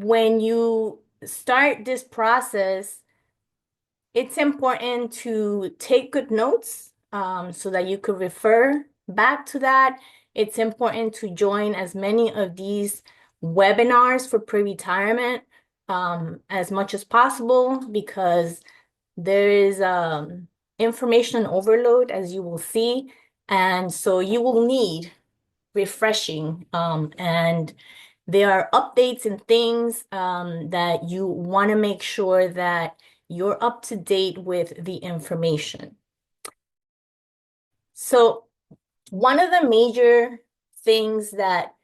when you start this process, it's important to take good notes so that you could refer back to that. It's important to join as many of these webinars for pre-retirement as much as possible because there is information overload, as you will see. And so you will need refreshing. And there are updates and things that you want to make sure that you're up to date with the information. So one of the major things that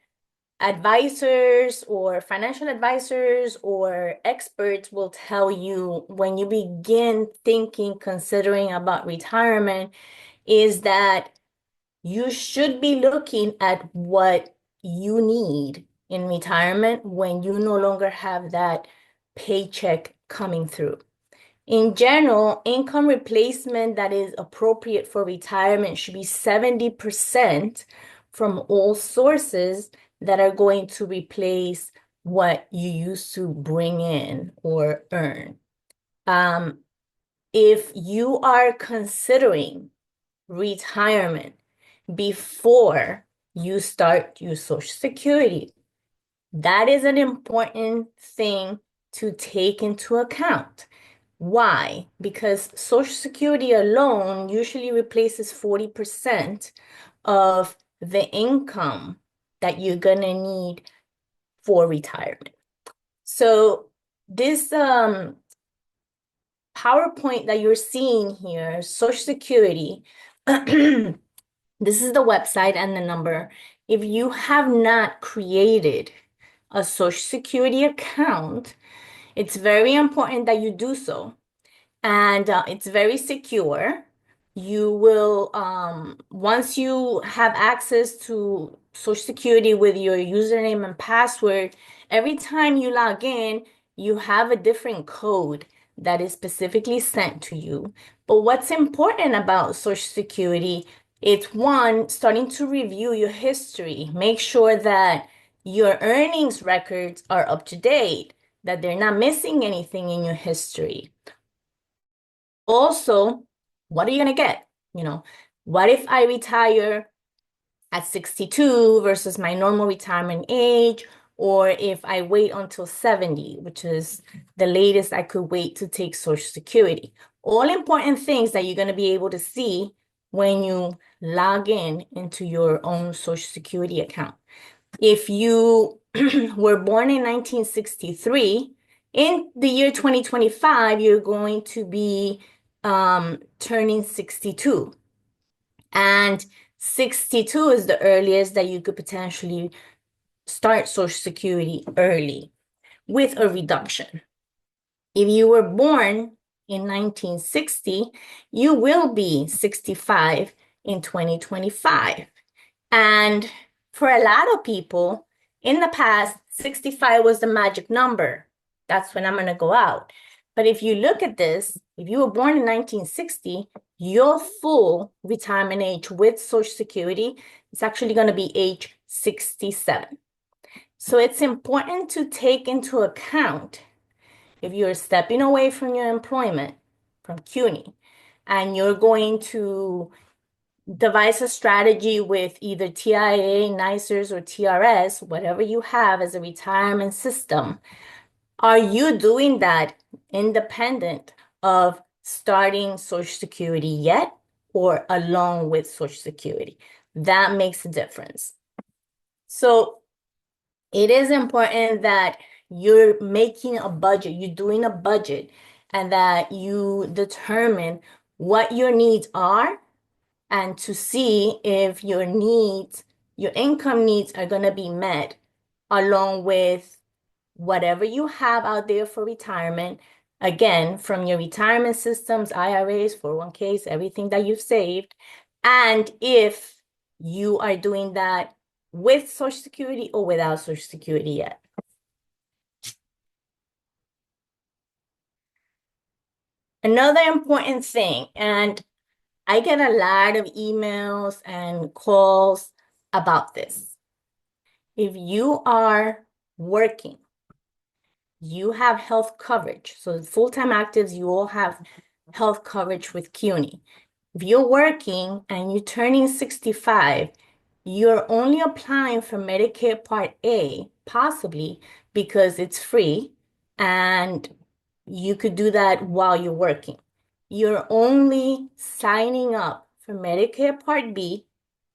advisors or financial advisors or experts will tell you when you begin thinking, considering about retirement is that you should be looking at what you need in retirement when you no longer have that paycheck coming through. In general, income replacement that is appropriate for retirement should be 70% from all sources that are going to replace what you used to bring in or earn. If you are considering retirement before you start your Social Security, that is an important thing to take into account. Why? Because Social Security alone usually replaces 40% of the income that you're going to need for retirement. So this PowerPoint that you're seeing here, Social Security, this is the website and the number. If you have not created a Social Security account, it's very important that you do so. And it's very secure. You will, once you have access to Social Security with your username and password, every time you log in, you have a different code that is specifically sent to you. But what's important about Social Security, it's one, starting to review your history. Make sure that your earnings records are up to date, that they're not missing anything in your history. Also, what are you going to get? What if I retire at 62 versus my normal retirement age, or if I wait until 70, which is the latest I could wait to take Social Security. All important things that you're going to be able to see when you log in into your own Social Security account. If you were born in 1963, in the year 2025, you're going to be turning 62. And 62 is the earliest that you could potentially start Social Security early with a reduction. If you were born in 1960, you will be 65 in 2025. And for a lot of people, in the past, 65 was the magic number. That's when I'm going to go out. But if you look at this, if you were born in 1960, your full retirement age with Social Security is actually going to be age 67. So it's important to take into account if you're stepping away from your employment, from CUNY, and you're going to devise a strategy with either TIA, NICERS, or TRS, whatever you have as a retirement system. Are you doing that independent of starting Social Security yet or along with Social Security? That makes a difference. So it is important that you're making a budget, you're doing a budget, and that you determine what your needs are and to see if your needs, your income needs are going to be met along with whatever you have out there for retirement. Again, from your retirement systems, IRAs, 401ks, everything that you've saved. And if you are doing that with Social Security or without Social Security yet. Another important thing, and I get a lot of emails and calls about this. If you are working you have health coverage. So full-time actives, you all have health coverage with CUNY. If you're working and you're turning 65, you're only applying for Medicare Part A, possibly because it's free and you could do that while you're working. You're only signing up for Medicare Part B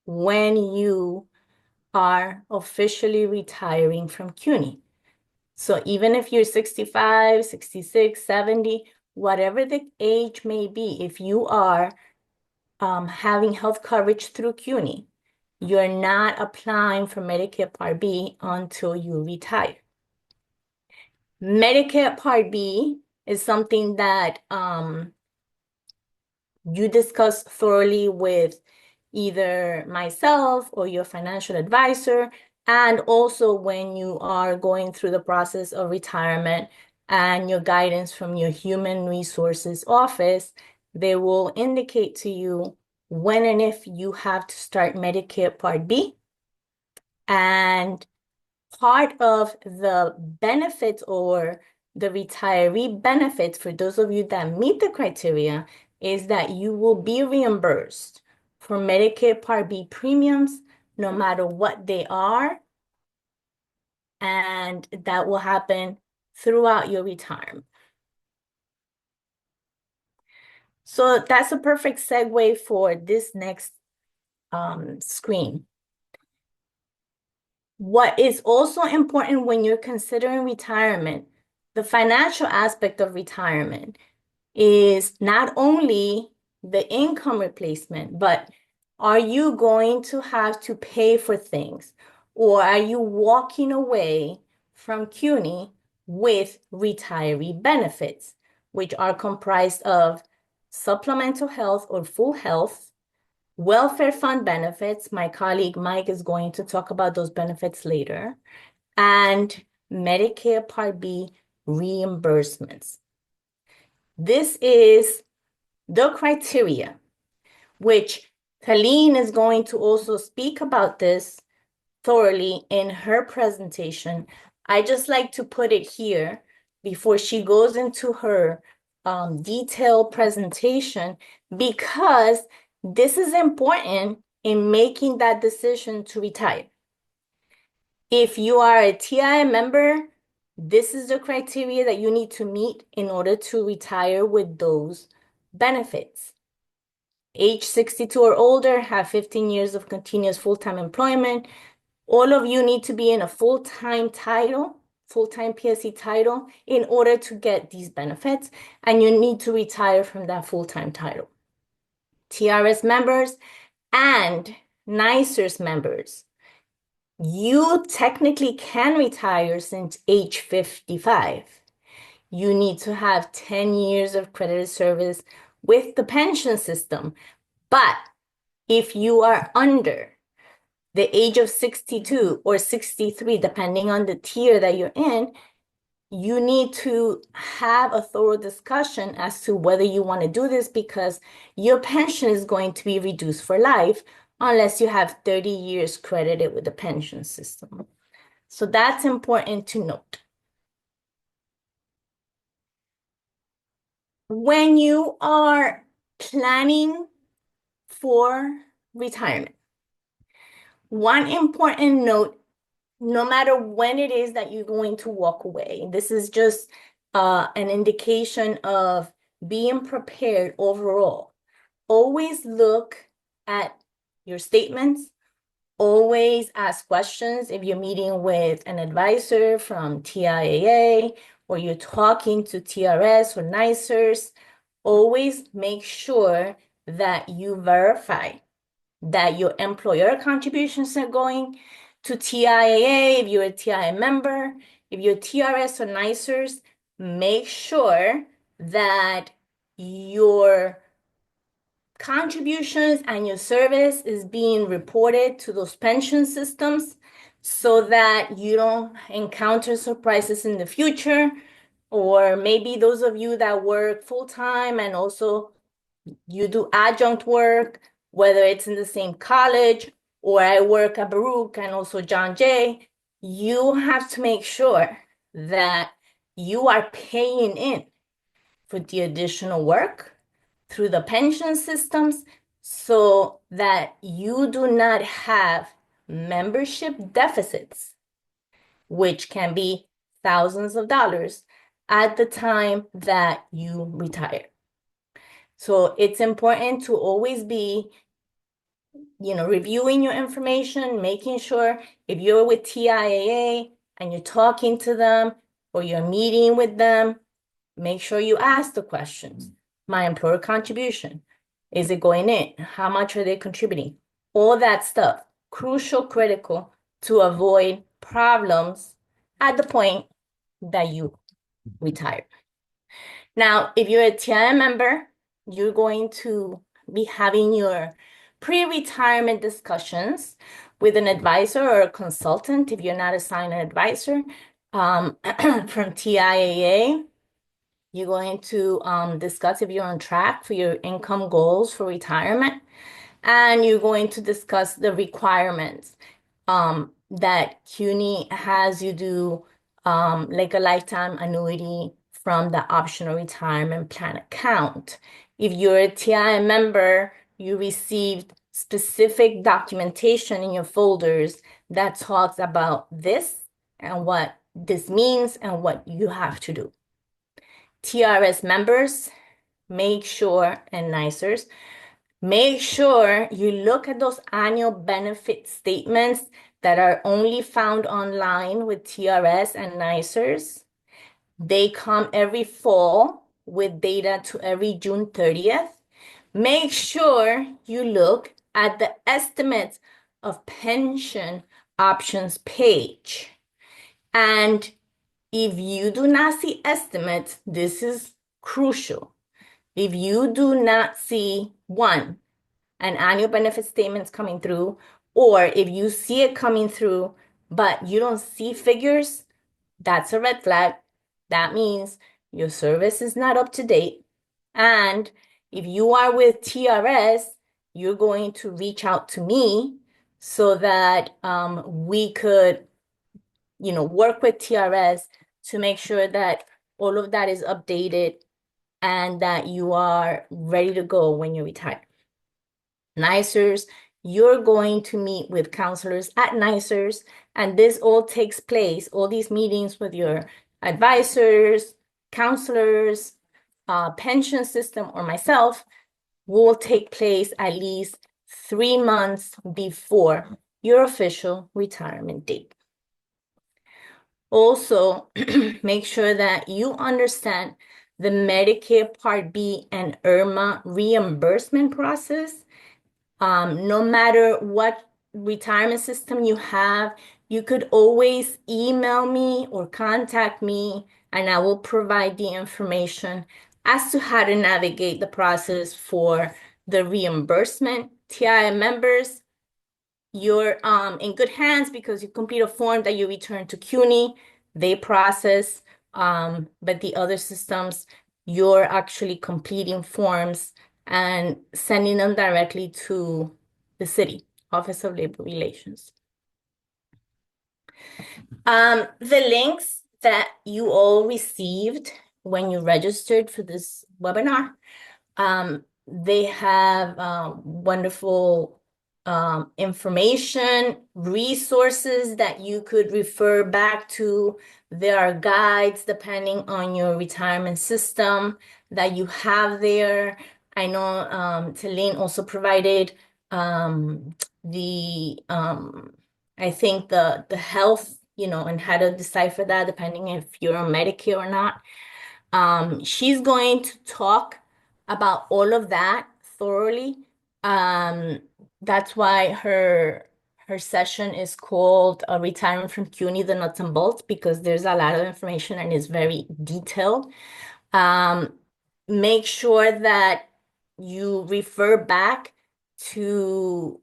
when you are officially retiring from CUNY. So even if you're 65, 66, 70, whatever the age may be, if you are having health coverage through CUNY, you're not applying for Medicare Part B until you retire. Medicare Part B is something that you discuss thoroughly with either myself or your financial advisor, and also when you are going through the process of retirement and your guidance from your human resources office, they will indicate to you when and if you have to start Medicare Part B. And part of the benefits or the retiree benefits for those of you that meet the criteria is that you will be reimbursed for Medicare Part B premiums, no matter what they are, and that will happen throughout your retirement. So that's a perfect segue for this next screen. What is also important when you're considering retirement, the financial aspect of retirement is not only the income replacement, but are you going to have to pay for things? Or are you walking away from CUNY with retiree benefits, which are comprised of supplemental health or full health, welfare fund benefits? My colleague Mike is going to talk about those benefits later, and Medicare Part B reimbursements. This is the criteria, which Colleen is going to also speak about this thoroughly in her presentation. I just like to put it here before she goes into her detailed presentation, because this is important in making that decision to retire. If you are a TI member, this is the criteria that you need to meet in order to retire with those benefits. Age 62 or older, have 15 years of continuous full-time employment. All of you need to be in a full-time title, full-time PSC title, in order to get these benefits, and you need to retire from that full-time title. TRS members and NICERS members, you technically can retire since age 55. You need to have 10 years of credited service with the pension system. But if you are under the age of 62 or 63, depending on the tier that you're in, you need to have a thorough discussion as to whether you want to do this, because your pension is going to be reduced for life unless you have 30 years credited with the pension system. So that's important to note. When you are planning for retirement, one important note, no matter when it is that you're going to walk away, this is just an indication of being prepared overall. Always look at your statements. Always ask questions if you're meeting with an advisor from TIAA or you're talking to TRS or NICERS. Always make sure that you verify that your employer contributions are going to TIAA. If you're a TIA member, if you're TRS or NICERS, make sure that your contributions and your service is being reported to those pension systems so that you don't encounter surprises in the future. Or maybe those of you that work full-time and also you do adjunct work, whether it's in the same college or I work at Baruch and also John Jay, you have to make sure that you are paying in for the additional work through the pension systems so that you do not have membership deficits, which can be thousands of dollars at the time that you retire. So it's important to always be, reviewing your information, making sure if you're with TIAA and you're talking to them or you're meeting with them, make sure you ask the questions. My employer contribution, is it going in? How much are they contributing? All that stuff, crucial, critical to avoid problems at the point that you retire. Now, if you're a TIA member, you're going to be having your pre-retirement discussions with an advisor or a consultant if you're not assigned an advisor from TIAA. You're going to discuss if you're on track for your income goals for retirement, and you're going to discuss the requirements that CUNY has you do, like a lifetime annuity from the optional retirement plan account. If you're a TI member, you received specific documentation in your folders that talks about this and what this means and what you have to do. TRS members, make sure, and NICers, make sure you look at those annual benefit statements that are only found online with TRS and NICers. They come every fall with data to every June 30th. Make sure you look at the estimates of pension options page. And if you do not see estimates, this is crucial. If you do not see one, an annual benefit statements coming through, or if you see it coming through, but you don't see figures, that's a red flag. That means your service is not up to date. And if you are with TRS, you're going to reach out to me so that we could, work with TRS to make sure that all of that is updated and that you are ready to go when you retire. NICers, you're going to meet with counselors at NICers, and this all takes place, all these meetings with your advisors, counselors, pension system, or myself will take place at least 3 months before your official retirement date. Also, make sure that you understand the Medicare Part B and IRMA reimbursement process. No matter what retirement system you have, you could always email me or contact me, and I will provide the information as to how to navigate the process for the reimbursement. TI members, you're in good hands because you complete a form that you return to CUNY. They process, but the other systems, you're actually completing forms and sending them directly to the city, Office of Labor Relations. The links that you all received when you registered for this webinar, they have wonderful information, resources that you could refer back to. There are guides depending on your retirement system that you have there. I know Talene also provided I think the health, and how to decipher that depending if you're on Medicare or not. She's going to talk about all of that thoroughly. That's why her session is called Retirement from CUNY, the Nuts and Bolts, because there's a lot of information and it's very detailed. Make sure that you refer back to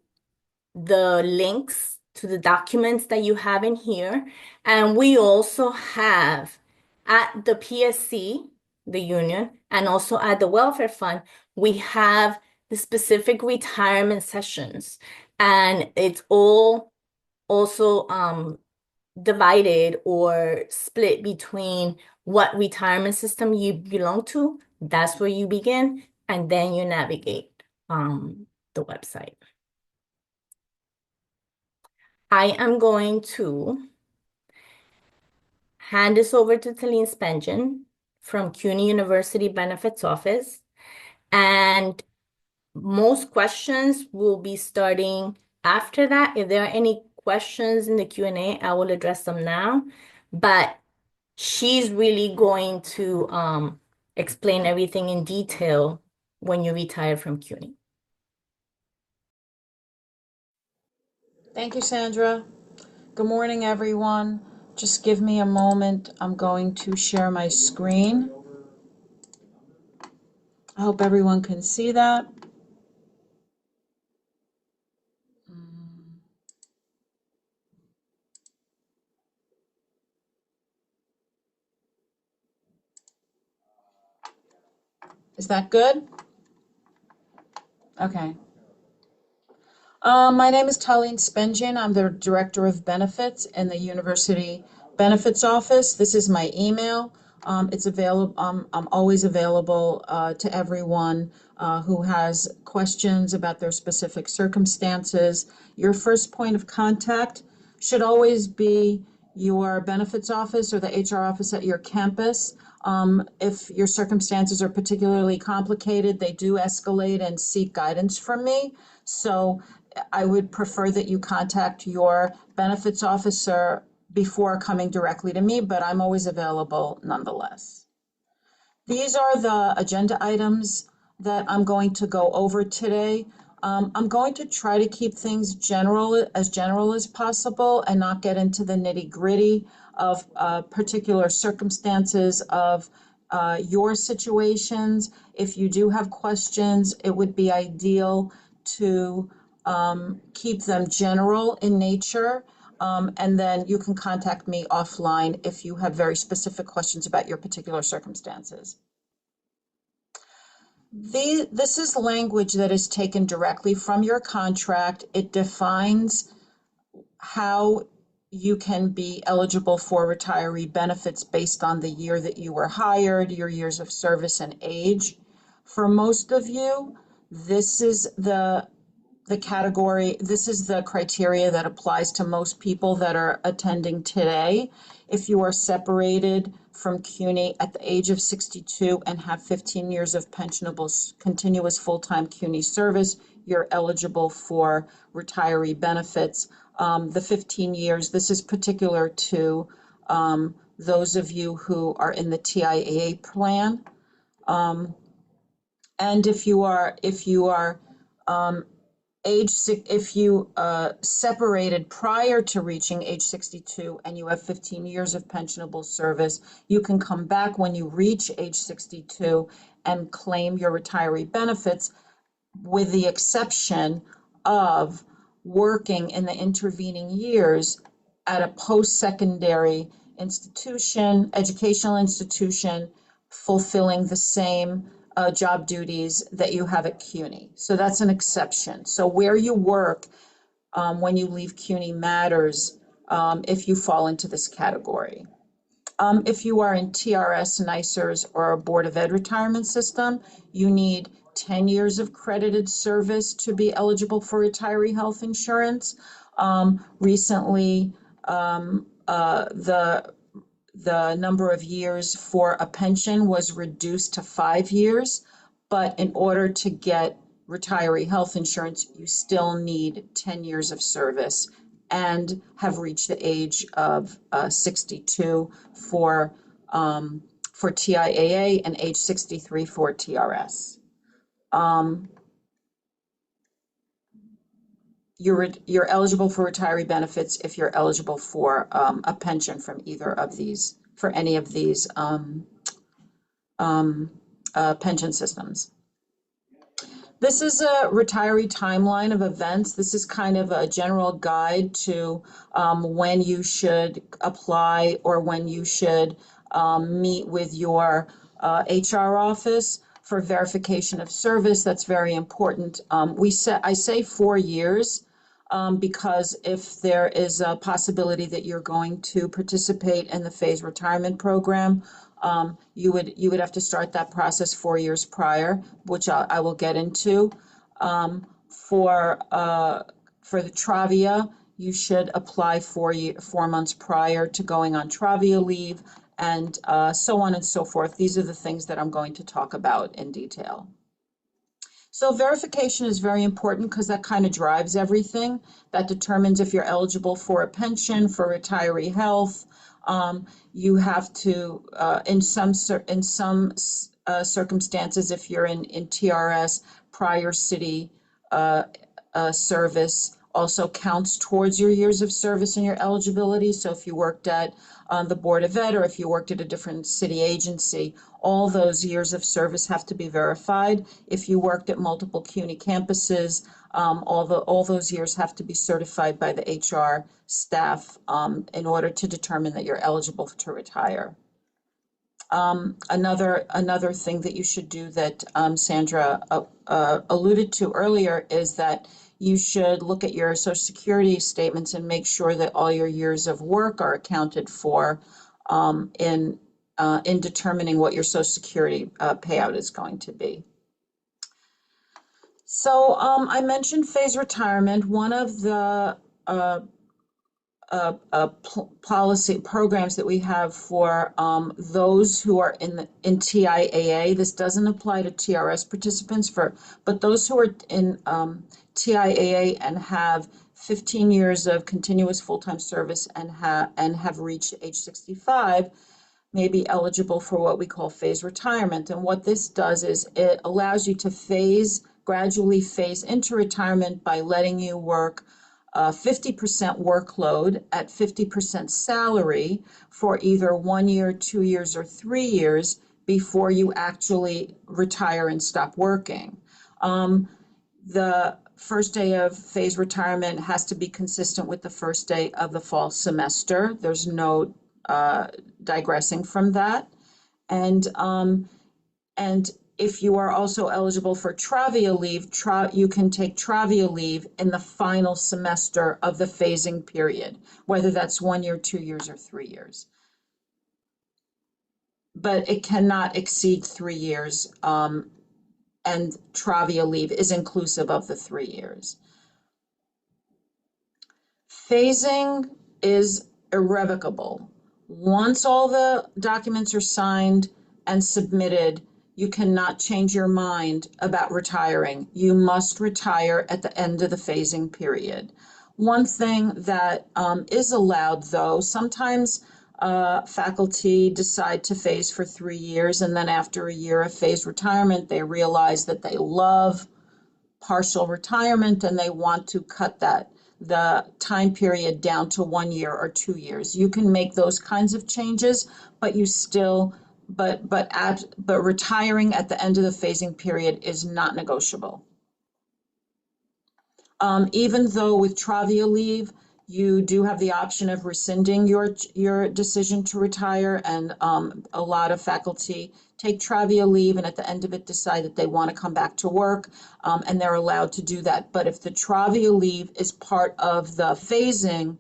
the links to the documents that you have in here. And we also have at the PSC, the union, and also at the welfare fund, we have the specific retirement sessions. And it's all also divided or split between what retirement system you belong to. That's where you begin, and then you navigate the website. I am going to hand this over to Talene Spengen from CUNY University Benefits Office. And most questions will be starting after that. If there are any questions in the Q&A, I will address them now. But she's really going to explain everything in detail when you retire from CUNY. Thank you, Sandra. Good morning, everyone. Just give me a moment. I'm going to share my screen. I hope everyone can see that. Is that good? Okay. My name is Talene Spengen. I'm the Director of Benefits in the University Benefits Office. This is my email. It's available. I'm always available to everyone who has questions about their specific circumstances. Your first point of contact should always be your benefits office or the HR office at your campus. If your circumstances are particularly complicated, they do escalate and seek guidance from me. So I would prefer that you contact your benefits officer before coming directly to me, but I'm always available nonetheless. These are the agenda items that I'm going to go over today. I'm going to try to keep things general as possible and not get into the nitty-gritty of particular circumstances of your situations. If you do have questions, it would be ideal to keep them general in nature. And then you can contact me offline if you have very specific questions about your particular circumstances. This is language that is taken directly from your contract. It defines how you can be eligible for retiree benefits based on the year that you were hired, your years of service and age. For most of you, this is the category, this is the criteria that applies to most people that are attending today. If you are separated from CUNY at the age of 62 and have 15 years of pensionable continuous full-time CUNY service, you're eligible for retiree benefits. The 15 years, this is particular to those of you who are in the TIAA plan. And if you are if you separated prior to reaching age 62 and you have 15 years of pensionable service, you can come back when you reach age 62 and claim your retiree benefits, with the exception of working in the intervening years at a post-secondary institution, educational institution, fulfilling the same job duties that you have at CUNY. So that's an exception. So where you work when you leave CUNY matters if you fall into this category. If you are in TRS, NICERS, or a Board of Ed retirement system, you need 10 years of credited service to be eligible for retiree health insurance. Recently, the number of years for a pension was reduced to 5 years, but in order to get retiree health insurance, you still need 10 years of service and have reached the age of 62 for TIAA and age 63 for TRS. You're eligible for retiree benefits if you're eligible for a pension from either of these, for any of these pension systems. This is a retiree timeline of events. This is kind of a general guide to when you should apply or when you should meet with your HR office for verification of service. That's very important. I say 4 years because if there is a possibility that you're going to participate in the phase retirement program, you would have to start that process 4 years prior, which I will get into. Um, for the Travia, you should apply 4 months prior to going on Travia leave, and so on and so forth. These are the things that I'm going to talk about in detail. So verification is very important because that kind of drives everything. That determines if you're eligible for a pension, for retiree health. You have to, in some circumstances, if you're in TRS, prior city service also counts towards your years of service and your eligibility. So if you worked at the Board of Ed, or if you worked at a different city agency, all those years of service have to be verified. If you worked at multiple CUNY campuses, all those years have to be certified by the HR staff in order to determine that you're eligible to retire. Another thing that you should do that Sandra alluded to earlier is that you should look at your Social Security statements and make sure that all your years of work are accounted for in determining what your Social Security payout is going to be. So I mentioned phase retirement. One of the policy programs that we have for those who are in TIAA. This doesn't apply to TRS participants, but those who are in TIAA and have 15 years of continuous full-time service and have reached age 65 may be eligible for what we call phase retirement. And what this does is it allows you to gradually phase into retirement by letting you work 50% workload at 50% salary for either 1 year, 2 years, or 3 years before you actually retire and stop working. The first day of phase retirement has to be consistent with the first day of the fall semester. There's no digressing from that. And if you are also eligible for Travia leave, you can take Travia leave in the final semester of the phasing period, whether that's 1 year, 2 years, or 3 years. But it cannot exceed 3 years, and Travia leave is inclusive of the 3 years. Phasing is irrevocable. Once all the documents are signed and submitted, you cannot change your mind about retiring. You must retire at the end of the phasing period. One thing that is allowed, though, sometimes faculty decide to phase for 3 years, and then after a year of phased retirement, they realize that they love partial retirement and they want to cut the time period down to 1 year or 2 years. You can make those kinds of changes, but retiring at the end of the phasing period is not negotiable. Even though with Travia leave, you do have the option of rescinding your decision to retire, and a lot of faculty take Travia leave and at the end of it decide that they want to come back to work, and they're allowed to do that. But if the Travia leave is part of the phasing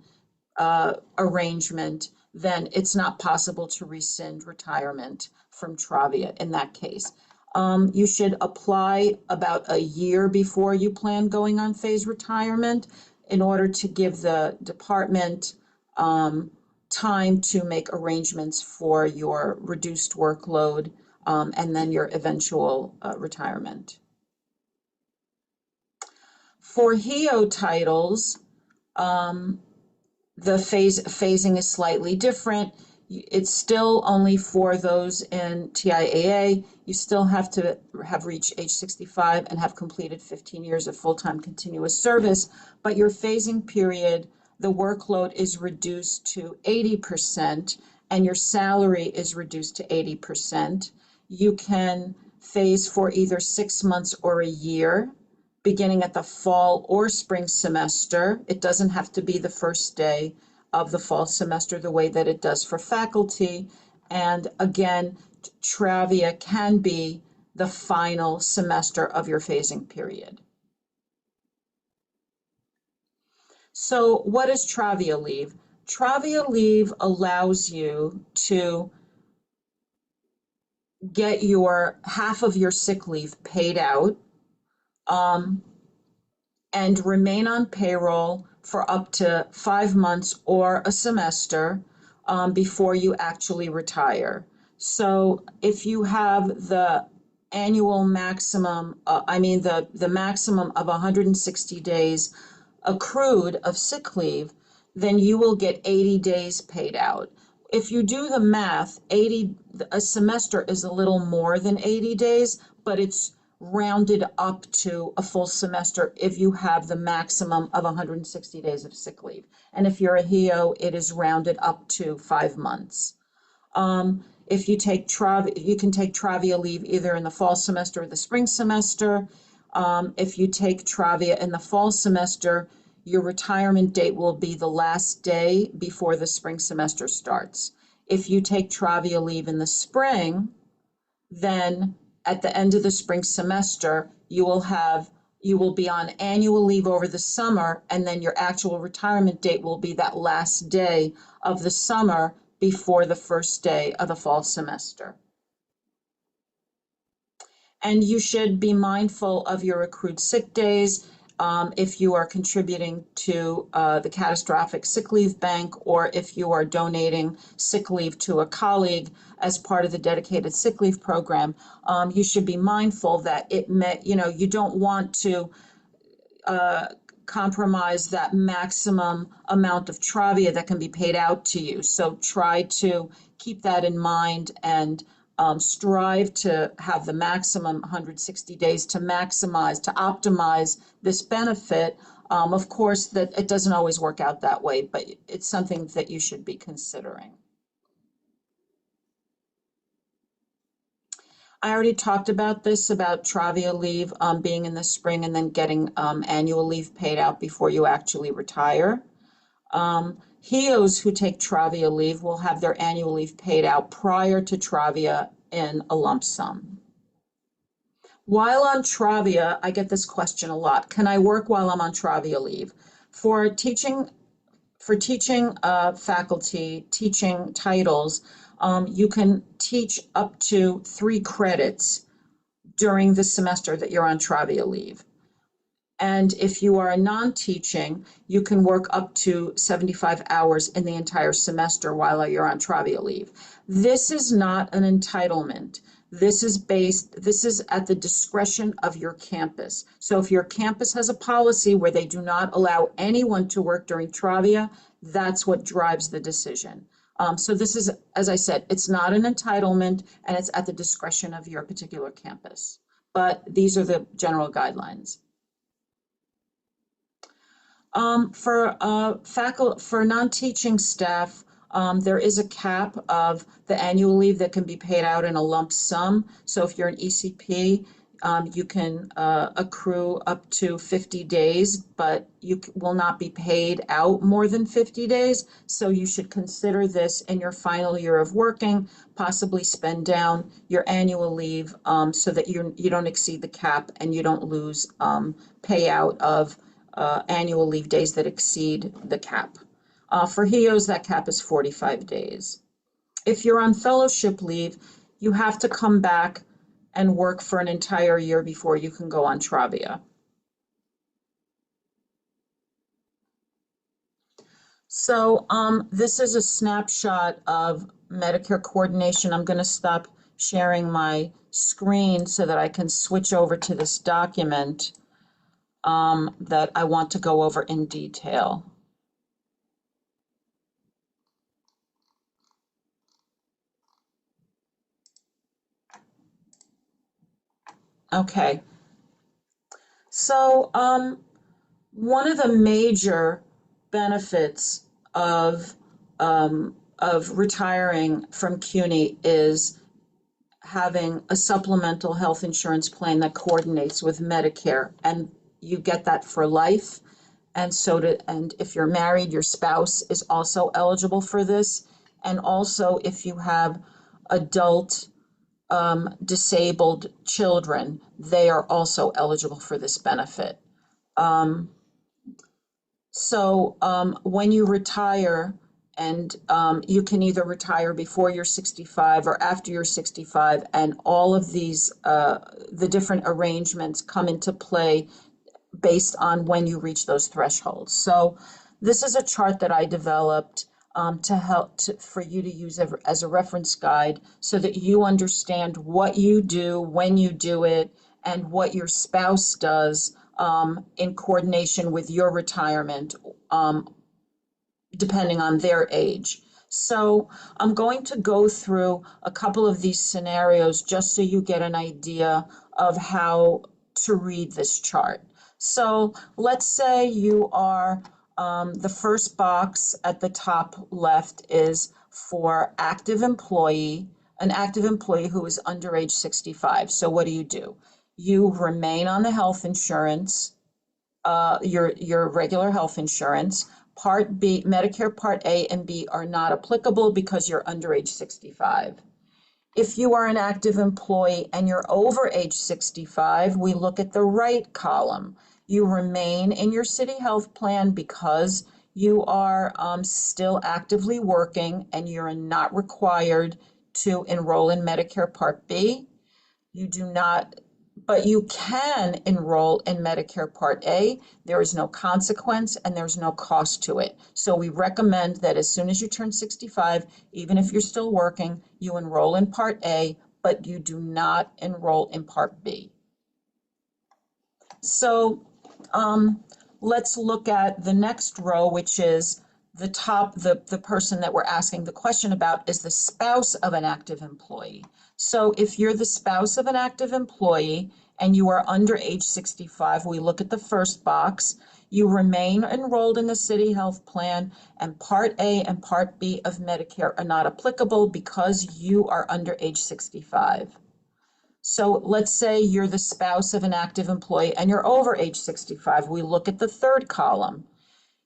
arrangement, then it's not possible to rescind retirement from Travia in that case. You should apply about a year before you plan going on phase retirement in order to give the department time to make arrangements for your reduced workload and then your eventual retirement. For HEO titles, the phasing is slightly different. It's still only for those in TIAA. You still have to have reached age 65 and have completed 15 years of full-time continuous service, but your phasing period, the workload is reduced to 80% and your salary is reduced to 80%. You can phase for either 6 months or a year, beginning at the fall or spring semester. It doesn't have to be the first day of the fall semester the way that it does for faculty. And again, Travia can be the final semester of your phasing period. So what is Travia leave? Travia leave allows you to get your half of your sick leave paid out, um, and remain on payroll for up to 5 months or a semester, before you actually retire. So if you have the annual maximum, the maximum of 160 days accrued of sick leave, then you will get 80 days paid out. If you do the math, a semester is a little more than 80 days, but it's rounded up to a full semester if you have the maximum of 160 days of sick leave. And if you're a HEO, it is rounded up to 5 months. If you take you can take Travia leave either in the fall semester or the spring semester. If you take Travia in the fall semester, your retirement date will be the last day before the spring semester starts. If you take Travia leave in the spring, then at the end of the spring semester, you will be on annual leave over the summer, and then your actual retirement date will be that last day of the summer before the first day of the fall semester. And you should be mindful of your accrued sick days, if you are contributing to the catastrophic sick leave bank, or if you are donating sick leave to a colleague as part of the dedicated sick leave program. You should be mindful that you don't want to compromise that maximum amount of Travia that can be paid out to you. So try to keep that in mind and strive to have the maximum 160 days to optimize this benefit. Of course, that it doesn't always work out that way, but it's something that you should be considering. I already talked about this, about Travia leave being in the spring and then getting annual leave paid out before you actually retire. HEOs who take Travia leave will have their annual leave paid out prior to Travia in a lump sum. While on Travia, I get this question a lot. Can I work while I'm on Travia leave? For teaching faculty, teaching titles, you can teach up to 3 credits during the semester that you're on Travia leave. And if you are non-teaching, you can work up to 75 hours in the entire semester while you're on Travia leave. This is not an entitlement. This is at the discretion of your campus. So if your campus has a policy where they do not allow anyone to work during Travia, that's what drives the decision. So this is, as I said, it's not an entitlement, and it's at the discretion of your particular campus. But these are the general guidelines. For non-teaching staff, there is a cap of the annual leave that can be paid out in a lump sum. So if you're an ECP, you can accrue up to 50 days, but you will not be paid out more than 50 days. So you should consider this in your final year of working, possibly spend down your annual leave, so that you don't exceed the cap and you don't lose payout of annual leave days that exceed the cap. For HEOs, that cap is 45 days. If you're on fellowship leave, you have to come back and work for an entire year before you can go on Travia. So this is a snapshot of Medicare coordination. I'm going to stop sharing my screen so that I can switch over to this document that I want to go over in detail. Okay, so one of the major benefits of retiring from CUNY is having a supplemental health insurance plan that coordinates with Medicare, and you get that for life. And if you're married, your spouse is also eligible for this. And also, if you have adult disabled children, they are also eligible for this benefit. So when you retire, and you can either retire before you're 65 or after you're 65, and all of these, the different arrangements come into play based on when you reach those thresholds. So this is a chart that I developed to help for you to use as a reference guide so that you understand what you do, when you do it, and what your spouse does in coordination with your retirement, depending on their age. So I'm going to go through a couple of these scenarios just so you get an idea of how to read this chart. So let's say you are, the first box at the top left is for active employee, an active employee who is under age 65. So what do? You remain on the health insurance, your regular health insurance. Part B, Medicare Part A and B are not applicable because you're under age 65. If you are an active employee and you're over age 65, we look at the right column. You remain in your city health plan because you are still actively working and you're not required to enroll in Medicare Part B. You do not, but you can enroll in Medicare Part A. There is no consequence and there's no cost to it. So we recommend that as soon as you turn 65, even if you're still working, you enroll in Part A, but you do not enroll in Part B. So let's look at the next row, which is the top, the person that we're asking the question about is the spouse of an active employee. So if you're the spouse of an active employee and you are under age 65, we look at the first box. You remain enrolled in the city health plan, and Part A and Part B of Medicare are not applicable because you are under age 65. So let's say you're the spouse of an active employee and you're over age 65. We look at the third column.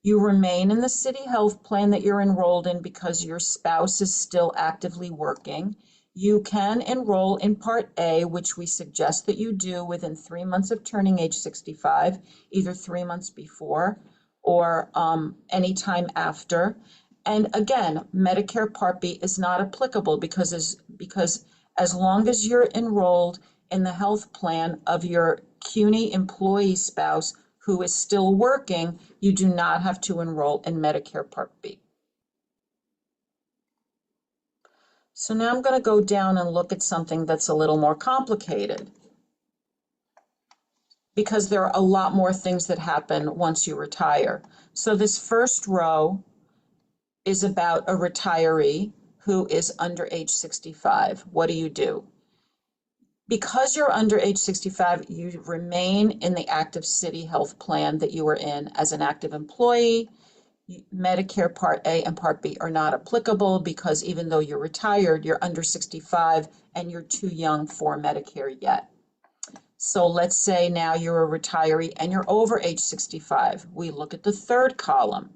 You remain in the city health plan that you're enrolled in because your spouse is still actively working. You can enroll in Part A, which we suggest that you do within 3 months of turning age 65, either 3 months before or any time after. And again, Medicare Part B is not applicable because as long as you're enrolled in the health plan of your CUNY employee spouse who is still working, you do not have to enroll in Medicare Part B. So now I'm going to go down and look at something that's a little more complicated because there are a lot more things that happen once you retire. So this first row is about a retiree who is under age 65. What do? Because you're under age 65, you remain in the active city health plan that you were in as an active employee. Medicare Part A and Part B are not applicable because even though you're retired, you're under 65 and you're too young for Medicare yet. So let's say now you're a retiree and you're over age 65. We look at the third column.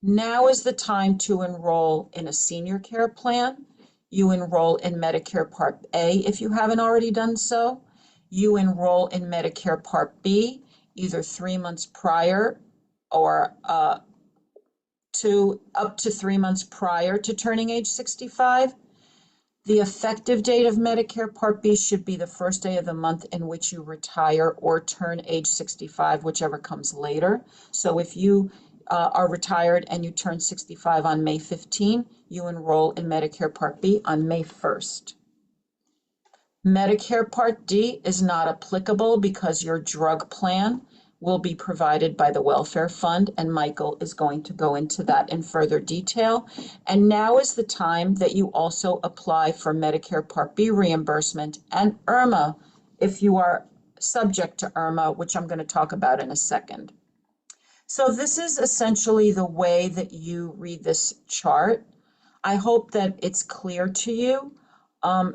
Now is the time to enroll in a senior care plan. You enroll in Medicare Part A if you haven't already done so. You enroll in Medicare Part B either 3 months prior or up to 3 months prior to turning age 65. The effective date of Medicare Part B should be the first day of the month in which you retire or turn age 65, whichever comes later. So if you are retired and you turn 65 on May 15, you enroll in Medicare Part B on May 1st. Medicare Part D is not applicable because your drug plan will be provided by the welfare fund, and Michael is going to go into that in further detail. And now is the time that you also apply for Medicare Part B reimbursement and IRMA if you are subject to IRMA, which I'm going to talk about in a second. So this is essentially the way that you read this chart. I hope that it's clear to you.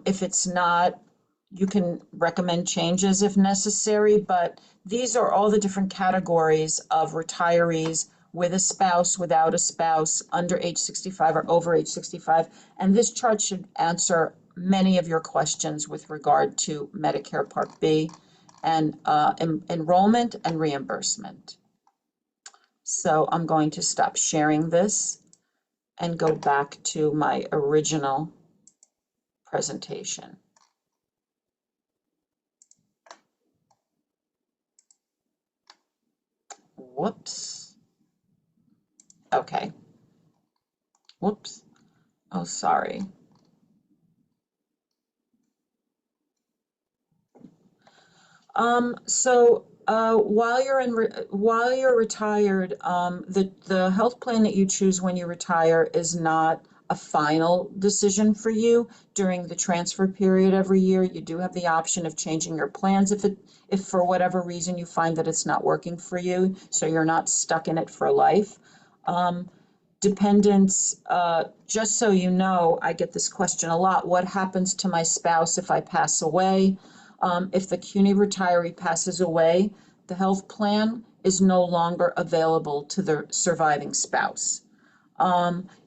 If it's not, you can recommend changes if necessary, but these are all the different categories of retirees with a spouse, without a spouse, under age 65 or over age 65. And this chart should answer many of your questions with regard to Medicare Part B and enrollment and reimbursement. So I'm going to stop sharing this and go back to my original presentation. Whoops. Okay. Whoops. Oh, sorry. While you're retired, the health plan that you choose when you retire is not a final decision for you. During the transfer period every year, you do have the option of changing your plans if for whatever reason you find that it's not working for you, so you're not stuck in it for life. Dependents, just so you know, I get this question a lot. What happens to my spouse if I pass away? If the CUNY retiree passes away, the health plan is no longer available to the surviving spouse.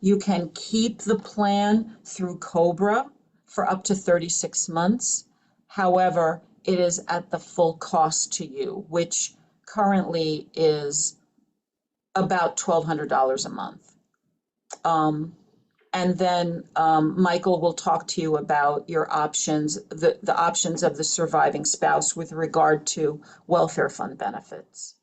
You can keep the plan through COBRA for up to 36 months. However, it is at the full cost to you, which currently is about $1,200 a month. And then Michael will talk to you about your options, the options of the surviving spouse with regard to welfare fund benefits.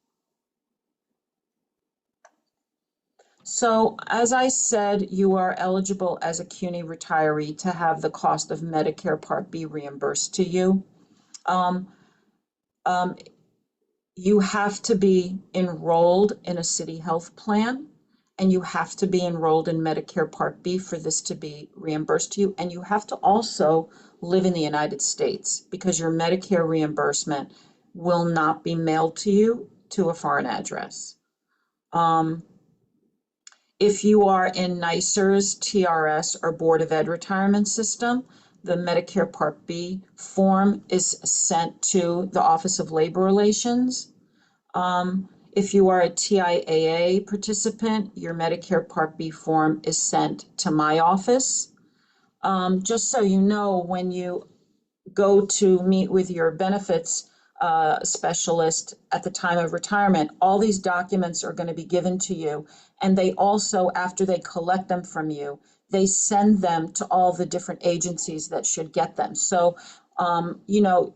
So as I said, you are eligible as a CUNY retiree to have the cost of Medicare Part B reimbursed to you. Um, um, you have to be enrolled in a city health plan, and you have to be enrolled in Medicare Part B for this to be reimbursed to you. And you have to also live in the United States, because your Medicare reimbursement will not be mailed to you to a foreign address. If you are in NYSER's TRS or Board of Ed retirement system, the Medicare Part B form is sent to the Office of Labor Relations. If you are a TIAA participant, your Medicare Part B form is sent to my office. Just so you know, when you go to meet with your benefits specialist at the time of retirement, all these documents are going to be given to you. And they also, after they collect them from you, they send them to all the different agencies that should get them. So, you know,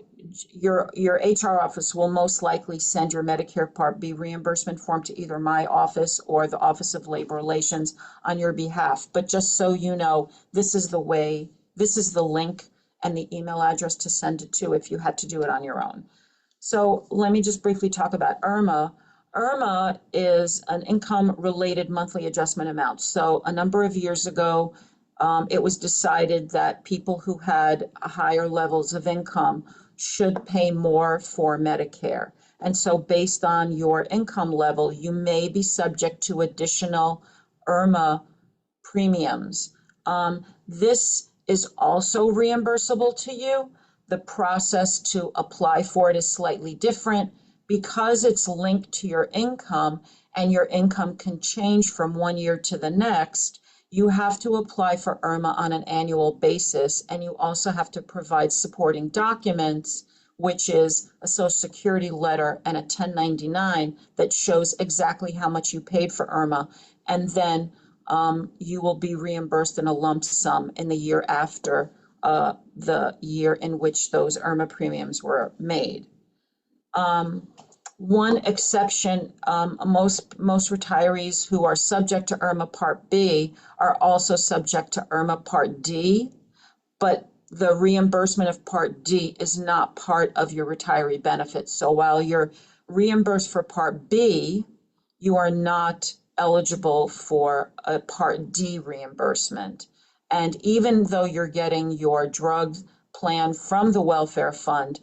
your HR office will most likely send your Medicare Part B reimbursement form to either my office or the Office of Labor Relations on your behalf. But just so you know, this is the way, this is the link and the email address to send it to if you had to do it on your own. So let me just briefly talk about IRMA. IRMA is an income-related monthly adjustment amount. So a number of years ago, it was decided that people who had higher levels of income should pay more for Medicare. And so based on your income level, you may be subject to additional IRMA premiums. This is also reimbursable to you. The process to apply for it is slightly different because it's linked to your income, and your income can change from one year to the next. You have to apply for IRMA on an annual basis, and you also have to provide supporting documents, which is a Social Security letter and a 1099 that shows exactly how much you paid for IRMA. And then you will be reimbursed in a lump sum in the year after the year in which those IRMA premiums were made. One exception, most retirees who are subject to IRMA Part B are also subject to IRMA Part D, but the reimbursement of Part D is not part of your retiree benefits. So while you're reimbursed for Part B, you are not eligible for a Part D reimbursement. And even though you're getting your drug plan from the welfare fund,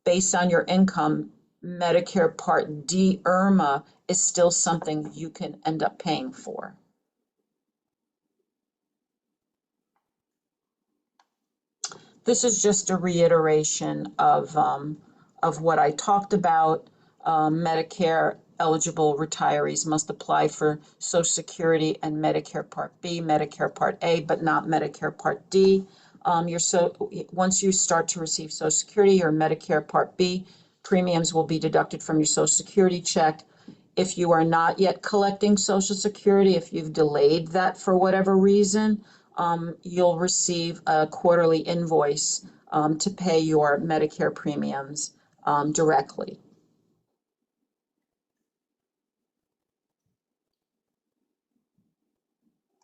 based on your income, Medicare Part D IRMA is still something you can end up paying for. This is just a reiteration of what I talked about. Medicare eligible retirees must apply for Social Security and Medicare Part B, Medicare Part A, but not Medicare Part D. Once you start to receive Social Security or Medicare Part B, premiums will be deducted from your Social Security check. If you are not yet collecting Social Security, if you've delayed that for whatever reason, you'll receive a quarterly invoice to pay your Medicare premiums directly.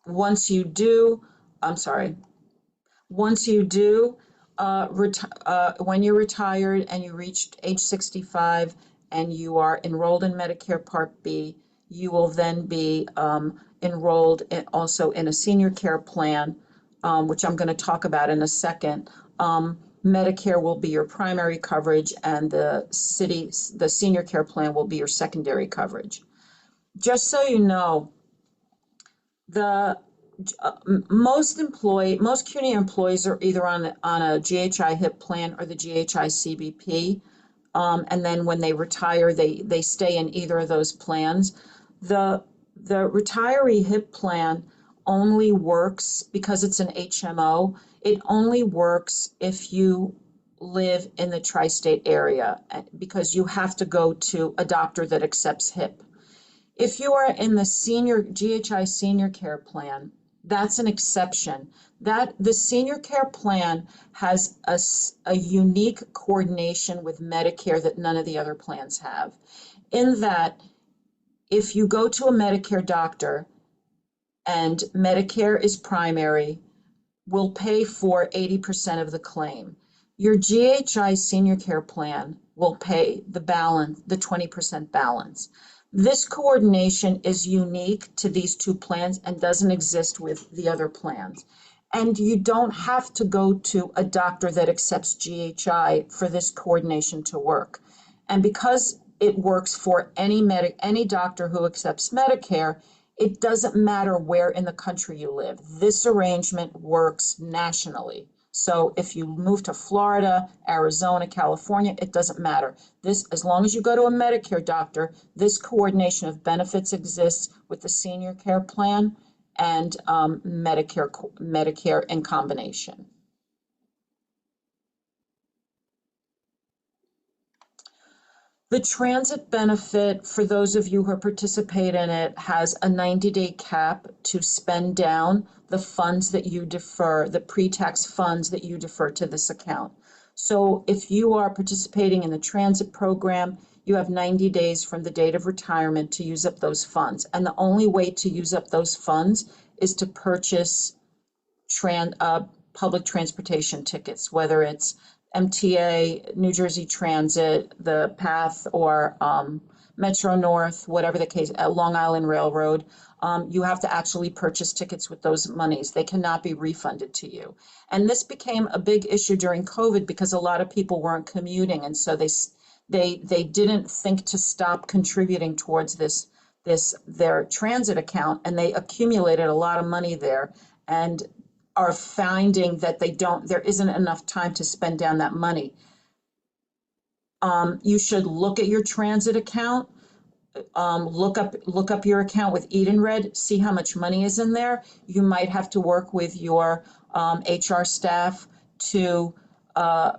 Once you do, I'm sorry, once you do, when you're retired and you reached age 65 and you are enrolled in Medicare Part B, you will then be enrolled also in a senior care plan, which I'm going to talk about in a second. Medicare will be your primary coverage, and the senior care plan will be your secondary coverage. Just so you know, the most CUNY employees are either on a GHI HIP plan or the GHI CBP. And then when they retire, they stay in either of those plans. The retiree HIP plan only works because it's an HMO. It only works if you live in the tri-state area because you have to go to a doctor that accepts HIP. If you are in the senior GHI senior care plan, that's an exception. That the senior care plan has a unique coordination with Medicare that none of the other plans have. In that, if you go to a Medicare doctor and Medicare is primary, will pay for 80% of the claim. Your GHI senior care plan will pay the balance, the 20% balance. This coordination is unique to these two plans and doesn't exist with the other plans. And you don't have to go to a doctor that accepts GHI for this coordination to work. And because it works for any doctor who accepts Medicare, it doesn't matter where in the country you live. This arrangement works nationally. So if you move to Florida, Arizona, California, it doesn't matter. This, as long as you go to a Medicare doctor, this coordination of benefits exists with the senior care plan and Medicare in combination. The transit benefit, for those of you who participate in it, has a 90-day cap to spend down the funds that you defer, the pre-tax funds that you defer to this account. So if you are participating in the transit program, you have 90 days from the date of retirement to use up those funds. And the only way to use up those funds is to purchase public transportation tickets, whether it's MTA, New Jersey Transit, the PATH, or Metro North, whatever the case, Long Island Railroad. You have to actually purchase tickets with those monies. They cannot be refunded to you. And this became a big issue during COVID because a lot of people weren't commuting, and so they didn't think to stop contributing towards their transit account, and they accumulated a lot of money there. And are finding that there isn't enough time to spend down that money. You should look at your transit account, look up your account with Edenred, see how much money is in there. You might have to work with your HR staff to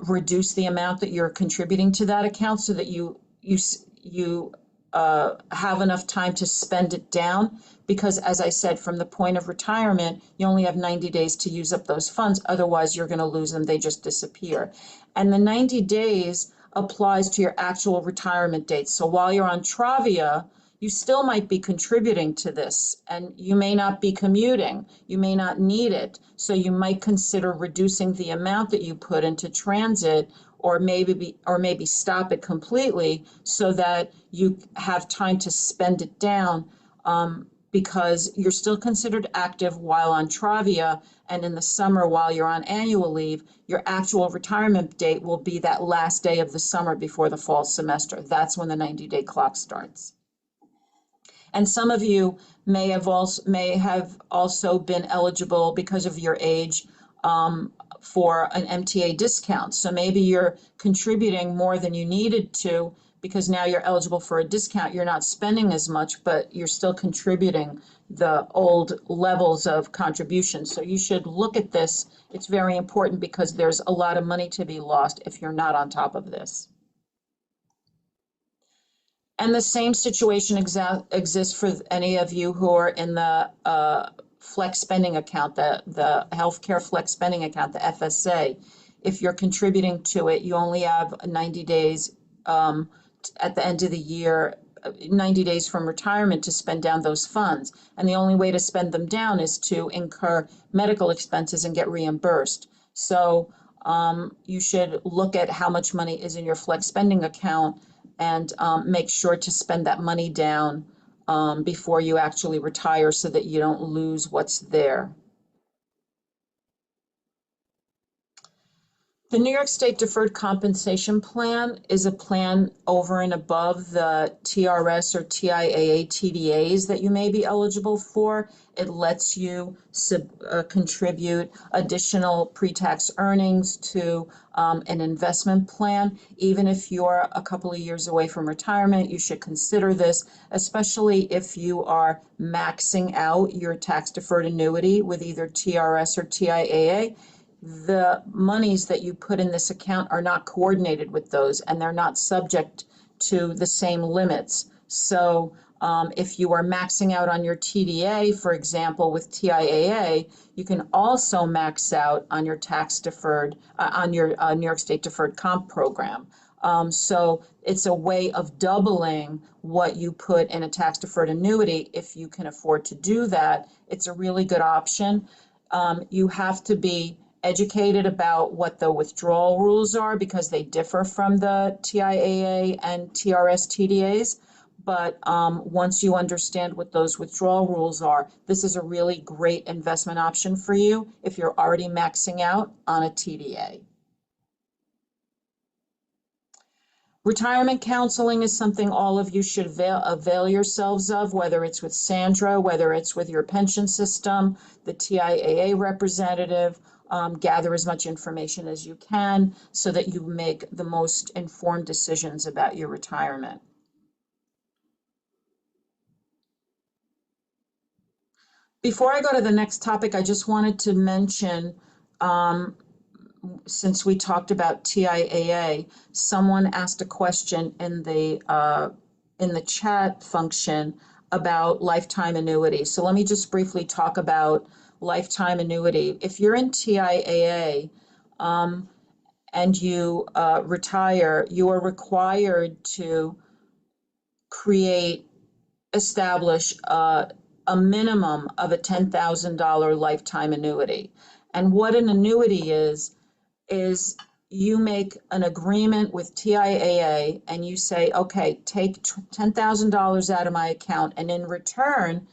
reduce the amount that you're contributing to that account so that you have enough time to spend it down, because as I said, from the point of retirement, you only have 90 days to use up those funds. Otherwise, you're going to lose them. They just disappear. And the 90 days applies to your actual retirement date. So while you're on Travia, you still might be contributing to this, and you may not be commuting. You may not need it. So you might consider reducing the amount that you put into transit, or maybe stop it completely so that you have time to spend it down, because you're still considered active while on Travia, and in the summer while you're on annual leave, your actual retirement date will be that last day of the summer before the fall semester. That's when the 90-day clock starts. And some of you may have also been eligible because of your age for an MTA discount. So maybe you're contributing more than you needed to because now you're eligible for a discount. You're not spending as much, but you're still contributing the old levels of contribution. So you should look at this. It's very important because there's a lot of money to be lost if you're not on top of this. And the same situation exists for any of you who are in the flex spending account, the healthcare flex spending account, the FSA. If you're contributing to it, you only have 90 days um, at the end of the year, 90 days from retirement to spend down those funds. And the only way to spend them down is to incur medical expenses and get reimbursed. So you should look at how much money is in your flex spending account and make sure to spend that money down before you actually retire so that you don't lose what's there. The New York State Deferred Compensation Plan is a plan over and above the TRS or TIAA TDAs that you may be eligible for. It lets you contribute additional pre-tax earnings to an investment plan. Even if you're a couple of years away from retirement, you should consider this, especially if you are maxing out your tax-deferred annuity with either TRS or TIAA. The monies that you put in this account are not coordinated with those, and they're not subject to the same limits. So if you are maxing out on your TDA, for example, with TIAA, you can also max out on your tax deferred, on your New York State Deferred Comp program. So it's a way of doubling what you put in a tax deferred annuity. If you can afford to do that, it's a really good option. You have to be educated about what the withdrawal rules are because they differ from the TIAA and TRS TDAs. But once you understand what those withdrawal rules are, this is a really great investment option for you if you're already maxing out on a TDA. Retirement counseling is something all of you should avail yourselves of, whether it's with Sandra, whether it's with your pension system, the TIAA representative. Gather as much information as you can so that you make the most informed decisions about your retirement. Before I go to the next topic, I just wanted to mention, since we talked about TIAA, someone asked a question in the chat function about lifetime annuity. So let me just briefly talk about lifetime annuity. If you're in TIAA and you retire, you are required to establish a minimum of a $10,000 lifetime annuity. And what an annuity is you make an agreement with TIAA and you say, okay, take $10,000 out of my account, and in return,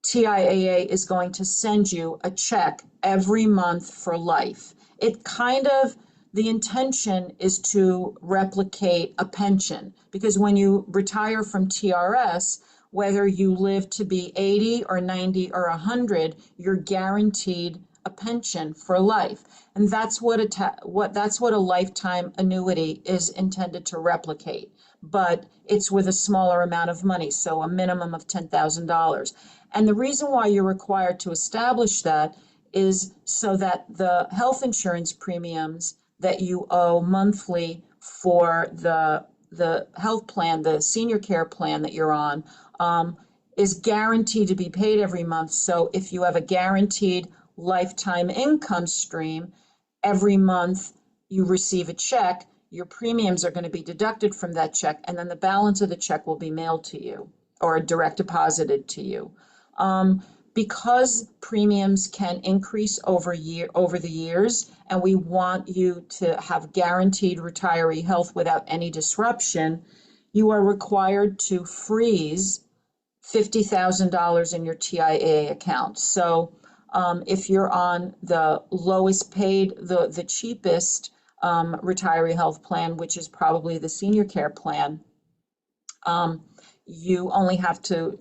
TIAA is going to send you a check every month for life. The intention is to replicate a pension, because when you retire from TRS, whether you live to be 80 or 90 or 100, you're guaranteed a pension for life. And that's what a lifetime annuity is intended to replicate. But it's with a smaller amount of money, so a minimum of $10,000. And the reason why you're required to establish that is so that the health insurance premiums that you owe monthly for the health plan, the senior care plan that you're on, is guaranteed to be paid every month. So if you have a guaranteed lifetime income stream, every month you receive a check, your premiums are going to be deducted from that check, and then the balance of the check will be mailed to you or direct deposited to you. Because premiums can increase over the years, and we want you to have guaranteed retiree health without any disruption, you are required to freeze $50,000 in your TIAA account. So if you're on the lowest paid, the cheapest retiree health plan, which is probably the senior care plan, you only have to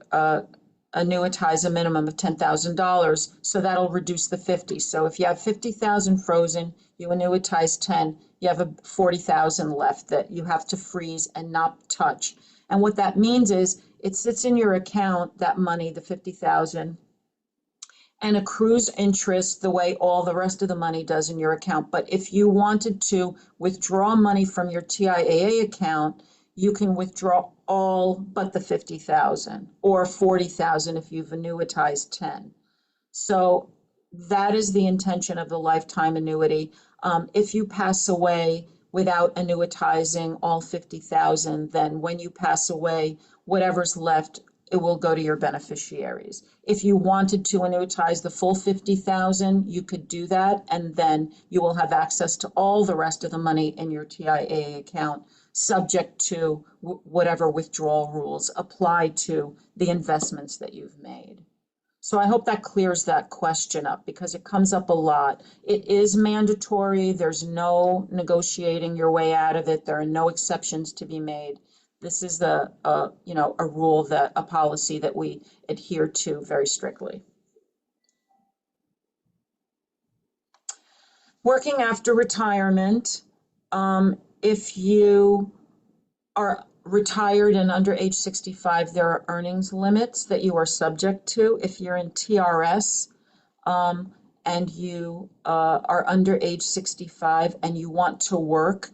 annuitize a minimum of $10,000. So that'll reduce the 50. So if you have 50,000 frozen, you annuitize 10, you have a 40,000 left that you have to freeze and not touch. And what that means is it sits in your account, that money, the 50,000, and accrues interest the way all the rest of the money does in your account. But if you wanted to withdraw money from your TIAA account, you can withdraw all but the 50,000 or 40,000 if you've annuitized 10. So that is the intention of the lifetime annuity. If you pass away without annuitizing all 50,000, then when you pass away, whatever's left, it will go to your beneficiaries. If you wanted to annuitize the full 50,000, you could do that, and then you will have access to all the rest of the money in your TIAA account, subject to whatever withdrawal rules apply to the investments that you've made. So I hope that clears that question up because it comes up a lot. It is mandatory. There's no negotiating your way out of it. There are no exceptions to be made. This is a rule that, a policy that we adhere to very strictly. Working after retirement, if you are retired and under age 65, there are earnings limits that you are subject to. If you're in TRS and you are under age 65 and you want to work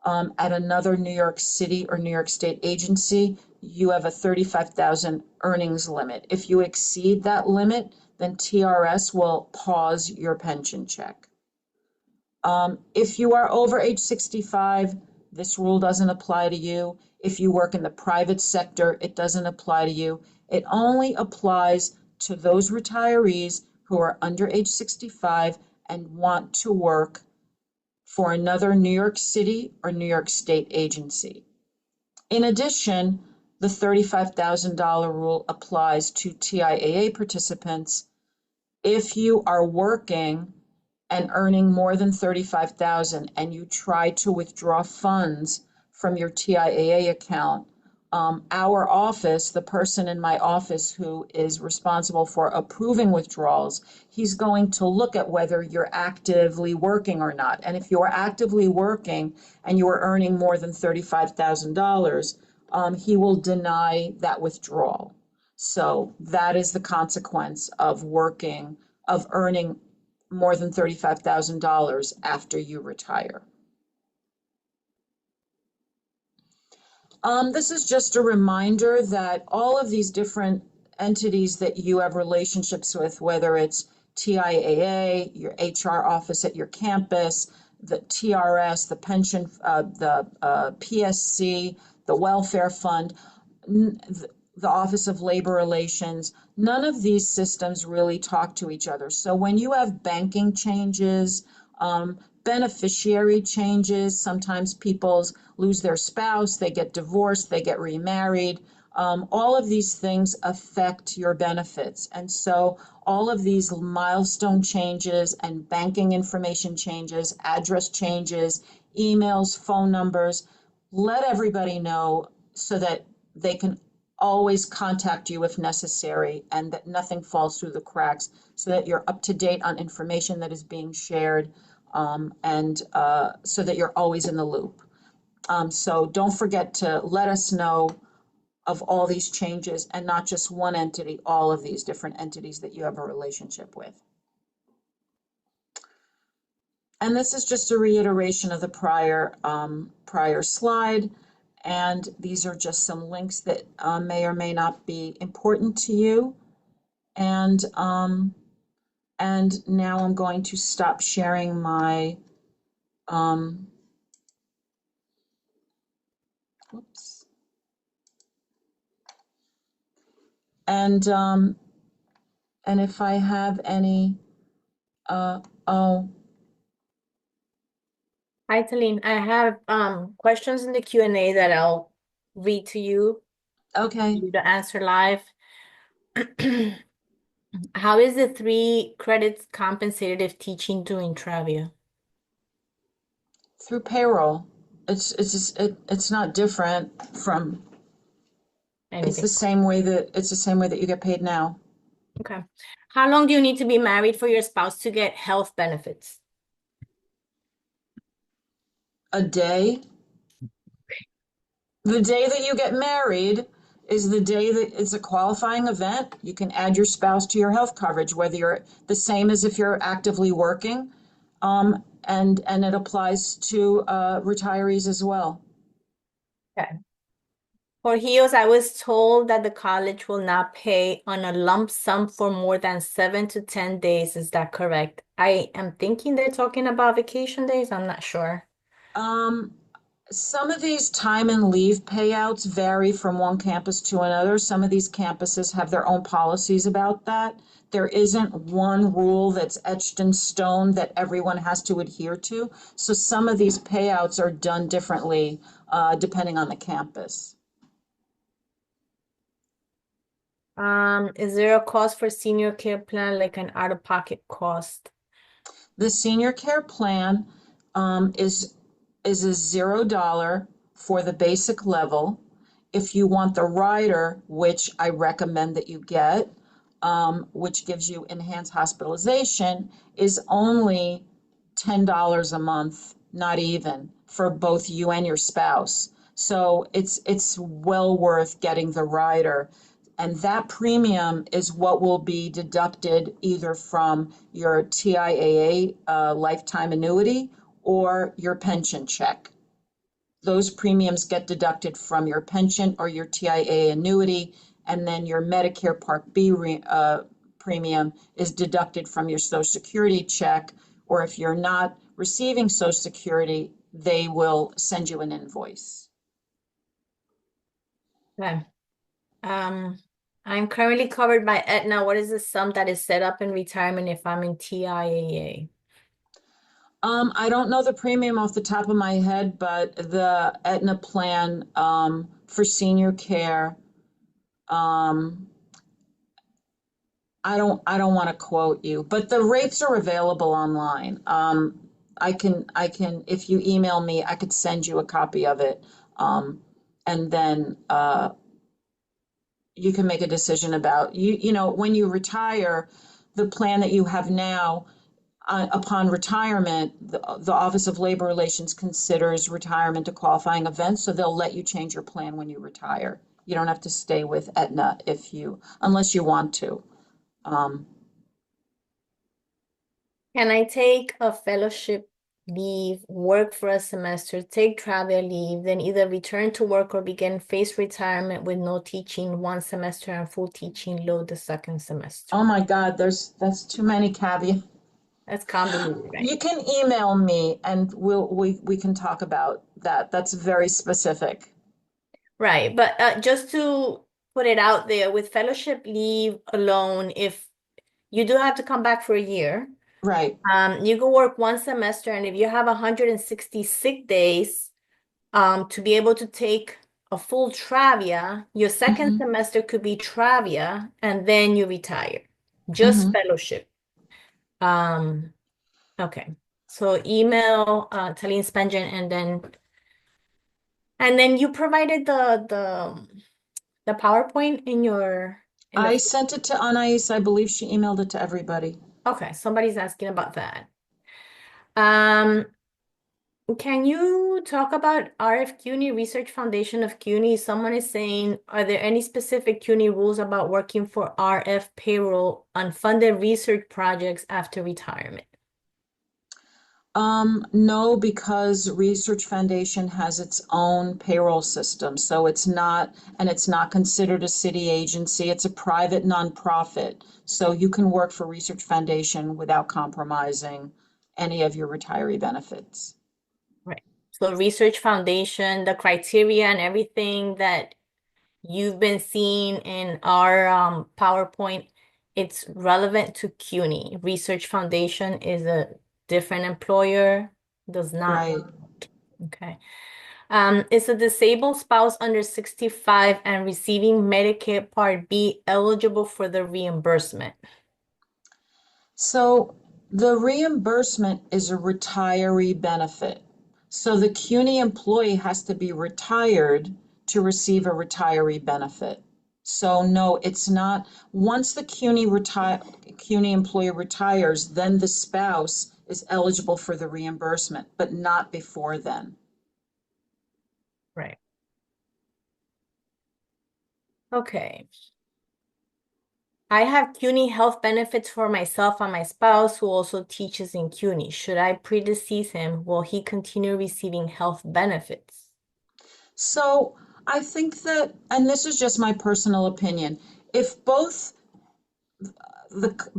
at another New York City or New York State agency, you have a 35,000 earnings limit. If you exceed that limit, then TRS will pause your pension check. If you are over age 65, this rule doesn't apply to you. If you work in the private sector, it doesn't apply to you. It only applies to those retirees who are under age 65 and want to work for another New York City or New York State agency. In addition, the $35,000 rule applies to TIAA participants if you are working and earning more than 35,000 and you try to withdraw funds from your TIAA account. Our office, the person in my office who is responsible for approving withdrawals, he's going to look at whether you're actively working or not. And if you are actively working and you are earning more than $35,000, he will deny that withdrawal. So that is the consequence of earning more than $35,000 after you retire. This is just a reminder that all of these different entities that you have relationships with, whether it's TIAA, your HR office at your campus, the TRS, the pension, the PSC, the welfare fund, the Office of Labor Relations, none of these systems really talk to each other. So when you have banking changes, beneficiary changes, sometimes people lose their spouse, they get divorced, they get remarried. All of these things affect your benefits. And so all of these milestone changes and banking information changes, address changes, emails, phone numbers, let everybody know so that they can always contact you if necessary and that nothing falls through the cracks so that you're up to date on information that is being shared and so that you're always in the loop. So don't forget to let us know of all these changes and not just one entity, all of these different entities that you have a relationship with. And this is just a reiteration of the prior slide. And these are just some links that may or may not be important to you. And now I'm going to stop sharing my, whoops. And if I have any, oh. Hi, Talene. I have questions in the Q&A that I'll read to you, Okay. you to answer live. How is the 3 credits compensated if teaching during Travia? Through payroll. It's not different from, it's Anything. the same way that you get paid now. Okay. How long do you need to be married for your spouse to get health benefits? A day. The day that you get married is the day that it's a qualifying event. You can add your spouse to your health coverage, whether you're the same as if you're actively working. And it applies to retirees as well. Okay. For HEOS, I was told that the college will not pay on a lump sum for more than 7 to 10 days. Is that correct? I am thinking they're talking about vacation days. I'm not sure. Um, some of these time and leave payouts vary from one campus to another. Some of these campuses have their own policies about that. There isn't one rule that's etched in stone that everyone has to adhere to. So some of these payouts are done differently, depending on the campus. Is there a cost for senior care plan, like an out-of-pocket cost? The senior care plan is a $0 for the basic level. If you want the rider, which I recommend that you get, which gives you enhanced hospitalization, is only $10 a month, not even, for both you and your spouse. So it's well worth getting the rider. And that premium is what will be deducted either from your TIAA lifetime annuity or your pension check. Those premiums get deducted from your pension or your TIAA annuity, and then your Medicare Part B premium is deducted from your Social Security check, or if you're not receiving Social Security, they will send you an invoice. Okay. Um, I'm currently covered by Aetna. What is the sum that is set up in retirement if I'm in TIAA? I don't know the premium off the top of my head, but the Aetna plan for senior care, um, I don't want to quote you, but the rates are available online. I can if you email me, I could send you a copy of it. Um, and then you can make a decision about when you retire, the plan that you have now, upon retirement, the Office of Labor Relations considers retirement a qualifying event, so they'll let you change your plan when you retire. You don't have to stay with Aetna unless you want to. Um, Can I take a fellowship leave, work for a semester, take travel leave, then either return to work or begin phased retirement with no teaching 1 semester and full teaching load the second semester? oh my God, that's too many caveats. That's convoluted, right? You can email me and we can talk about that. That's very specific. Right, but just to put it out there, with fellowship leave alone, if you do have to come back for a year, Right. you can work 1 semester, and if you have 160 sick days, to be able to take a full Travia, your second Hmm. semester could be Travia, and then you retire. Just Hmm. fellowship. Um, okay. So email Talene Spangen, and then you provided the PowerPoint in I the sent it to Anais. I believe she emailed it to everybody. okay, somebody's asking about that. Um, Can you talk about RF CUNY Research Foundation of CUNY? Someone is saying, are there any specific CUNY rules about working for RF payroll on funded research projects after retirement? No, because Research Foundation has its own payroll system, so it's not considered a city agency. It's a private nonprofit. So you can work for Research Foundation without compromising any of your retiree benefits. Right. So Research Foundation, the criteria and everything that you've been seeing in our PowerPoint, it's relevant to CUNY. Research Foundation is a different employer, does not. Right. Okay. Is a disabled spouse under 65 and receiving Medicare Part B eligible for the reimbursement? So the reimbursement is a retiree benefit. So the CUNY employee has to be retired to receive a retiree benefit. So no, it's not. Once the CUNY employee retires, then the spouse is eligible for the reimbursement, but not before then. Right. Okay. I have CUNY health benefits for myself and my spouse who also teaches in CUNY. Should I predecease him? Will he continue receiving health benefits? So I think that, and this is just my personal opinion, if both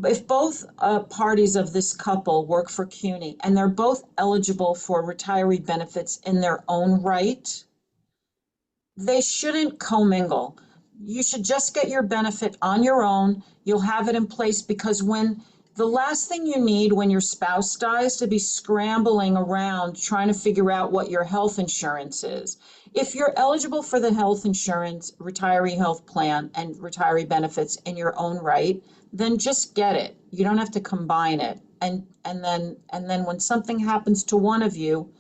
if both parties of this couple work for CUNY and they're both eligible for retiree benefits in their own right, they shouldn't commingle. You should just get your benefit on your own. You'll have it in place because when the last thing you need when your spouse dies to be scrambling around trying to figure out what your health insurance is. If you're eligible for the health insurance, retiree health plan, and retiree benefits in your own right, then just get it. You don't have to combine it. And then when something happens to one of you,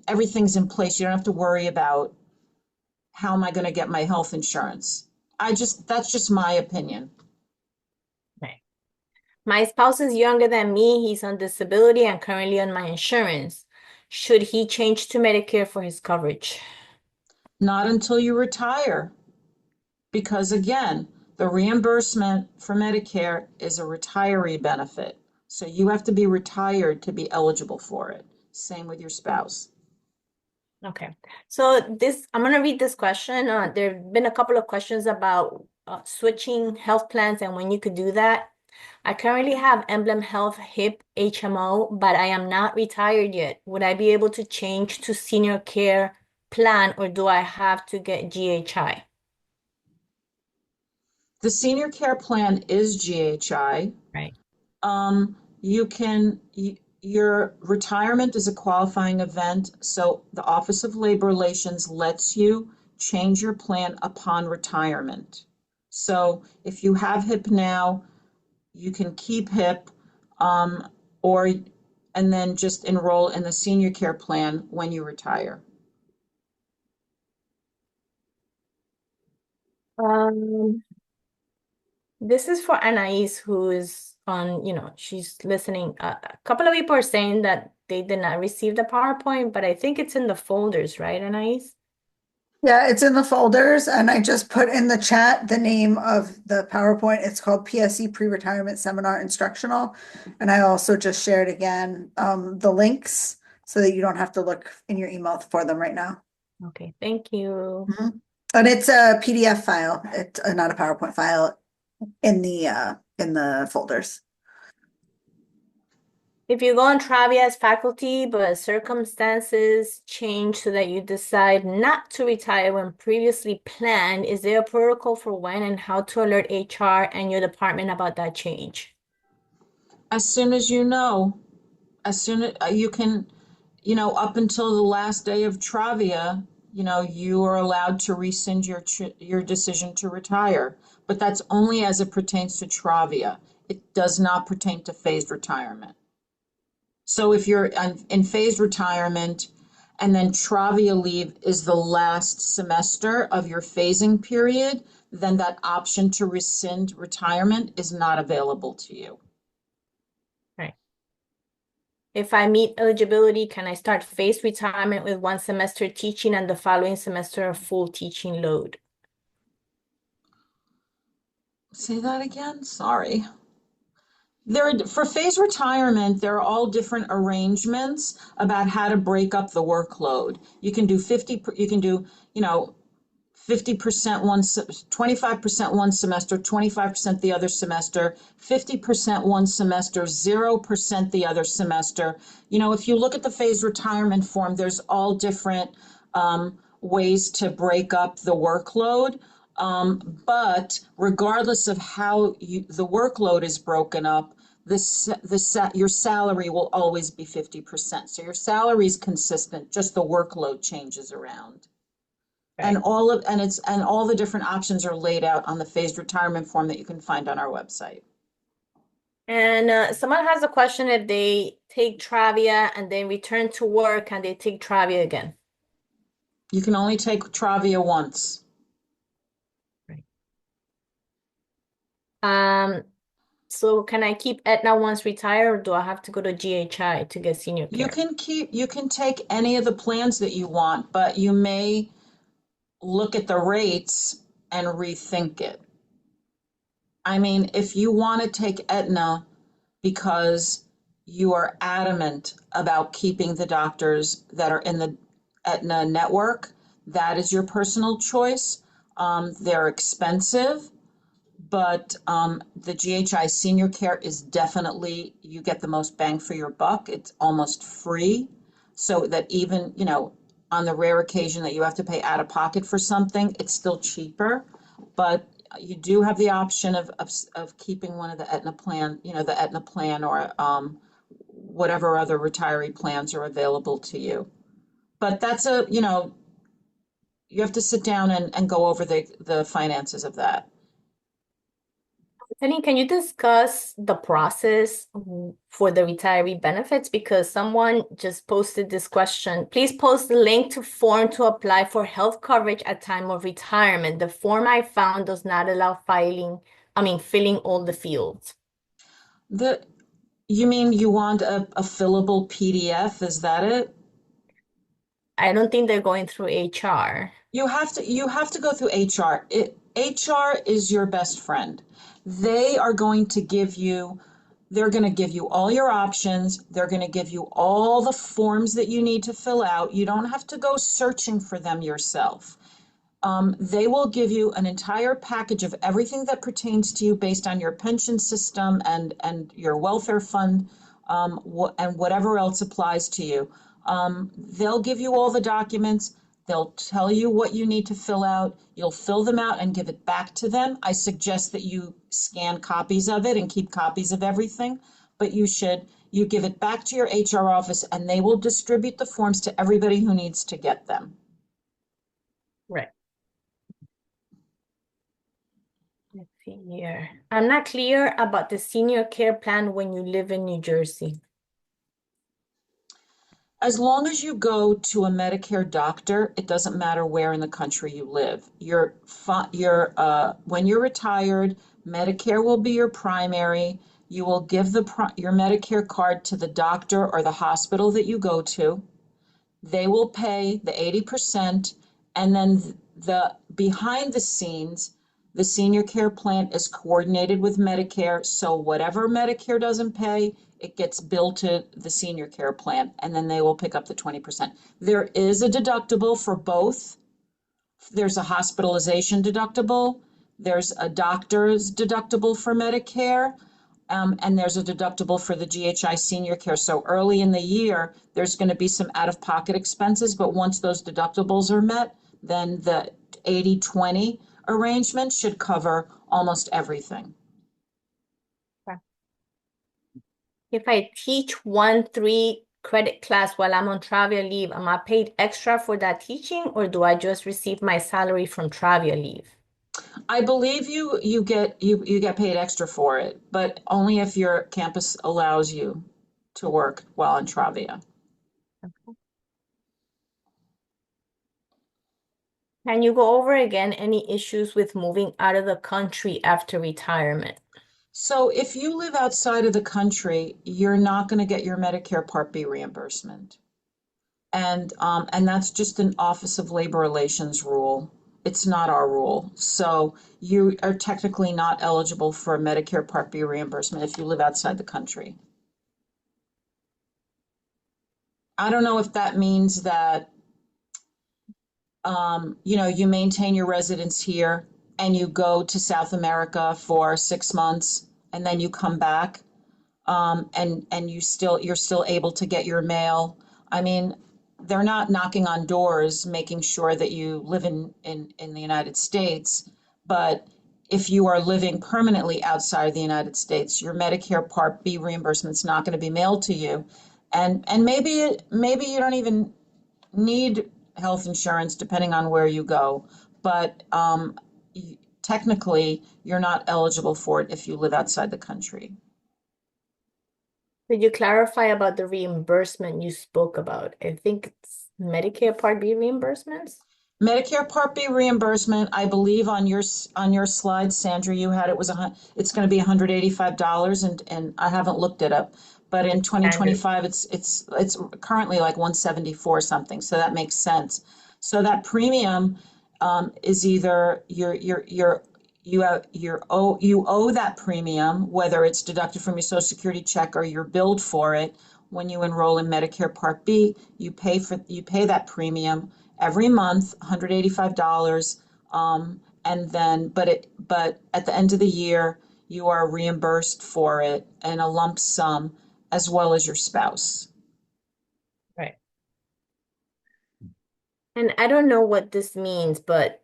everything's in place. You don't have to worry about how am I going to get my health insurance? That's just my opinion. Right. My spouse is younger than me. He's on disability and currently on my insurance. Should he change to Medicare for his coverage? Not until you retire, because again, the reimbursement for Medicare is a retiree benefit. So you have to be retired to be eligible for it. Same with your spouse. Okay. So I'm gonna read this question. There have been a couple of questions about switching health plans and when you could do that. I currently have Emblem Health HIP HMO, but I am not retired yet. Would I be able to change to senior care plan or do I have to get GHI? The senior care plan is GHI. Right. You can, your retirement is a qualifying event, so the Office of Labor Relations lets you change your plan upon retirement. So if you have HIP now, you can keep HIP, or, and then just enroll in the senior care plan when you retire. Um, this is for Anais, who is on, she's listening. A couple of people are saying that they did not receive the PowerPoint, but I think it's in the folders, right, Anais? Yeah, it's in the folders, and I just put in the chat the name of the PowerPoint. It's called PSC Pre-Retirement Seminar Instructional. And I also just shared again the links so that you don't have to look in your email for them right now. Okay, thank you. Mhm. And it's a PDF file. It's not a PowerPoint file in the folders. If you go on Travia as faculty, but circumstances change so that you decide not to retire when previously planned, is there a protocol for when and how to alert HR and your department about that change? As soon as you know, as soon as you can, up until the last day of Travia, you are allowed to rescind your decision to retire. But that's only as it pertains to Travia. It does not pertain to phased retirement. So if you're in phased retirement and then Travia leave is the last semester of your phasing period, then that option to rescind retirement is not available to you. Right. If I meet eligibility, can I start phased retirement with 1 semester teaching and the following semester a full teaching load? Say that again? Sorry. For phase retirement, there are all different arrangements about how to break up the workload. You can do, 50% 25% one semester, 25% the other semester, 50% one semester, 0% the other semester. If you look at the phased retirement form, there's all different ways to break up the workload. But regardless of how the workload is broken up, your salary will always be 50%. So your salary is consistent, just the workload changes around. And Right. all the different options are laid out on the phased retirement form that you can find on our website. And someone has a question if they take Travia and then return to work and they take Travia again. You can only take Travia once. Right. So can I keep Aetna once retired, or do I have to go to GHI to get senior care? You can take any of the plans that you want, but you may look at the rates and rethink it. I mean, if you want to take Aetna because you are adamant about keeping the doctors that are in the Aetna network, that is your personal choice. They're expensive, but the GHI Senior Care is definitely, you get the most bang for your buck. It's almost free. So that even, on the rare occasion that you have to pay out of pocket for something, it's still cheaper. But you do have the option of keeping one of the Aetna plan, the Aetna plan or whatever other retiree plans are available to you. But that's you have to sit down and go over the finances of that. Penny, can you discuss the process for the retiree benefits? Because someone just posted this question. Please post the link to form to apply for health coverage at time of retirement. The form I found does not allow filling all the fields. The, you mean you want a fillable PDF? Is that it? I don't think they're going through HR. You have to go through HR. HR is your best friend. They are going to give you, they're going to give you all your options. They're going to give you all the forms that you need to fill out. You don't have to go searching for them yourself. They will give you an entire package of everything that pertains to you based on your pension system and your welfare fund, and whatever else applies to you. They'll give you all the documents. They'll tell you what you need to fill out. You'll fill them out and give it back to them. I suggest that you scan copies of it and keep copies of everything, but you give it back to your HR office and they will distribute the forms to everybody who needs to get them. Right. Let's see here. I'm not clear about the senior care plan when you live in New Jersey. As long as you go to a Medicare doctor, it doesn't matter where in the country you live. When you're retired, Medicare will be your primary. You will give your Medicare card to the doctor or the hospital that you go to. They will pay the 80%, and then the behind the scenes, the senior care plan is coordinated with Medicare. So whatever Medicare doesn't pay, it gets billed to the senior care plan, and then they will pick up the 20%. There is a deductible for both. There's a hospitalization deductible. There's a doctor's deductible for Medicare. And there's a deductible for the GHI senior care. So early in the year, there's going to be some out-of-pocket expenses, but once those deductibles are met, then the 80-20 arrangement should cover almost everything. Okay. If I teach 1-3 credit class while I'm on travel leave, am I paid extra for that teaching, or do I just receive my salary from travel leave? I believe you get paid extra for it, but only if your campus allows you to work while on Travia. Okay. Can you go over again any issues with moving out of the country after retirement? So if you live outside of the country, you're not going to get your Medicare Part B reimbursement. And that's just an Office of Labor Relations rule. It's not our rule. So you are technically not eligible for a Medicare Part B reimbursement if you live outside the country. I don't know if that means that, you maintain your residence here and you go to South America for 6 months and then you come back, and you're still able to get your mail. I mean, they're not knocking on doors, making sure that you live in the United States, but if you are living permanently outside the United States, your Medicare Part B reimbursement is not going to be mailed to you. And maybe you don't even need health insurance depending on where you go, but technically you're not eligible for it if you live outside the country. Could you clarify about the reimbursement you spoke about? I think it's Medicare Part B reimbursements. Medicare Part B reimbursement, I believe on your slide, Sandra, you had it's going to be $185, and I haven't looked it up, but in 2025 it's currently like 174 something, so that makes sense. So that premium is either you owe that premium, whether it's deducted from your Social Security check or you're billed for it, when you enroll in Medicare Part B, you pay that premium every month, $185. And then, but at the end of the year, you are reimbursed for it in a lump sum as well as your spouse. Right. And I don't know what this means, but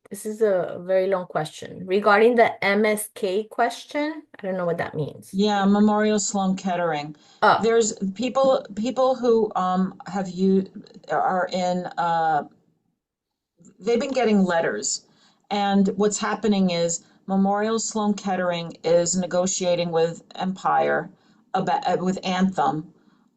this is a very long question. Regarding the MSK question, I don't know what that means. Yeah, Memorial Sloan Kettering. Oh, There's people who have you are in they've been getting letters. And what's happening is Memorial Sloan Kettering is negotiating with Empire about with Anthem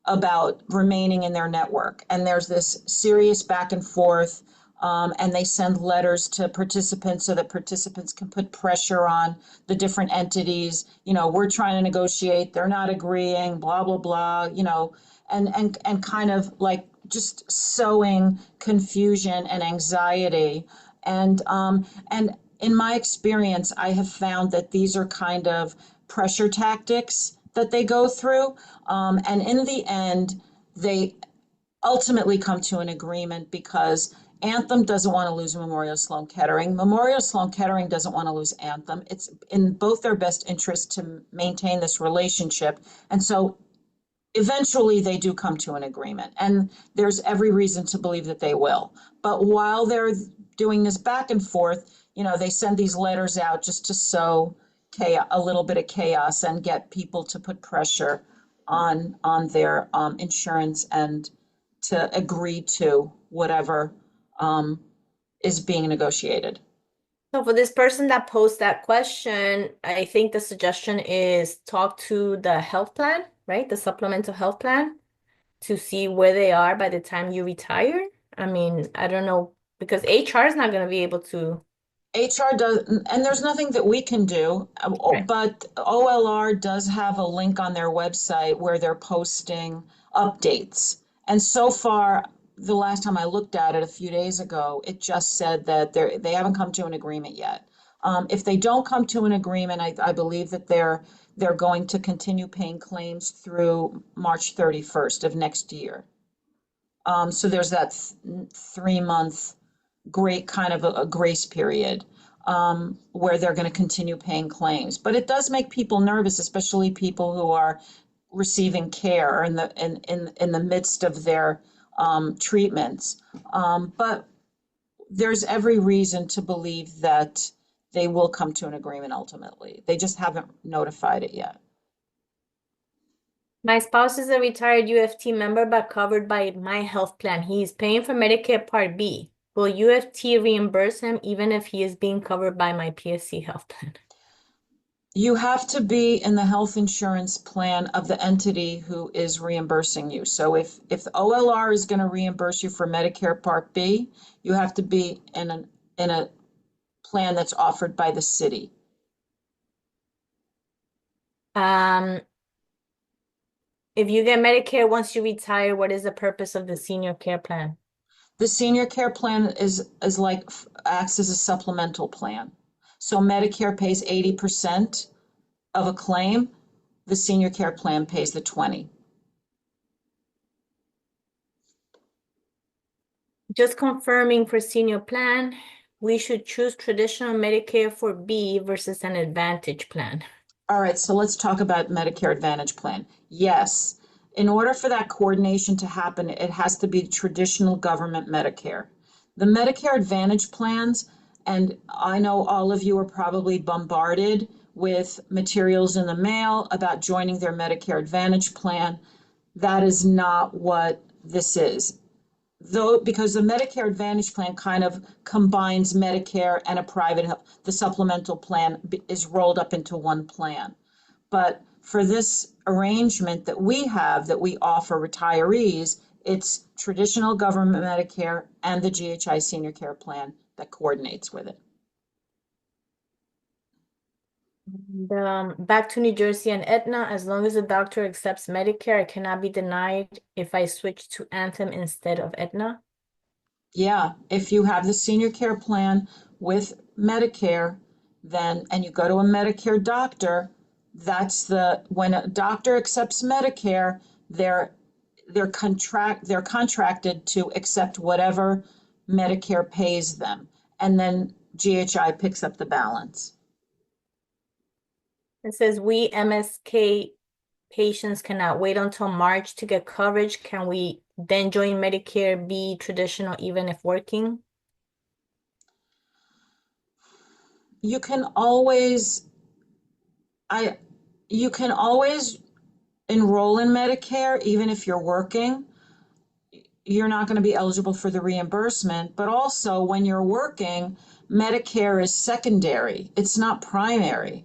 about remaining in their network. And there's this serious back and forth. And they send letters to participants so that participants can put pressure on the different entities. You know, we're trying to negotiate, they're not agreeing, blah, blah, blah, you know, and kind of like just sowing confusion and anxiety. And in my experience, I have found that these are kind of pressure tactics that they go through. And in the end, they ultimately come to an agreement because Anthem doesn't want to lose Memorial Sloan Kettering. Memorial Sloan Kettering doesn't want to lose Anthem. It's in both their best interest to maintain this relationship. And so eventually they do come to an agreement, and there's every reason to believe that they will. But while they're doing this back and forth, you know, they send these letters out just to sow chaos, a little bit of chaos, and get people to put pressure on their insurance and to agree to whatever is being negotiated. so for this person that posed that question, I think the suggestion is talk to the health plan, right? The supplemental health plan to see where they are by the time you retire. I mean, I don't know because HR is not going to be able to. HR does, and there's nothing that we can do, Right. but OLR does have a link on their website where they're posting updates. And so far, the last time I looked at it a few days ago, it just said that they haven't come to an agreement yet. If they don't come to an agreement, I believe that they're going to continue paying claims through March 31st of next year. So there's that 3 month great kind of a grace period where they're going to continue paying claims. But it does make people nervous, especially people who are receiving care in the midst of their treatments. But there's every reason to believe that they will come to an agreement ultimately. They just haven't notified it yet. My spouse is a retired UFT member, but covered by my health plan. He is paying for Medicare Part B. Will UFT reimburse him even if he is being covered by my PSC health plan? You have to be in the health insurance plan of the entity who is reimbursing you. So if the OLR is going to reimburse you for Medicare Part B, you have to be in a plan that's offered by the city. Um, if you get Medicare once you retire, what is the purpose of the senior care plan? The senior care plan is like acts as a supplemental plan. So Medicare pays 80% of a claim, the senior care plan pays the 20. Just confirming for senior plan, we should choose traditional Medicare for B versus an Advantage plan. All right, so let's talk about Medicare Advantage plan. Yes, in order for that coordination to happen, it has to be traditional government Medicare. The Medicare Advantage plans, and I know all of you are probably bombarded with materials in the mail about joining their Medicare Advantage plan. That is not what this is. Though, because the Medicare Advantage plan kind of combines Medicare and a private health, the supplemental plan is rolled up into one plan. But for this arrangement that we have, that we offer retirees, it's traditional government Medicare and the GHI senior care plan that coordinates with it. Back to New Jersey and Aetna, as long as the doctor accepts Medicare, I cannot be denied if I switch to Anthem instead of Aetna. Yeah, if you have the senior care plan with Medicare, then, and you go to a Medicare doctor, when a doctor accepts Medicare, they're they're contracted to accept whatever Medicare pays them, and then GHI picks up the balance. It says we MSK patients cannot wait until March to get coverage. Can we then join Medicare B traditional even if working? You can always, I, you can always enroll in Medicare even if you're working. You're not going to be eligible for the reimbursement, but also when you're working, Medicare is secondary. It's not primary.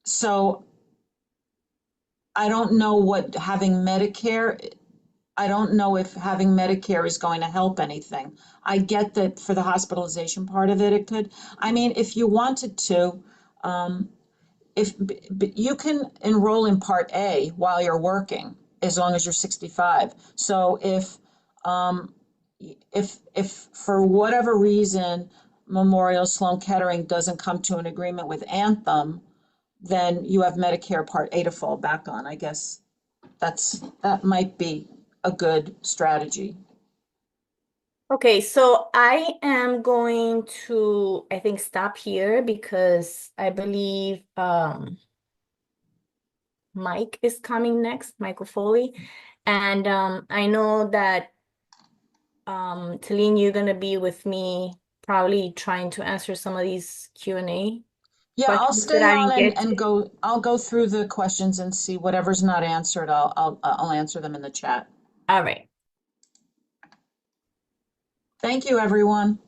So I don't know what having Medicare, I don't know if having Medicare is going to help anything. I get that for the hospitalization part of it, it could. I mean, if you wanted to, um, if you can enroll in Part A while you're working, as long as you're 65. So if for whatever reason Memorial Sloan Kettering doesn't come to an agreement with Anthem, then you have Medicare Part A to fall back on. I guess that might be a good strategy. Okay, so I am going to, I think, stop here because I believe Mike is coming next, Michael Foley. And I know that Talene, you're gonna be with me probably trying to answer some of these Q&A Yeah, I'll questions that stay I on didn't get and to. go. I'll go through the questions and see whatever's not answered. I'll answer them in the chat. All right. Thank you, everyone.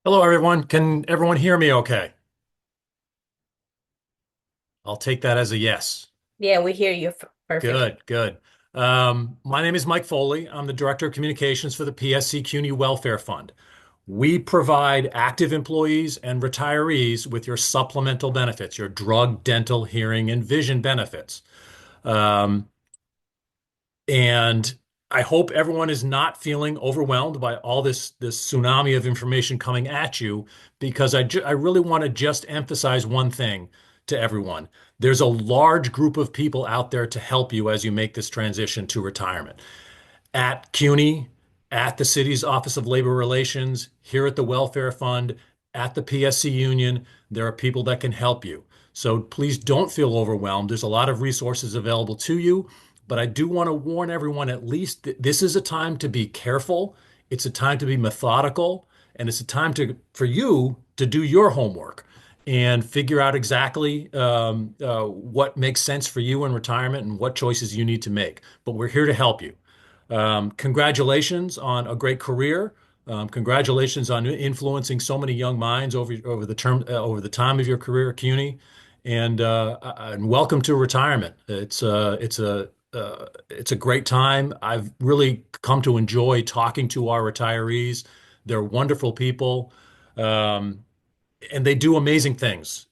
Hello, everyone. Can everyone hear me okay? I'll take that as a yes. Yeah, we hear you perfectly. Good, good. My name is Mike Foley. I'm the Director of Communications for the PSC CUNY Welfare Fund. We provide active employees and retirees with your supplemental benefits, your drug, dental, hearing, and vision benefits. Um, And I hope everyone is not feeling overwhelmed by all this tsunami of information coming at you, because I really want to just emphasize one thing to everyone. There's a large group of people out there to help you as you make this transition to retirement at CUNY, at the city's Office of Labor Relations, here at the Welfare Fund, at the PSC Union. There are people that can help you. So please don't feel overwhelmed. There's a lot of resources available to you, but I do want to warn everyone at least that this is a time to be careful. It's a time to be methodical, and it's a time for you to do your homework and figure out exactly what makes sense for you in retirement and what choices you need to make. But we're here to help you. Congratulations on a great career. Congratulations on influencing so many young minds over the time of your career at CUNY, and welcome to retirement. It's a great time. I've really come to enjoy talking to our retirees. They're wonderful people. Um, and they do amazing things.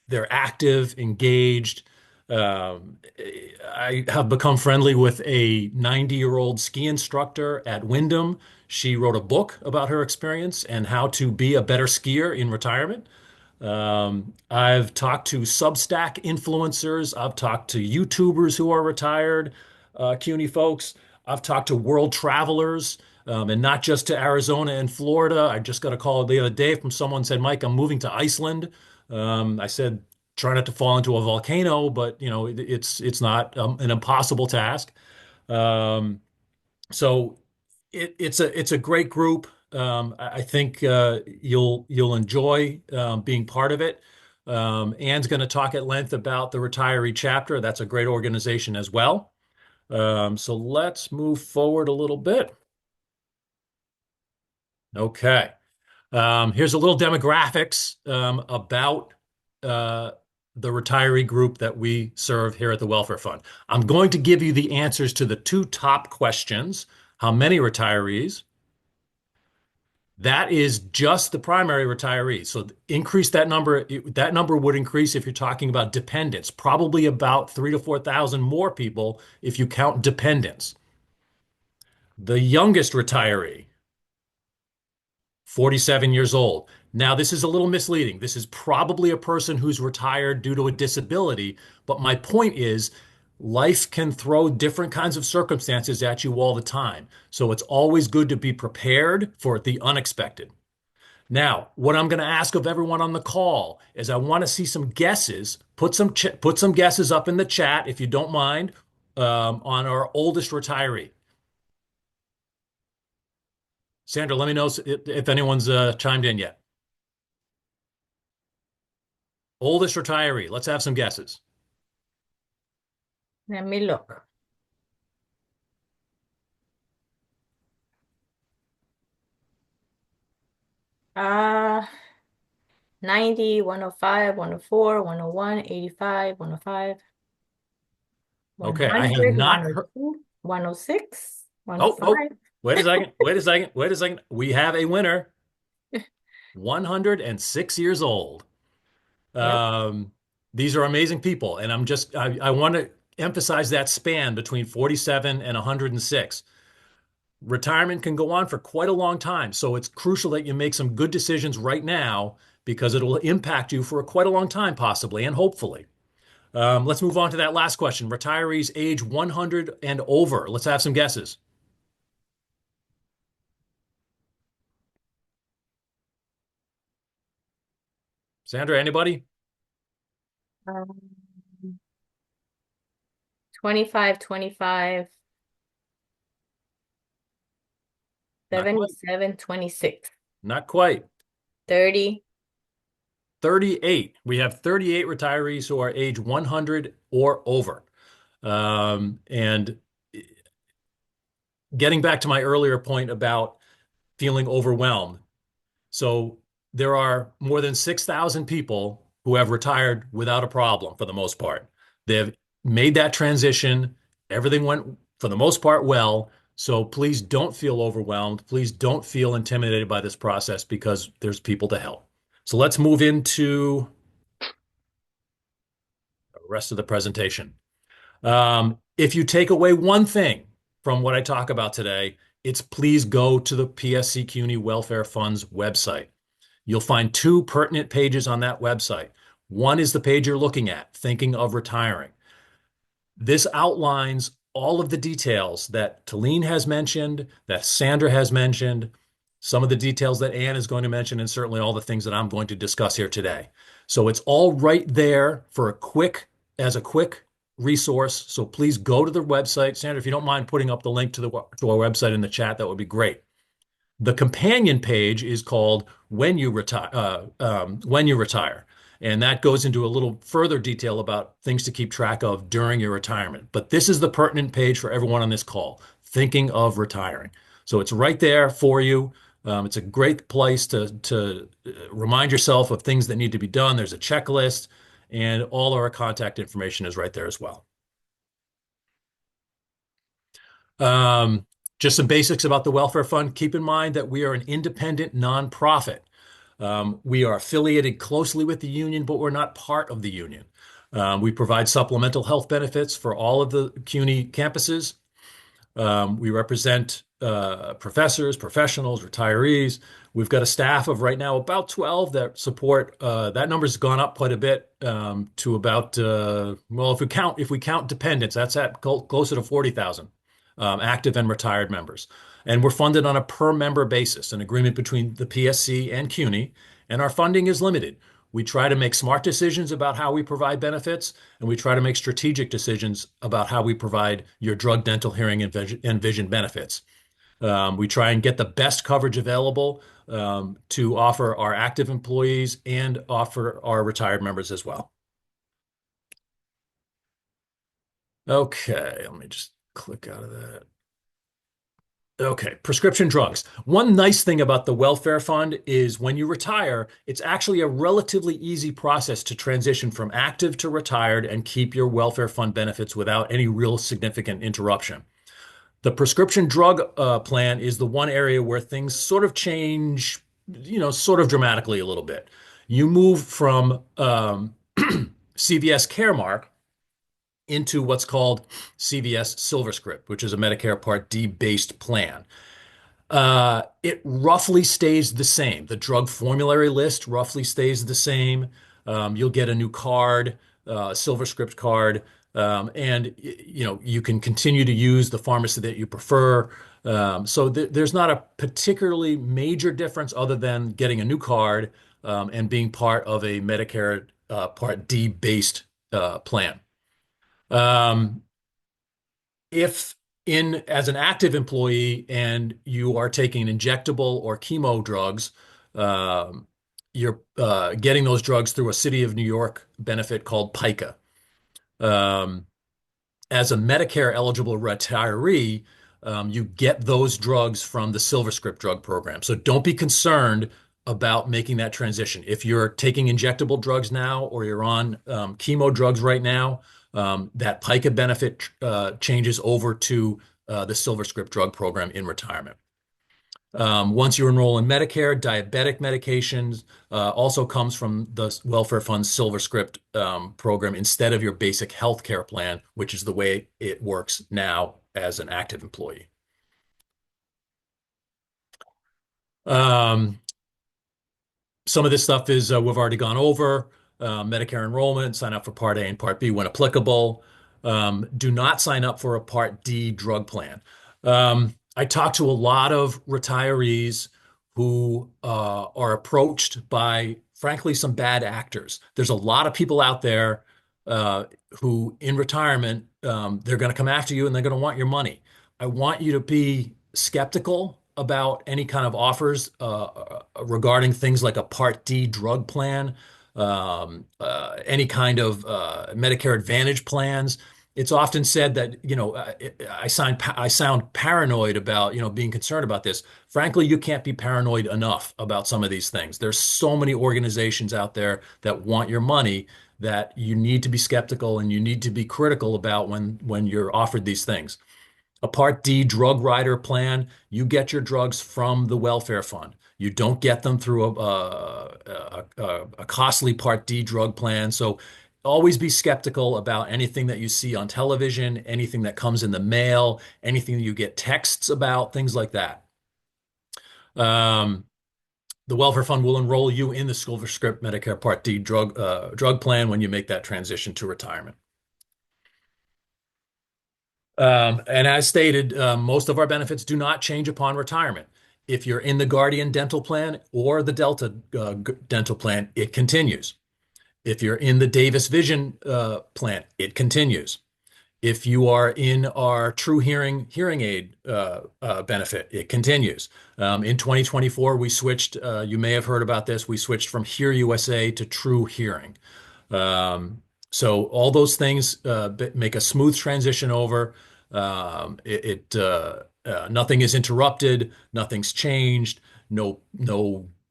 They're active, engaged. Um, I have become friendly with a 90-year-old ski instructor at Wyndham. She wrote a book about her experience and how to be a better skier in retirement. I've talked to Substack influencers. I've talked to YouTubers who are retired, CUNY folks. I've talked to world travelers, and not just to Arizona and Florida. I just got a call the other day from someone said, Mike, I'm moving to Iceland. I said, try not to fall into a volcano, but it's not an impossible task. Um, so it's a great group. I think you'll enjoy being part of it. Ann's going to talk at length about the retiree chapter. That's a great organization as well. So let's move forward a little bit. Okay. Here's a little demographics about uh, the retiree group that we serve here at the Welfare Fund. I'm going to give you the answers to the two top questions. How many retirees? That is just the primary retirees. So increase that number. That number would increase if you're talking about dependents, probably about 3 to 4,000 more people if you count dependents. The youngest retiree, 47 years old. Now, this is a little misleading. This is probably a person who's retired due to a disability, but my point is life can throw different kinds of circumstances at you all the time. So it's always good to be prepared for the unexpected. Now, what I'm going to ask of everyone on the call is I want to see some guesses. Put some guesses up in the chat if you don't mind, on our oldest retiree. Sandra, let me know if anyone's chimed in yet. Oldest retiree. Let's have some guesses. Let me look. Uh, 90, 105, 104, 101, 85, 105, Okay, I have 100, not heard. 102, 106, Oh, oh, 105. wait a second. Wait a second. Wait a second. We have a winner. 106 years old. Yep. Um, these are amazing people, and I want to emphasize that span between 47 and 106. Retirement can go on for quite a long time, so it's crucial that you make some good decisions right now because it'll impact you for quite a long time, possibly and hopefully. Let's move on to that last question. Retirees age 100 and over. Let's have some guesses. Sandra, anybody? Um, 25, 25, Not quite. 77, 26, Not quite. 30. 38. We have 38 retirees who are age 100 or over. And getting back to my earlier point about feeling overwhelmed. So there are more than 6,000 people who have retired without a problem for the most part. They have made that transition. Everything went, for the most part, well. So please don't feel overwhelmed. Please don't feel intimidated by this process because there's people to help. So let's move into the rest of the presentation. If you take away one thing from what I talk about today, it's please go to the PSC CUNY Welfare Fund's website. You'll find two pertinent pages on that website. One is the page you're looking at, thinking of retiring. This outlines all of the details that Talene has mentioned, that Sandra has mentioned, some of the details that Anne is going to mention, and certainly all the things that I'm going to discuss here today. So it's all right there for as a quick resource. So please go to the website. Sandra, if you don't mind putting up the link to our website in the chat, that would be great. The companion page is called When You Retire. And that goes into a little further detail about things to keep track of during your retirement. But this is the pertinent page for everyone on this call, thinking of retiring. So it's right there for you. It's a great place to remind yourself of things that need to be done. There's a checklist, and all of our contact information is right there as well. Um, just some basics about the Welfare Fund. Keep in mind that we are an independent nonprofit. We are affiliated closely with the union, but we're not part of the union. We provide supplemental health benefits for all of the CUNY campuses. We represent professors, professionals, retirees. We've got a staff of right now about 12 that support. That number's gone up quite a bit to about well, if we count dependents, that's at closer to 40,000 active and retired members. And we're funded on a per member basis, an agreement between the PSC and CUNY, and our funding is limited. We try to make smart decisions about how we provide benefits, and we try to make strategic decisions about how we provide your drug, dental, hearing, and vision benefits. We try and get the best coverage available to offer our active employees and offer our retired members as well. Okay, let me just click out of that. Okay, prescription drugs. One nice thing about the welfare fund is when you retire, it's actually a relatively easy process to transition from active to retired and keep your welfare fund benefits without any real significant interruption. The prescription drug plan is the one area where things sort of change, sort of dramatically a little bit. You move from CVS Caremark into what's called CVS SilverScript, which is a Medicare Part D based plan. It roughly stays the same. The drug formulary list roughly stays the same. You'll get a new card, SilverScript card, and you can continue to use the pharmacy that you prefer. So there's not a particularly major difference other than getting a new card and being part of a Medicare Part D based plan. Um, if in as an active employee and you are taking injectable or chemo drugs, um, you're getting those drugs through a City of New York benefit called PICA. Um, as a Medicare eligible retiree, you get those drugs from the SilverScript drug program. So don't be concerned about making that transition. If you're taking injectable drugs now or you're on chemo drugs right now, that PICA benefit changes over to the SilverScript drug program in retirement. Once you enroll in Medicare, diabetic medications also comes from the Welfare Fund's SilverScript program instead of your basic health care plan, which is the way it works now as an active employee. Um, some of this stuff is we've already gone over. Medicare enrollment, sign up for Part A and Part B when applicable. Do not sign up for a Part D drug plan. I talk to a lot of retirees who are approached by, frankly, some bad actors. There's a lot of people out there who, in retirement, they're going to come after you and they're going to want your money. I want you to be skeptical about any kind of offers regarding things like a Part D drug plan, any kind of Medicare Advantage plans. It's often said that, I sound paranoid about, being concerned about this. Frankly, you can't be paranoid enough about some of these things. There's so many organizations out there that want your money that you need to be skeptical and you need to be critical about when you're offered these things. A Part D drug rider plan, you get your drugs from the welfare fund. You don't get them through a costly Part D drug plan. So always be skeptical about anything that you see on television, anything that comes in the mail, anything that you get texts about, things like that. Um, the welfare fund will enroll you in the SilverScript Medicare Part D drug plan when you make that transition to retirement. And as stated, most of our benefits do not change upon retirement. If you're in the Guardian dental plan or the Delta dental plan, it continues. If you're in the Davis Vision plan, it continues. If you are in our True hearing aid benefit, it continues. In 2024, we switched, you may have heard about this, we switched from Hear USA to True Hearing. So all those things make a smooth transition over. Nothing is interrupted, nothing's changed, no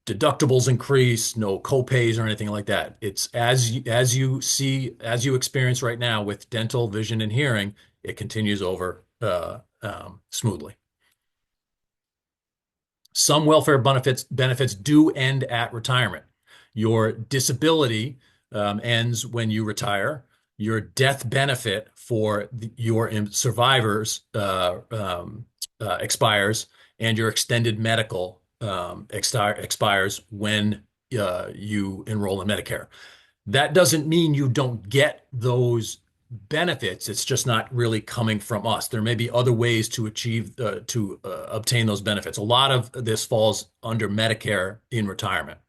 deductibles increase, no copays or anything like that. It's as you experience right now with dental, vision, and hearing, it continues over smoothly. Some welfare benefits do end at retirement. Your disability ends when you retire. Your death benefit for your survivors expires, and your extended medical expires when you enroll in Medicare. That doesn't mean you don't get those benefits. It's just not really coming from us. There may be other ways to obtain those benefits. A lot of this falls under Medicare in retirement.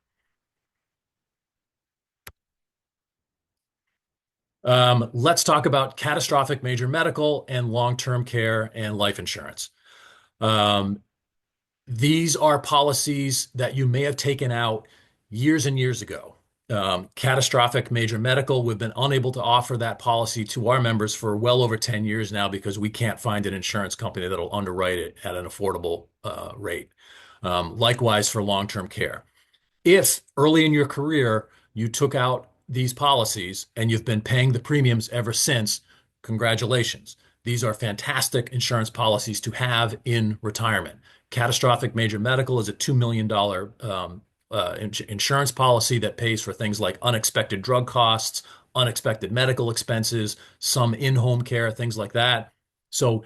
Let's talk about catastrophic major medical and long-term care and life insurance. These are policies that you may have taken out years and years ago. Catastrophic major medical, we've been unable to offer that policy to our members for well over 10 years now because we can't find an insurance company that'll underwrite it at an affordable rate. Likewise for long-term care. If early in your career you took out these policies and you've been paying the premiums ever since, congratulations. These are fantastic insurance policies to have in retirement. Catastrophic major medical is a $2 million insurance policy that pays for things like unexpected drug costs, unexpected medical expenses, some in-home care, things like that. So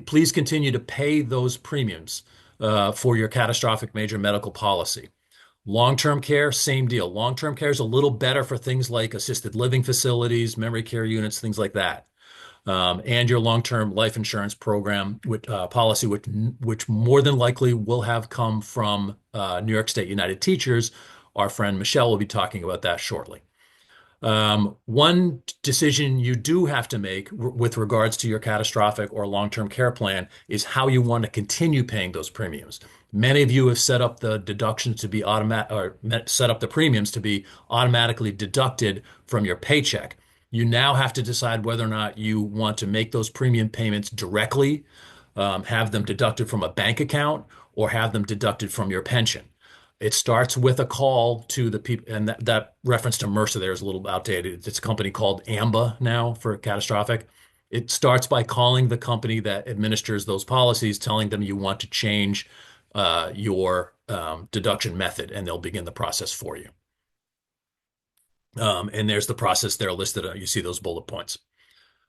please continue to pay those premiums for your catastrophic major medical policy. Long-term care, same deal. Long-term care is a little better for things like assisted living facilities, memory care units, things like that. And your long-term life insurance program policy, which more than likely will have come from New York State United Teachers. Our friend Michelle will be talking about that shortly. One decision you do have to make with regards to your catastrophic or long-term care plan is how you want to continue paying those premiums. Many of you have set up the deductions to be automatic or set up the premiums to be automatically deducted from your paycheck. You now have to decide whether or not you want to make those premium payments directly, have them deducted from a bank account, or have them deducted from your pension. It starts with a call to the people, and that reference to Mercer there is a little outdated. It's a company called AMBA now for catastrophic. It starts by calling the company that administers those policies, telling them you want to change your deduction method, and they'll begin the process for you. And there's the process there listed. You see those bullet points.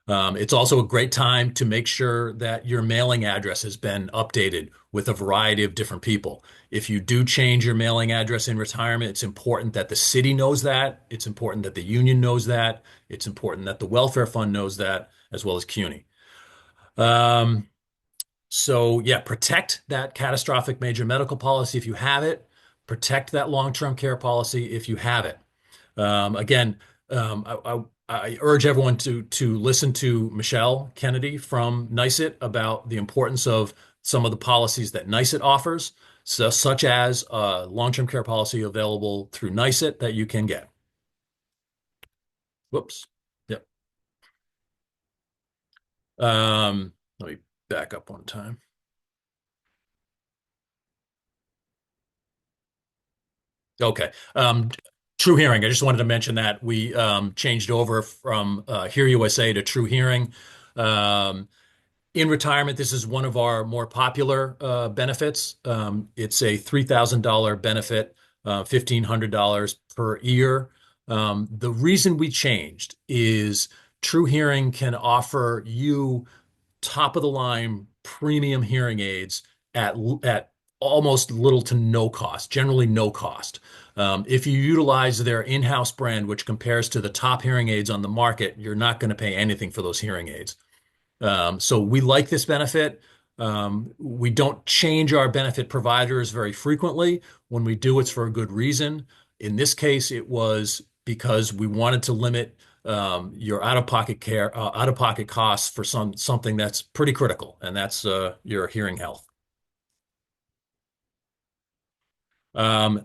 It's also a great time to make sure that your mailing address has been updated with a variety of different people. If you do change your mailing address in retirement, it's important that the city knows that. It's important that the union knows that. It's important that the welfare fund knows that, as well as CUNY. So yeah, protect that catastrophic major medical policy if you have it. Protect that long-term care policy if you have it. Again, I urge everyone to listen to Michelle Kennedy from NYSET about the importance of some of the policies that NYSET offers, such as a long-term care policy available through NYSET that you can get. Whoops. Yep. Let me back up one time. Okay. True Hearing. I just wanted to mention that we changed over from Hear USA to True Hearing. In retirement, this is one of our more popular benefits. It's a $3,000 benefit, $1,500 per year. The reason we changed is True Hearing can offer you top of the line premium hearing aids at almost little to no cost, generally no cost. If you utilize their in-house brand, which compares to the top hearing aids on the market, you're not going to pay anything for those hearing aids. So we like this benefit. We don't change our benefit providers very frequently. When we do, it's for a good reason. In this case, it was because we wanted to limit your out-of-pocket costs for something that's pretty critical, and that's your hearing health.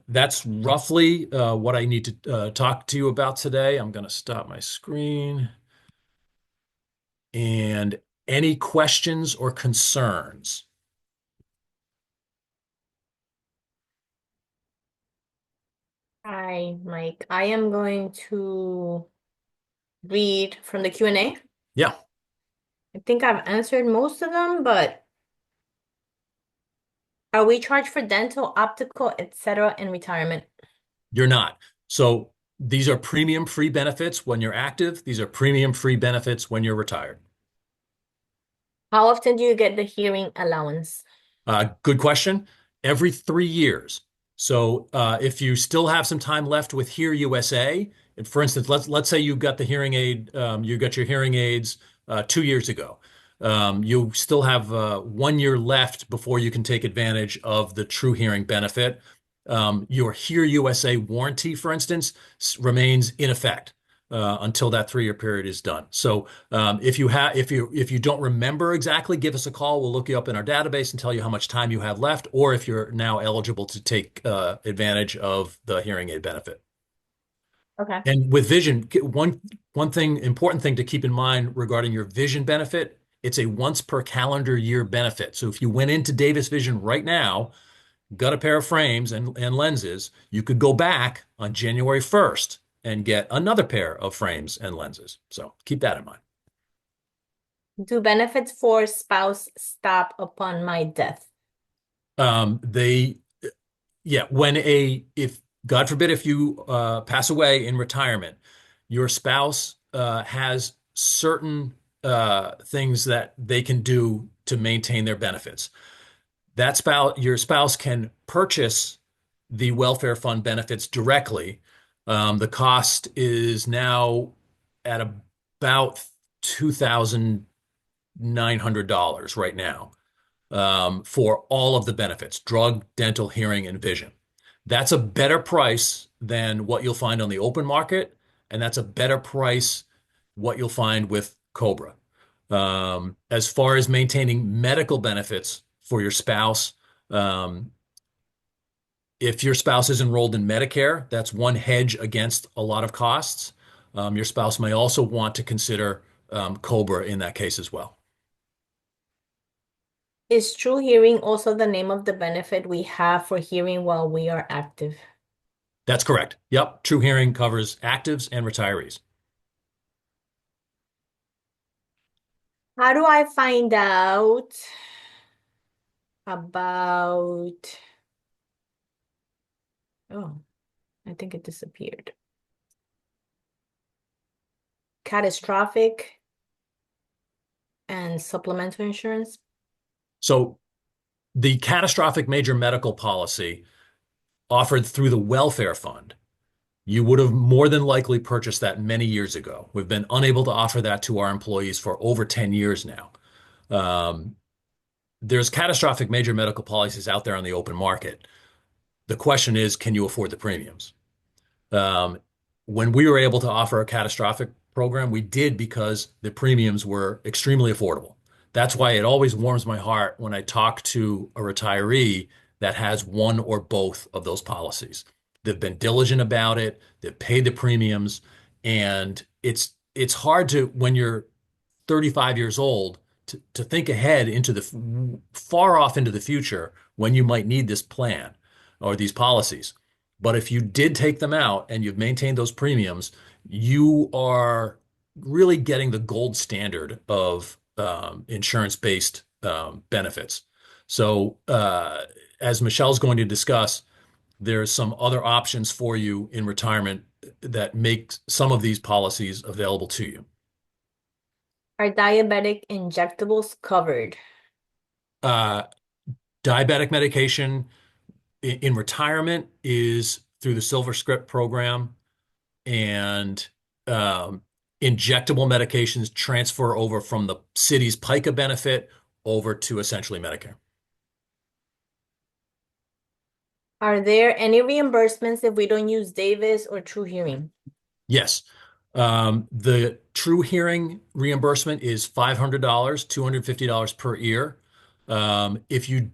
That's roughly what I need to talk to you about today. I'm going to stop my screen. And any questions or concerns? Hi, Mike. I am going to read from the Q&A. Yeah, I think I've answered most of them, but are we charged for dental, optical, etc. in retirement? you're not. So these are premium-free benefits when you're active. These are premium-free benefits when you're retired. How often do you get the hearing allowance? Good question. Every 3 years. So if you still have some time left with Hear USA, and for instance, let's say you got the hearing aid, you got your hearing aids 2 years ago. You still have 1 year left before you can take advantage of the True Hearing benefit. Your Hear USA warranty, for instance, remains in effect until that 3 year period is done. So if you don't remember exactly, give us a call. We'll look you up in our database and tell you how much time you have left, or if you're now eligible to take advantage of the hearing aid benefit. Okay. And with vision, important thing to keep in mind regarding your vision benefit, it's a once per calendar year benefit. So if you went into Davis Vision right now, got a pair of frames and lenses, you could go back on January 1st and get another pair of frames and lenses. So keep that in mind. Do benefits for spouse stop upon my death? They, yeah, when if God forbid, if you pass away in retirement, your spouse has certain things that they can do to maintain their benefits. Your spouse can purchase the welfare fund benefits directly. The cost is now at about $2,900 right now, for all of the benefits, drug, dental, hearing, and vision. That's a better price than what you'll find on the open market, and that's a better price what you'll find with Cobra. As far as maintaining medical benefits for your spouse, um, if your spouse is enrolled in Medicare, that's one hedge against a lot of costs. Your spouse may also want to consider Cobra in that case as well. Is true hearing also the name of the benefit we have for hearing while we are active? That's correct. Yep. True Hearing covers actives and retirees. How do I find out about, oh, I think it disappeared. Catastrophic and supplemental insurance? So the catastrophic major medical policy offered through the welfare fund, you would have more than likely purchased that many years ago. We've been unable to offer that to our employees for over 10 years now. Um, there's catastrophic major medical policies out there on the open market. The question is, can you afford the premiums? Um, when we were able to offer a catastrophic program, we did because the premiums were extremely affordable. That's why it always warms my heart when I talk to a retiree that has one or both of those policies. They've been diligent about it, they've paid the premiums, and it's hard to when you're 35 years old to think ahead into the far off into the future when you might need this plan or these policies. But if you did take them out and you've maintained those premiums, you are really getting the gold standard of insurance-based benefits. So, as Michelle's going to discuss, there's some other options for you in retirement that make some of these policies available to you. Are diabetic injectables covered? Uh, Diabetic medication in retirement is through the Silver Script program, and um, injectable medications transfer over from the city's PICA benefit over to essentially Medicare. Are there any reimbursements if we don't use Davis or True Hearing? Yes. The True Hearing reimbursement is $500, $250 per ear. If you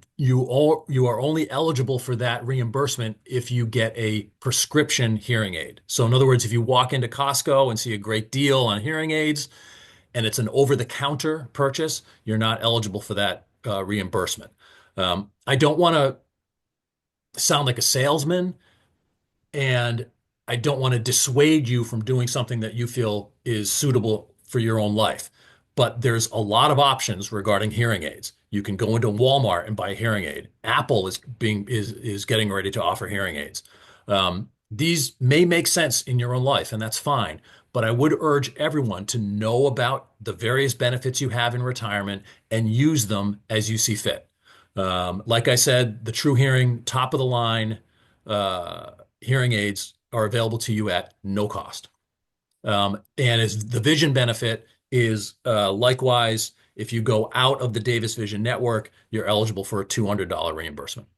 are only eligible for that reimbursement if you get a prescription hearing aid. So in other words, if you walk into Costco and see a great deal on hearing aids and it's an over-the-counter purchase, you're not eligible for that reimbursement. I don't want to sound like a salesman, and I don't want to dissuade you from doing something that you feel is suitable for your own life. But there's a lot of options regarding hearing aids. You can go into Walmart and buy a hearing aid. Apple is getting ready to offer hearing aids. These may make sense in your own life, and that's fine. But I would urge everyone to know about the various benefits you have in retirement and use them as you see fit. Like I said, the True Hearing, top of the line, uh, hearing aids are available to you at no cost. And as the vision benefit is likewise, if you go out of the Davis Vision Network, you're eligible for a $200 reimbursement.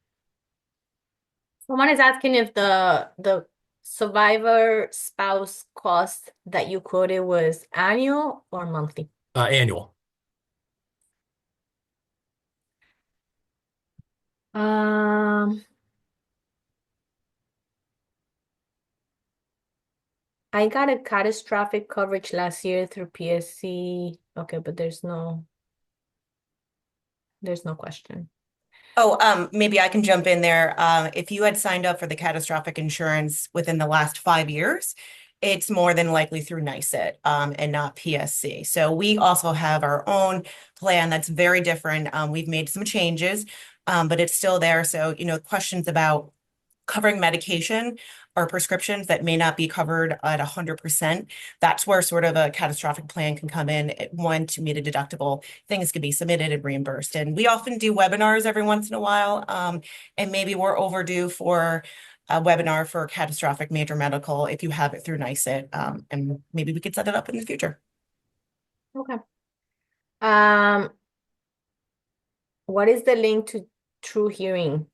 Someone is asking if the survivor spouse cost that you quoted was annual or monthly. Annual. Um, I got a catastrophic coverage last year through PSC. Okay, but there's no question. Oh, maybe I can jump in there. If you had signed up for the catastrophic insurance within the last 5 years, it's more than likely through NICET, and not PSC. So we also have our own plan that's very different. We've made some changes, but it's still there. So, questions about covering medication or prescriptions that may not be covered at 100%. That's where sort of a catastrophic plan can come in. One, to meet a deductible, things can be submitted and reimbursed. And we often do webinars every once in a while. And maybe we're overdue for a webinar for catastrophic major medical if you have it through NICET. And maybe we could set it up in the future. Okay. Um, what is the link to True Hearing?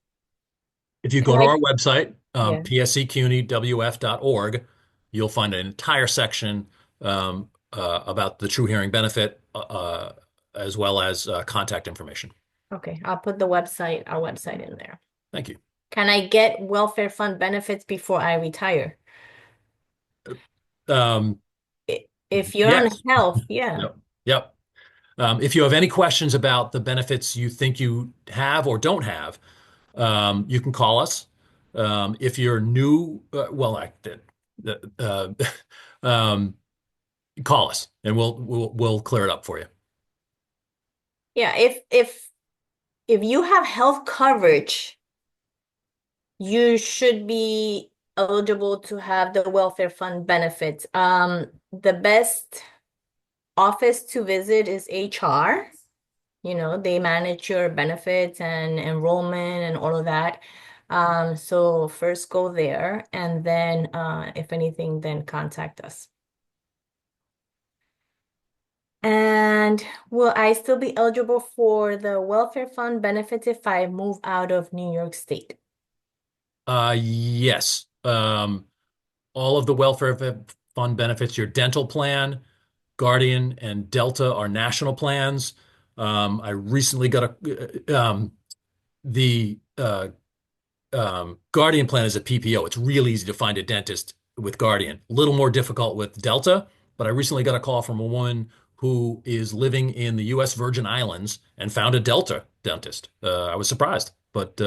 If you Can go to I? our website, Yeah. pscunywf.org, you'll find an entire section about the True Hearing benefit, as well as contact information. Okay, I'll put our website in there. Thank you. Can I get welfare fund benefits before I retire? Um, If you're on yes. health, yeah. Yep. Yep. If you have any questions about the benefits you think you have or don't have, you can call us. If you're new, um, call us and we'll clear it up for you. Yeah, if you have health coverage, you should be eligible to have the welfare fund benefits. The best office to visit is HR. They manage your benefits and enrollment and all of that. So first go there, and then if anything, then contact us. And will I still be eligible for the welfare fund benefits if I move out of New York State? Yes. All of the fund benefits, your dental plan, Guardian, and Delta are national plans. I recently got the Guardian plan is a PPO. It's really easy to find a dentist with Guardian. A little more difficult with Delta, but I recently got a call from a woman who is living in the U.S. Virgin Islands and found a Delta dentist. I was surprised, but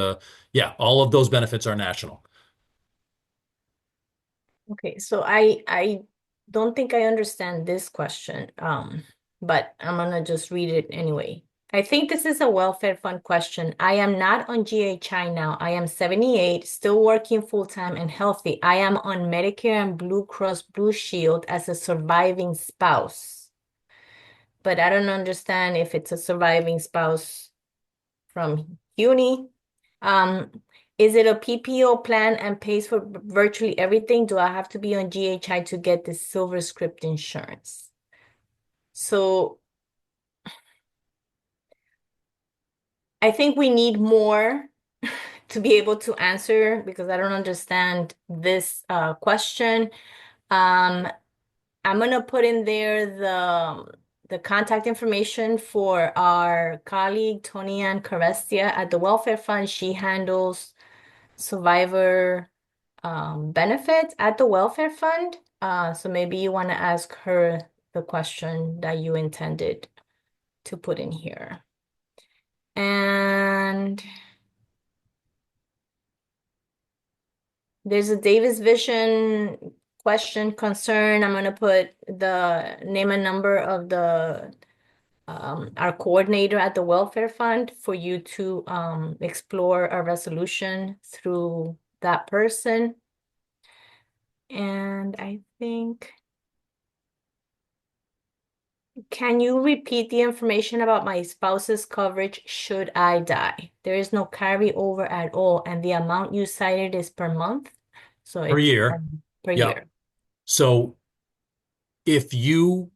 yeah, all of those benefits are national. Okay, so I don't think I understand this question, but I'm gonna just read it anyway. I think this is a welfare fund question. I am not on GHI now. I am 78, still working full-time and healthy. I am on Medicare and Blue Cross Blue Shield as a surviving spouse. But I don't understand if it's a surviving spouse from uni. Um, is it a PPO plan and pays for virtually everything? Do I have to be on GHI to get the Silver Script insurance? So I think we need more to be able to answer because I don't understand this question. Um, I'm gonna put in there the contact information for our colleague Tony Ann Carestia at the Welfare Fund. She handles survivor benefits at the welfare fund. So maybe you want to ask her the question that you intended to put in here. And there's a Davis Vision question concern. I'm going to put the name and number of the our coordinator at the welfare fund for you to explore a resolution through that person. And I think, can you repeat the information about my spouse's coverage should I die? There is no carryover at all, and the amount you cited is per month. So Per it's year. per Yep. year. So if you,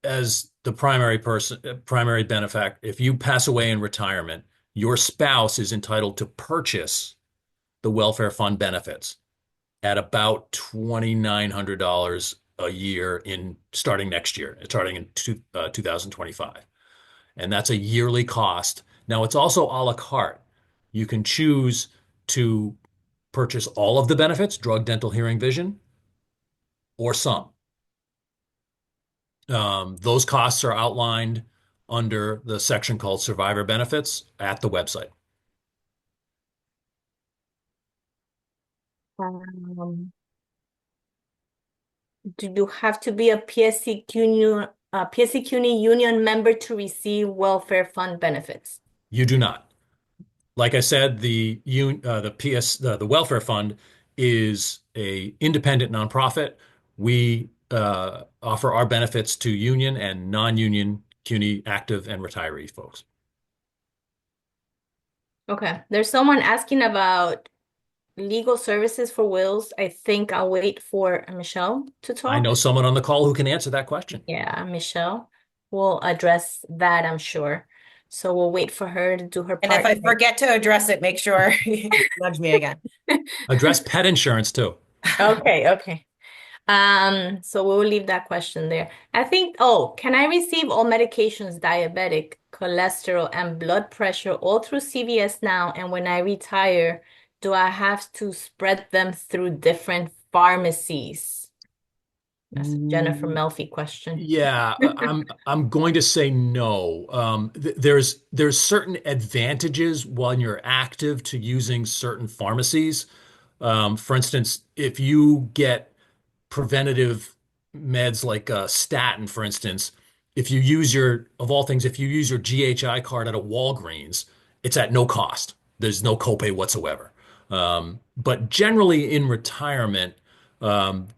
as the primary benefactor, if you pass away in retirement, your spouse is entitled to purchase the welfare fund benefits at about $2,900 a year starting next year, starting in 2025. And that's a yearly cost. Now it's also a la carte. You can choose to purchase all of the benefits, drug, dental, hearing, vision, or some. Those costs are outlined under the section called Survivor Benefits at the website. Um, Do you have to be a PSC union, PSC CUNY union member to receive welfare fund benefits? You do not. Like I said, the welfare fund is a independent nonprofit. We offer our benefits to union and non-union CUNY active and retiree folks. Okay. There's someone asking about legal services for wills. I think I'll wait for Michelle to I know talk. someone on the call who can answer that question. Yeah, Michelle will address that, I'm sure. So we'll wait for her to do her And if part. I forget to address it, make sure you nudge me again. Address pet insurance too. Okay, okay. So we'll leave that question there. I think, oh, can I receive all medications, diabetic, cholesterol, and blood pressure all through CVS now? And when I retire, do I have to spread them through different pharmacies? That's a Jennifer Melfi question. Yeah, I'm going to say no. There's certain advantages when you're active to using certain pharmacies. For instance, if you get preventative meds like statin, for instance, if you use of all things, if you use your GHI card at a Walgreens, it's at no cost. There's no copay whatsoever. But generally in retirement,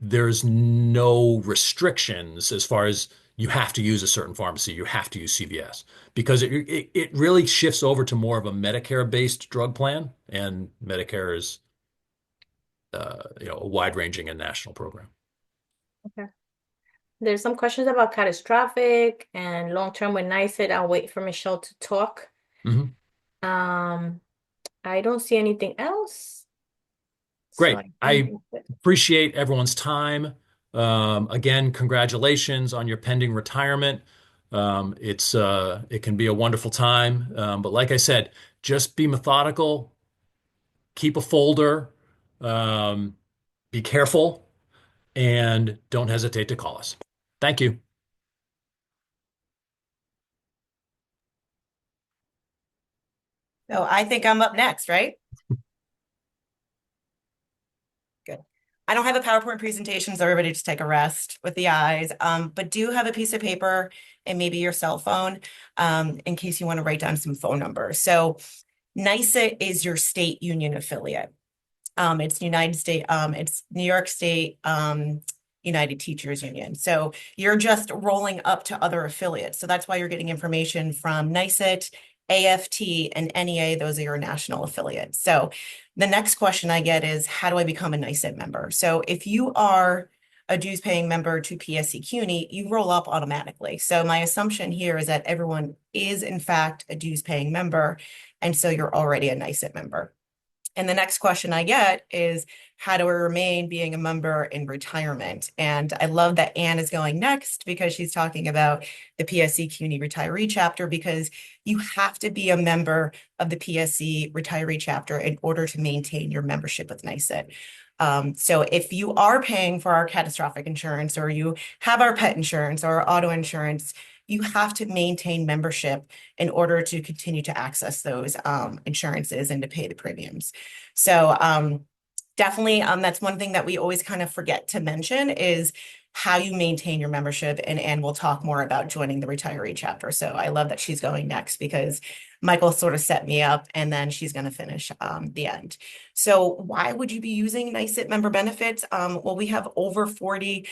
there's no restrictions as far as you have to use a certain pharmacy, you have to use CVS because it really shifts over to more of a Medicare-based drug plan, and Medicare is a wide-ranging and national program. Okay. There's some questions about catastrophic and long-term with NICET. I'll wait for Michelle to talk. Mhm. Um, I don't see anything else. So Great. I think I appreciate everyone's time. Again, congratulations on your pending retirement. It can be a wonderful time. But like I said, just be methodical, keep a folder, um, be careful, and don't hesitate to call us. Thank you. So I think I'm up next, right? Good. I don't have a PowerPoint presentation, so everybody just take a rest with the eyes. But do have a piece of paper and maybe your cell phone, in case you want to write down some phone numbers. So NYSET is your state union affiliate. It's it's New York State, United Teachers Union. So you're just rolling up to other affiliates. So that's why you're getting information from NYSET, AFT, and NEA. Those are your national affiliates. So the next question I get is, how do I become a NYSET member? So if you are a dues paying member to PSC CUNY, you roll up automatically. So my assumption here is that everyone is in fact a dues paying member. And so you're already a NYSET member. And the next question I get is, how do I remain being a member in retirement? And I love that Anne is going next because she's talking about the PSC CUNY retiree chapter, because you have to be a member of the PSC retiree chapter in order to maintain your membership with NYSET. So if you are paying for our catastrophic insurance, or you have our pet insurance or our auto insurance, you have to maintain membership in order to continue to access those insurances and to pay the premiums. So definitely, that's one thing that we always kind of forget to mention is how you maintain your membership. And we'll talk more about joining the retiree chapter. So I love that she's going next, because Michael sort of set me up and then she's going to finish the end. So why would you be using NYSET member benefits? Well, we have over 40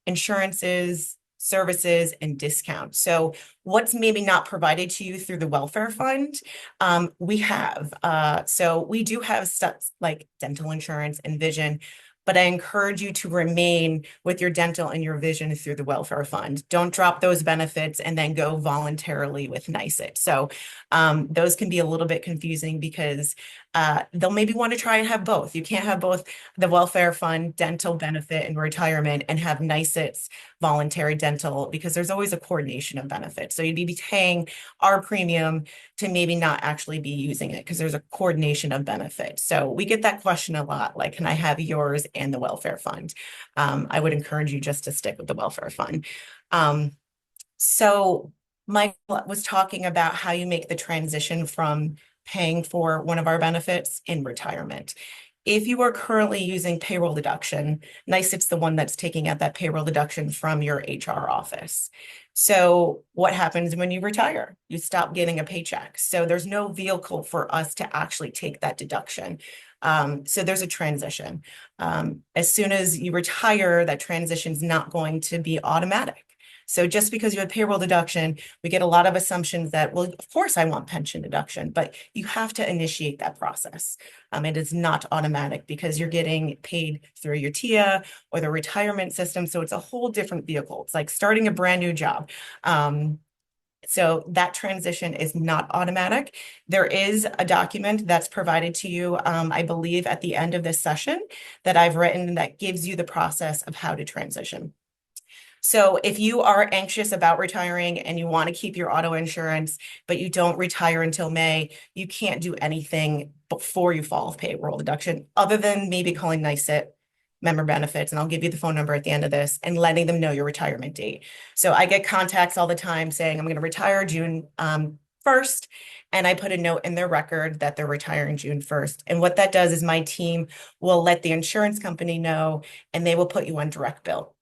insurances, services, and discounts. So what's maybe not provided to you through the welfare fund, we have. So we do have stuff like dental insurance and vision, but I encourage you to remain with your dental and your vision through the welfare fund. Don't drop those benefits and then go voluntarily with NYSET. So those can be a little bit confusing, because they'll maybe want to try and have both. You can't have both the welfare fund, dental benefit, and retirement and have NYSET's voluntary dental, because there's always a coordination of benefits. So you'd be paying our premium to maybe not actually be using it, because there's a coordination of benefits. So we get that question a lot, like, can I have yours and the welfare fund? I would encourage you just to stick with the welfare fund. So Mike was talking about how you make the transition from paying for one of our benefits in retirement. if you are currently using payroll deduction, NYSET's the one that's taking out that payroll deduction from your HR office. So what happens when you retire? You stop getting a paycheck. So there's no vehicle for us to actually take that deduction. So there's a transition. As soon as you retire, that transition is not going to be automatic. So just because you have payroll deduction, we get a lot of assumptions that, well, of course I want pension deduction, but you have to initiate that process. It is not automatic because you're getting paid through your TIA or the retirement system. So it's a whole different vehicle. It's like starting a brand new job. So that transition is not automatic. There is a document that's provided to you, I believe, at the end of this session that I've written that gives you the process of how to transition. So if you are anxious about retiring and you want to keep your auto insurance, but you don't retire until May, you can't do anything before you fall off payroll deduction, other than maybe calling NYSET member benefits, and I'll give you the phone number at the end of this, and letting them know your retirement date. So I get contacts all the time saying, I'm going to retire June 1st, and I put a note in their record that they're retiring June 1st. And what that does is my team will let the insurance company know, and they will put you on direct bill.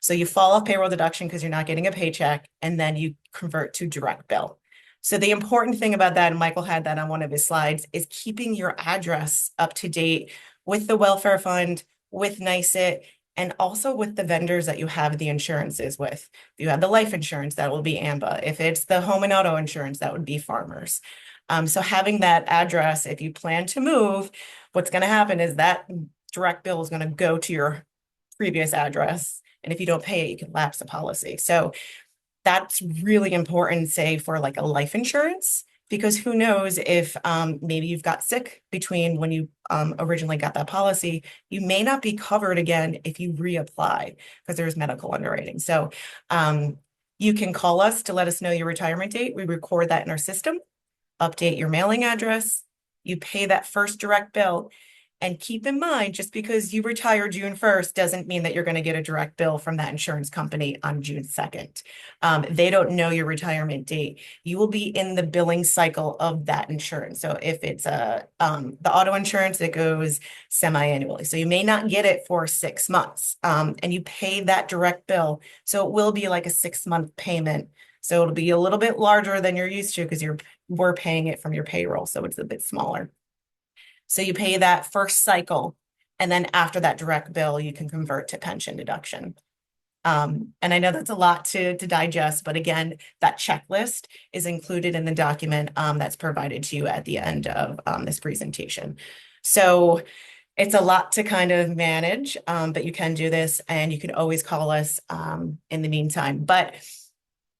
So you fall off payroll deduction because you're not getting a paycheck, and then you convert to direct bill. So the important thing about that, and Michael had that on one of his slides, is keeping your address up to date with the welfare fund, with NYSET, and also with the vendors that you have the insurances with. If you have the life insurance, that will be AMBA. If it's the home and auto insurance, that would be Farmers. So having that address, if you plan to move, what's going to happen is that direct bill is going to go to your previous address. And if you don't pay it, you can lapse the policy. So that's really important, say, for like a life insurance, because who knows if maybe you've got sick between when you originally got that policy, you may not be covered again if you reapply because there's medical underwriting. So you can call us to let us know your retirement date. We record that in our system, update your mailing address, you pay that first direct bill. And keep in mind, just because you retire June 1st doesn't mean that you're going to get a direct bill from that insurance company on June 2nd. They don't know your retirement date. You will be in the billing cycle of that insurance. So if it's the auto insurance, it goes semi-annually. So you may not get it for 6 months, and you pay that direct bill. So it will be like a 6-month payment. So it'll be a little bit larger than you're used to because we're paying it from your payroll. So it's a bit smaller. So you pay that first cycle, and then after that direct bill, you can convert to pension deduction. And I know that's a lot to digest, but again, that checklist is included in the document that's provided to you at the end of this presentation. So it's a lot to kind of manage, but you can do this, and you can always call us in the meantime. But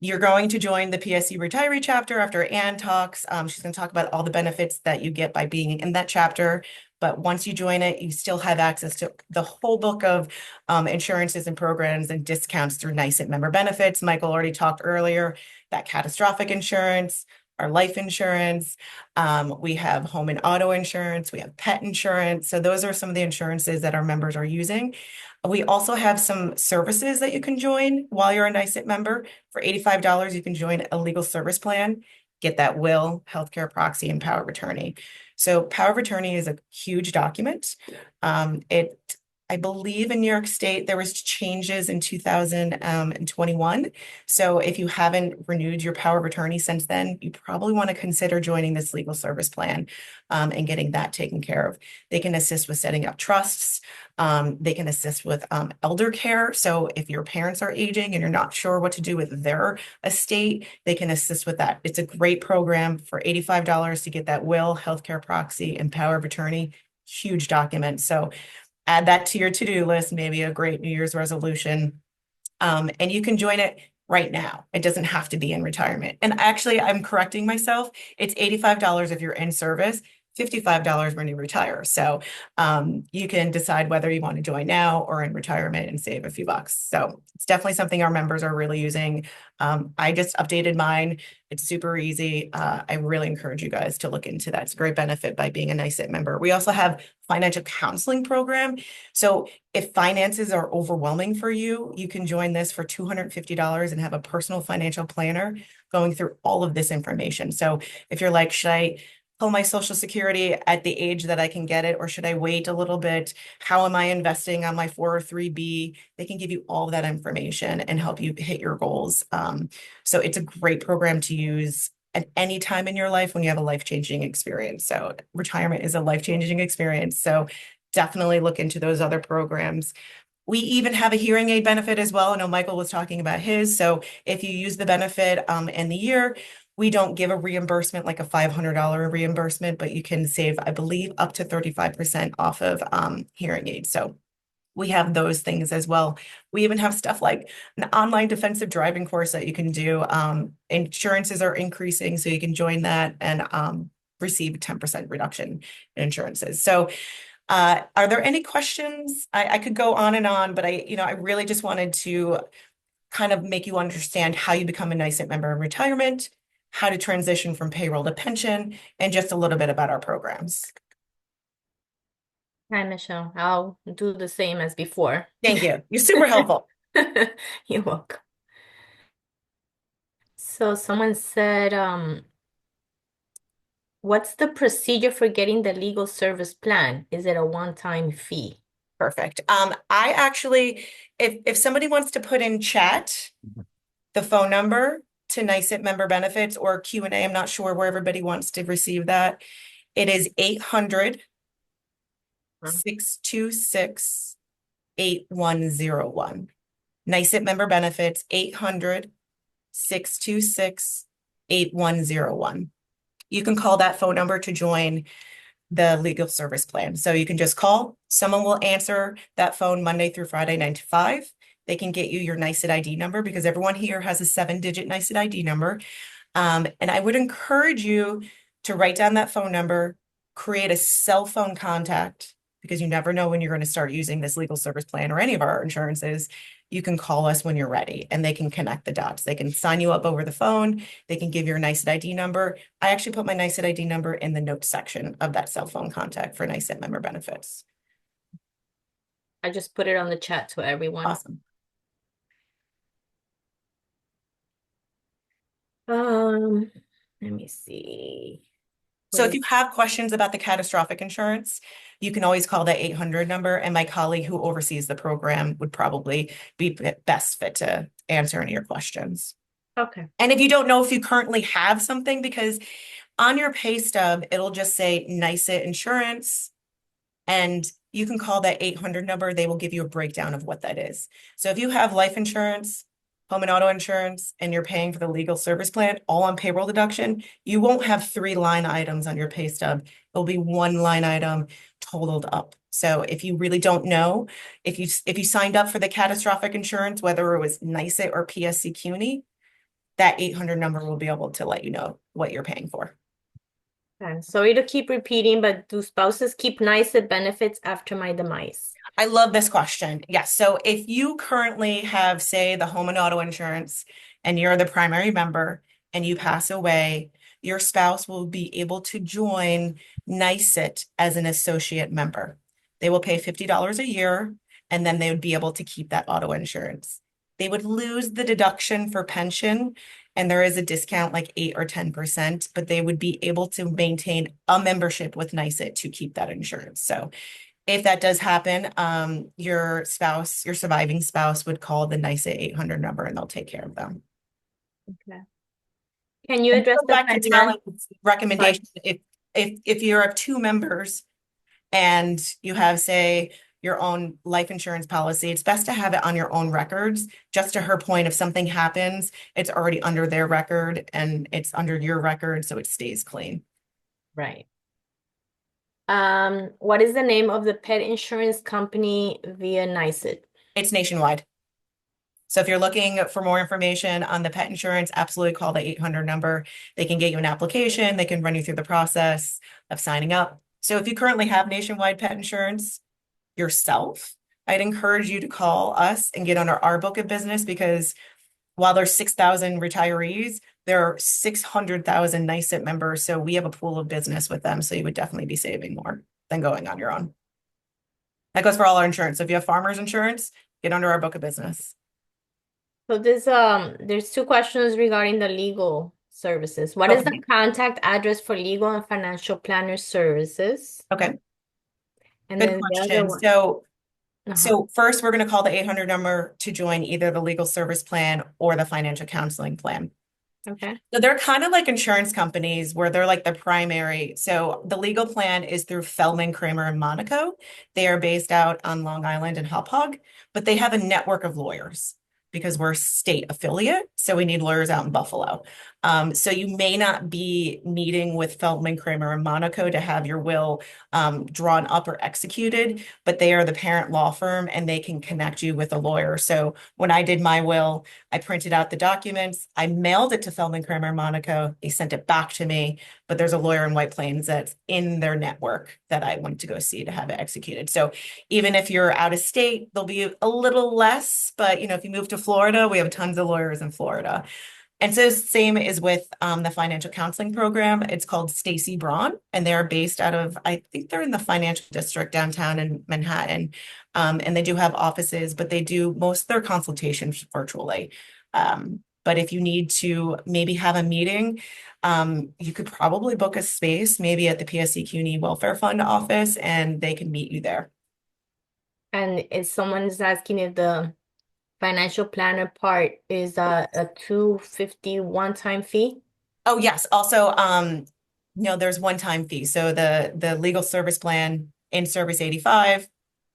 you're going to join the PSC retiree chapter after Anne talks. She's going to talk about all the benefits that you get by being in that chapter. But once you join it, you still have access to the whole book of insurances and programs and discounts through NYSET member benefits. Michael already talked earlier, that catastrophic insurance, our life insurance. We have home and auto insurance. We have pet insurance. So those are some of the insurances that our members are using. We also have some services that you can join while you're a NYSET member. For $85, you can join a legal service plan, get that will, healthcare proxy, and power of attorney. So power of attorney is a huge document. I believe in New York State, there was changes in 2021. So if you haven't renewed your power of attorney since then, you probably want to consider joining this legal service plan and getting that taken care of. They can assist with setting up trusts. They can assist with elder care. So if your parents are aging and you're not sure what to do with their estate, they can assist with that. It's a great program for $85 to get that will, healthcare proxy, and power of attorney. Huge document. So add that to your to-do list, maybe a great New Year's resolution. And you can join it right now. It doesn't have to be in retirement. And actually, I'm correcting myself. It's $85 if you're in service, $55 when you retire. So you can decide whether you want to join now or in retirement and save a few bucks. So it's definitely something our members are really using. I just updated mine. It's super easy. I really encourage you guys to look into that. It's a great benefit by being a NYSET member. We also have financial counseling program. So if finances are overwhelming for you, you can join this for $250 and have a personal financial planner going through all of this information. So if you're like, should I pull my Social Security at the age that I can get it, or should I wait a little bit? How am I investing on my 403(b)? They can give you all of that information and help you hit your goals. So it's a great program to use at any time in your life when you have a life-changing experience. So retirement is a life-changing experience. So definitely look into those other programs. We even have a hearing aid benefit as well. I know Michael was talking about his. So if you use the benefit in the year, we don't give a reimbursement like a $500 reimbursement, but you can save, I believe, up to 35% off of hearing aids. So we have those things as well. We even have stuff like an online defensive driving course that you can do. Insurances are increasing, so you can join that and receive a 10% reduction in insurances. So are there any questions? I could go on and on, but I really just wanted to kind of make you understand how you become a NYSET member in retirement, how to transition from payroll to pension, and just a little bit about our programs. Hi, Michelle. I'll do the same as before. Thank you. You're super helpful. You're welcome. So someone said, what's the procedure for getting the legal service plan? Is it a one-time fee? Perfect. I actually, if somebody wants to put in chat the phone number to NYSET member benefits or Q&A, I'm not sure where everybody wants to receive that. It is 800-626-8101. NYSET member benefits, 800-626-8101. You can call that phone number to join the legal service plan. So you can just call, someone will answer that phone Monday through Friday, 9 to 5. They can get you your NYSET ID number because everyone here has a 7-digit NYSET ID number. And I would encourage you to write down that phone number, create a cell phone contact, because you never know when you're going to start using this legal service plan or any of our insurances. You can call us when you're ready and they can connect the dots. They can sign you up over the phone. They can give your NYSET ID number. I actually put my NYSET ID number in the notes section of that cell phone contact for NYSET member benefits. I just put it on the chat to everyone. Awesome. Let me see. So if you have questions about the catastrophic insurance, you can always call that 800 number, and my colleague who oversees the program would probably be best fit to answer any of your questions. Okay. And if you don't know if you currently have something, because on your pay stub, it'll just say NYSET insurance, and you can call that 800 number. They will give you a breakdown of what that is. So if you have life insurance, home and auto insurance, and you're paying for the legal service plan, all on payroll deduction, you won't have 3 line items on your pay stub. It'll be 1 line item totaled up. So if you really don't know, if you signed up for the catastrophic insurance, whether it was NYSET or PSC CUNY, that 800 number will be able to let you know what you're paying for. Okay. Sorry to keep repeating, but do spouses keep NYSET benefits after my demise? I love this question. Yes. So if you currently have, say, the home and auto insurance and you're the primary member and you pass away, your spouse will be able to join NYSET as an associate member. They will pay $50 a year, and then they would be able to keep that auto insurance. They would lose the deduction for pension, and there is a discount like 8 or 10%, but they would be able to maintain a membership with NYSET to keep that insurance. So if that does happen, your surviving spouse would call the NYSET 800 number and they'll take care of them. Okay. Can you address the Back to financial? Tally's recommendation, if you're of 2 members and you have, say, your own life insurance policy, it's best to have it on your own records. Just to her point, if something happens, it's already under their record and it's under your record, so it stays clean. Right. What is the name of the pet insurance company via NYSET? It's nationwide. So if you're looking for more information on the pet insurance, absolutely call the 800 number. They can get you an application. They can run you through the process of signing up. So if you currently have nationwide pet insurance yourself, I'd encourage you to call us and get under our book of business, because while there's 6,000 retirees, there are 600,000 NYSET members. So we have a pool of business with them. So you would definitely be saving more than going on your own. That goes for all our insurance. So if you have farmers insurance, get under our book of business. So there's 2 questions regarding the legal services. What is the Okay. contact address for legal and financial planner services? Okay. And Good then the other question. one. Uh-huh. So first we're going to call the 800 number to join either the legal service plan or the financial counseling plan. Okay. So they're kind of like insurance companies where they're like the primary. So the legal plan is through Feldman, Kramer, and Monaco. They are based out on Long Island and Hauppauge, but they have a network of lawyers because we're a state affiliate. So we need lawyers out in Buffalo. So you may not be meeting with Feldman, Kramer, and Monaco to have your will drawn up or executed, but they are the parent law firm and they can connect you with a lawyer. So when I did my will, I printed out the documents. I mailed it to Feldman Kramer Monaco. They sent it back to me, but there's a lawyer in White Plains that's in their network that I went to go see to have it executed. So even if you're out of state, there'll be a little less, but if you move to Florida, we have tons of lawyers in Florida. And so same is with the financial counseling program. It's called Stacy Braun, and they're based out of, I think they're in the financial district downtown in Manhattan. And they do have offices, but they do most of their consultations virtually. But if you need to maybe have a meeting, you could probably book a space, maybe at the PSC CUNY Welfare Fund office, and they can meet you there. And if someone's asking if the financial planner part is a 250 one-time fee? Oh, yes. Also, there's one-time fee. So the legal service plan in service 85,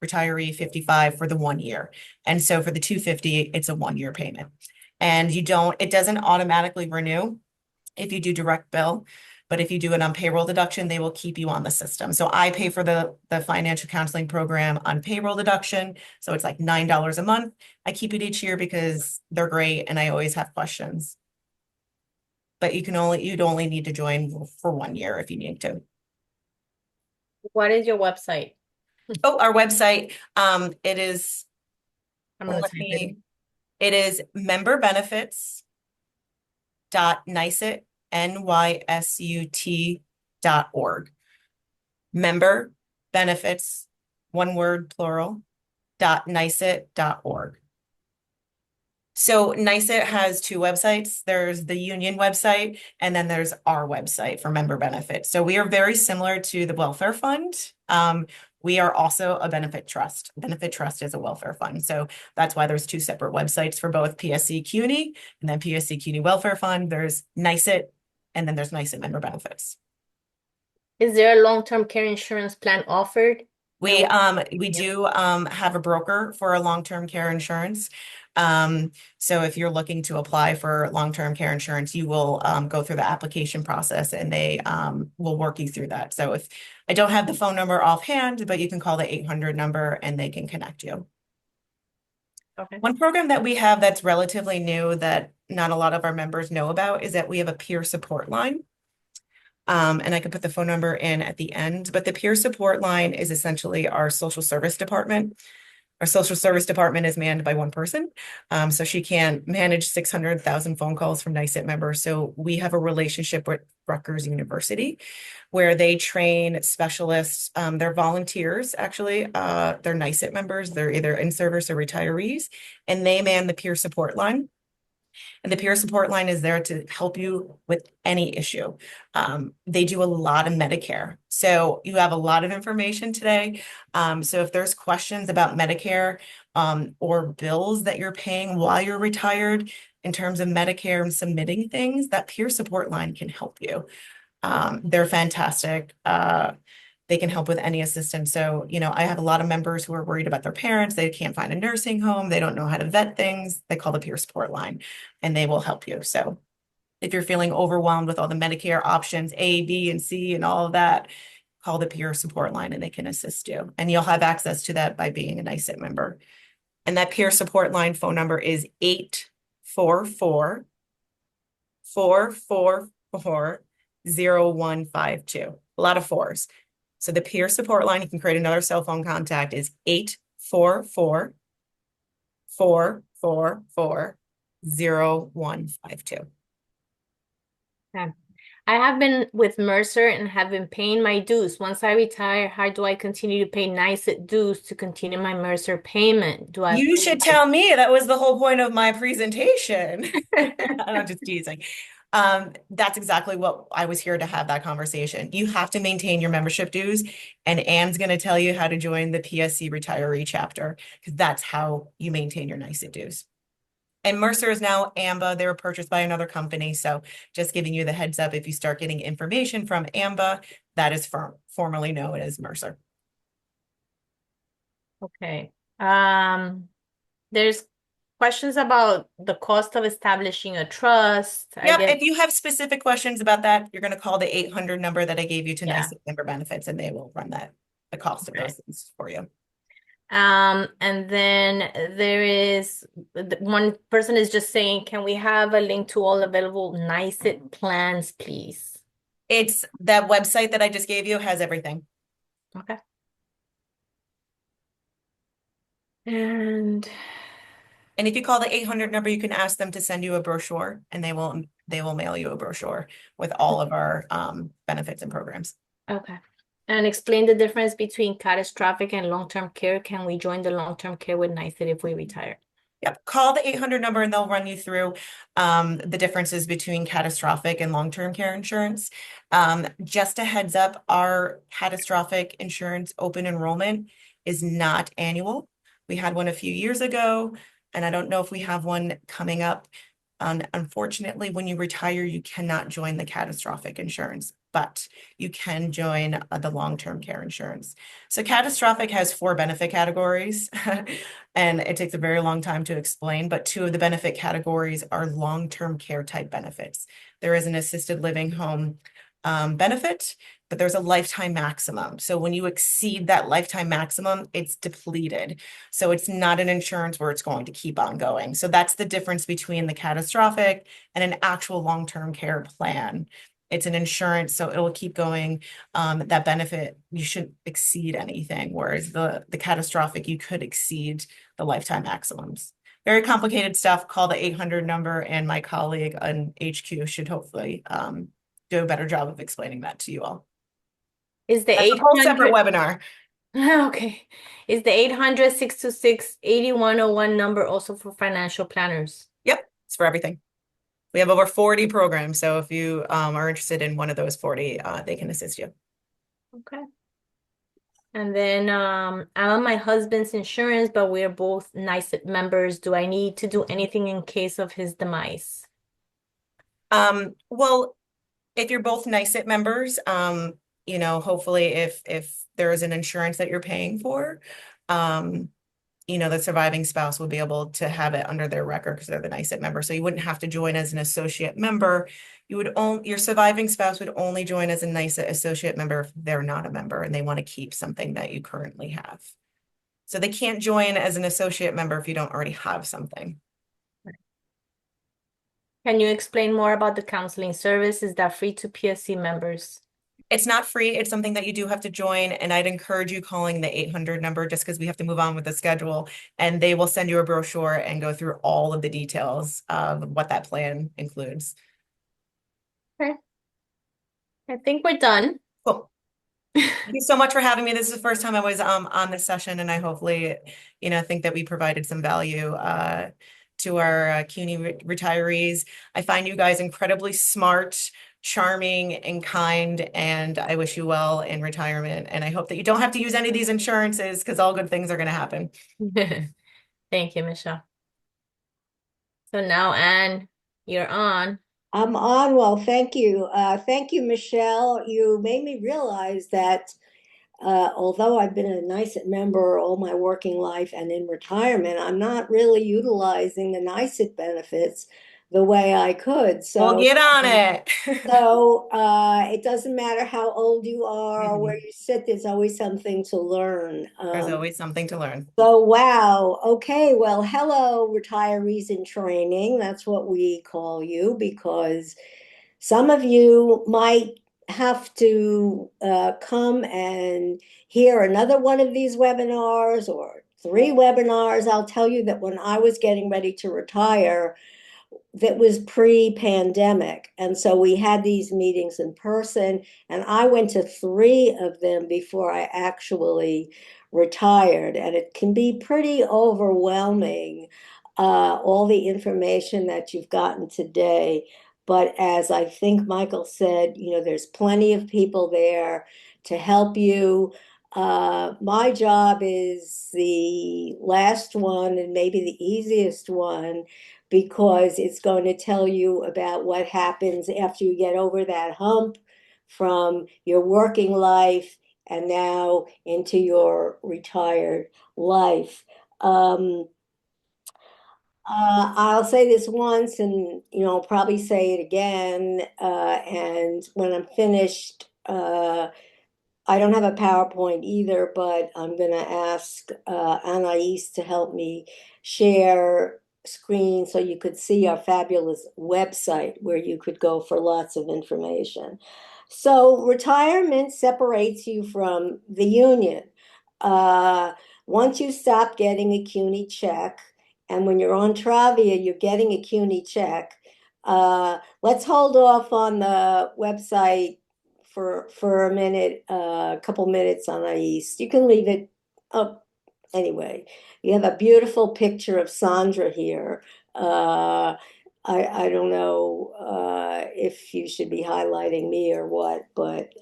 retiree 55 for the 1 year. And so for the 250, it's a 1 year payment. And it doesn't automatically renew if you do direct bill, but if you do it on payroll deduction, they will keep you on the system. So I pay for the financial counseling program on payroll deduction. So it's like $9 a month. I keep it each year because they're great and I always have questions. But you'd only need to join for 1 year if you need to. What is your website? Oh, our website, it is, I'm well, gonna type it in. it is memberbenefits.nysut, NYSUT.org. Member benefits, one word, plural, .nysut.org. So NYSUT has two websites. There's the union website, and then there's our website for member benefits. So we are very similar to the welfare fund. We are also a benefit trust. Benefit trust is a welfare fund. So that's why there's two separate websites for both PSC CUNY and then PSC CUNY Welfare Fund. There's NYSUT, and then there's NYSUT member benefits. Is there a long-term care insurance plan offered? We And do have a broker for a long-term care insurance. So if you're looking to apply for long-term care insurance, you will go through the application process and they will work you through that. So if I don't have the phone number offhand, but you can call the 800 number and they can connect you. okay. One program that we have that's relatively new that not a lot of our members know about is that we have a peer support line. And I can put the phone number in at the end, but the peer support line is essentially our social service department. Our social service department is manned by one person. So she can't manage 600,000 phone calls from NYSUT members. So we have a relationship with Rutgers University where they train specialists. They're volunteers, actually. They're NYSUT members. They're either in service or retirees, and they man the peer support line. And the peer support line is there to help you with any issue. They do a lot of Medicare. So you have a lot of information today. So if there's questions about Medicare or bills that you're paying while you're retired in terms of Medicare and submitting things, that peer support line can help you. They're fantastic. They can help with any assistance. So, I have a lot of members who are worried about their parents. They can't find a nursing home. They don't know how to vet things. They call the peer support line and they will help you. So if you're feeling overwhelmed with all the Medicare options, A, B, and C, and all of that, call the peer support line and they can assist you. And you'll have access to that by being a NYSUT member. And that peer support line phone number is 844-444-0152. A lot of fours. So the peer support line, you can create another cell phone contact, is 844-444-0152. Okay. I have been with Mercer and have been paying my dues. Once I retire, how do I continue to pay NYSUT dues to continue my Mercer payment? Do I You pay should tell me. That was the whole point of my presentation. I'm just teasing. That's exactly what I was here to have that conversation. You have to maintain your membership dues, and Anne's going to tell you how to join the PSC retiree chapter because that's how you maintain your NYSE dues. And Mercer is now AMBA. They were purchased by another company. So just giving you the heads up, if you start getting information from AMBA, that is formerly known as Mercer. Okay. There's questions about the cost of establishing a trust. I Yep, guess, if you have specific questions about that, you're going to call the 800 number that I gave you to yeah. NYSE member benefits, and they will run the cost of Okay. those things for you. And then there is one person is just saying, can we have a link to all available NYSE plans, please? It's that website that I just gave you has everything. Okay. And And if you call the 800 number, you can ask them to send you a brochure, and they will mail you a brochure with all of our benefits and programs. okay. And explain the difference between catastrophic and long-term care. Can we join the long-term care with NYSE if we retire? Yep, call the 800 number and they'll run you through the differences between catastrophic and long-term care insurance. Just a heads up, our catastrophic insurance open enrollment is not annual. We had one a few years ago, and I don't know if we have one coming up. Unfortunately, when you retire, you cannot join the catastrophic insurance, but you can join the long-term care insurance. So catastrophic has 4 benefit categories, and it takes a very long time to explain, but 2 of the benefit categories are long-term care type benefits. There is an assisted living home benefit, but there's a lifetime maximum. So when you exceed that lifetime maximum, it's depleted. So it's not an insurance where it's going to keep on going. So that's the difference between the catastrophic and an actual long-term care plan. It's an insurance, so it'll keep going. That benefit, you shouldn't exceed anything, whereas the catastrophic, you could exceed the lifetime maximums. Very complicated stuff. Call the 800 number, and my colleague on HQ should hopefully do a better job of explaining that to you all. Is the That's a whole separate 800 webinar. okay. Is the 800-626-8101 number also for financial planners? Yep, it's for everything. We have over 40 programs, so if you are interested in one of those 40, they can assist you. Okay. And then I'm on my husband's insurance, but we're both NYSE members. Do I need to do anything in case of his demise? Well, if you're both NYSE members, hopefully if there is an insurance that you're paying for, the surviving spouse will be able to have it under their record because they're the NYSE member. So you wouldn't have to join as an associate member. Your surviving spouse would only join as a NYSE associate member if they're not a member and they want to keep something that you currently have. So they can't join as an associate member if you don't already have something. Can you explain more about the counseling service? Is that free to PSC members? It's not free. It's something that you do have to join. And I'd encourage you calling the 800 number just because we have to move on with the schedule. And they will send you a brochure and go through all of the details of what that plan includes. Okay. I think we're done. Cool. Thank you so much for having me. This is the first time I was on this session, and I hopefully, think that we provided some value to our CUNY retirees. I find you guys incredibly smart, charming, and kind, and I wish you well in retirement. And I hope that you don't have to use any of these insurances because all good things are going to happen. Thank you, Michelle. So now, Anne, you're on. I'm on. Well, thank you. Thank you, Michelle. You made me realize that although I've been a NYSE member all my working life and in retirement, I'm not really utilizing the NYSE benefits the way I could. Well, get on it. It doesn't matter how old you are or where you sit, there's always something to learn. There's always something to learn. So, wow. Okay. Well, hello, retirees in training. That's what we call you because some of you might have to come and hear another one of these webinars or 3 webinars. I'll tell you that when I was getting ready to retire, that was pre-pandemic. And so we had these meetings in person, and I went to 3 of them before I actually retired. And it can be pretty overwhelming, all the information that you've gotten today. But as I think Michael said, there's plenty of people there to help you. My job is the last one and maybe the easiest one because it's going to tell you about what happens after you get over that hump from your working life and now into your retired life. Um, I'll say this once and I'll probably say it again. And when I'm finished, I don't have a PowerPoint either, but I'm going to ask Anais to help me share screen so you could see our fabulous website where you could go for lots of information. So retirement separates you from the union. Uh, Once you stop getting a CUNY check, and when you're on Travia, you're getting a CUNY check. Let's hold off on the website for a minute, a couple minutes on Ice. You can leave it up anyway. You have a beautiful picture of Sandra here. I don't know if you should be highlighting me or what, but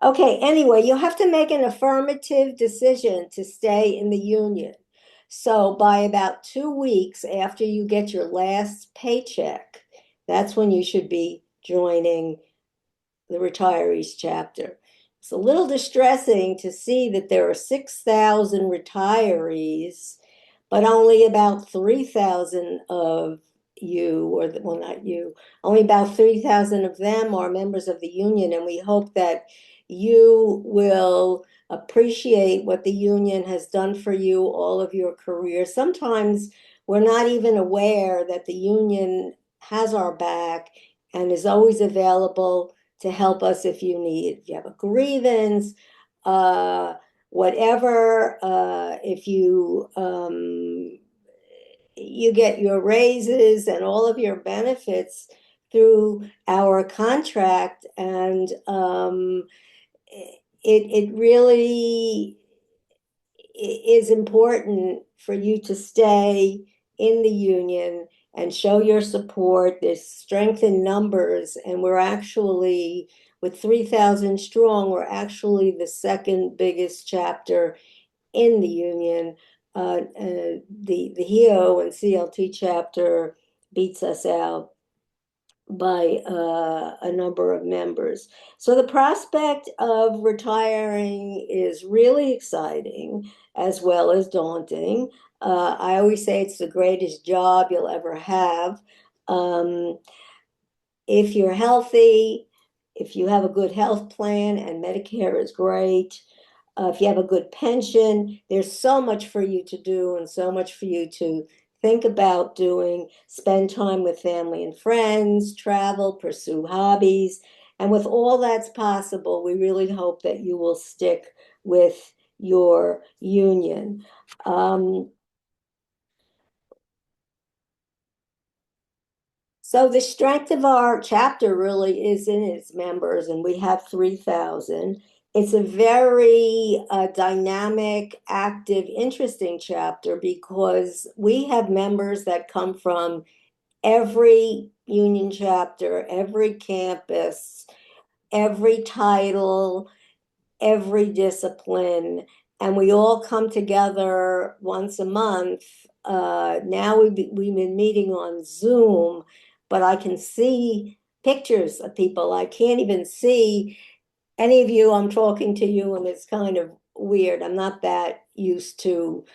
okay, anyway, you have to make an affirmative decision to stay in the union. So by about 2 weeks after you get your last paycheck, that's when you should be joining the retirees chapter. It's a little distressing to see that there are 6,000 retirees, but only about 3,000 of you, or well, not you, only about 3,000 of them are members of the union. And we hope that you will appreciate what the union has done for you all of your career. Sometimes we're not even aware that the union has our back and is always available to help us if you need. If you have a grievance, whatever, if you get your raises and all of your benefits through our contract, and it really is important for you to stay in the union and show your support. There's strength in numbers, and we're actually, with 3,000 strong, we're actually the second biggest chapter in the union. The HEO and CLT chapter beats us out by a number of members. So the prospect of retiring is really exciting as well as daunting. I always say it's the greatest job you'll ever have. Um, if you're healthy, if you have a good health plan, and Medicare is great, if you have a good pension, there's so much for you to do and so much for you to think about doing. Spend time with family and friends, travel, pursue hobbies. And with all that's possible, we really hope that you will stick with your union. So the strength of our chapter really is in its members, and we have 3,000. It's a very dynamic, active, interesting chapter because we have members that come from every union chapter, every campus, every title, every discipline, and we all come together once a month. Now we've been meeting on Zoom, but I can see pictures of people. I can't even see any of you. I'm talking to you, and it's kind of weird. I'm not that used to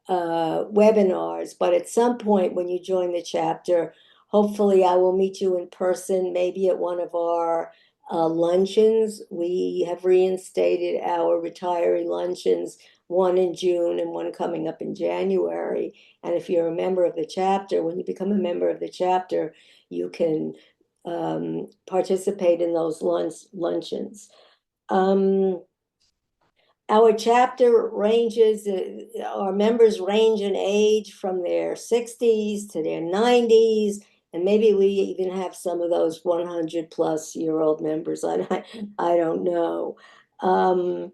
webinars, but at some point when you join the chapter, hopefully I will meet you in person, maybe at one of our luncheons. We have reinstated our retiree luncheons, one in June and one coming up in January. And if you're a member of the chapter, when you become a member of the chapter, you can participate in those luncheons. Our chapter ranges, our members range in age from their 60s to their 90s, and maybe we even have some of those 100-plus-year-old members. I don't know. Our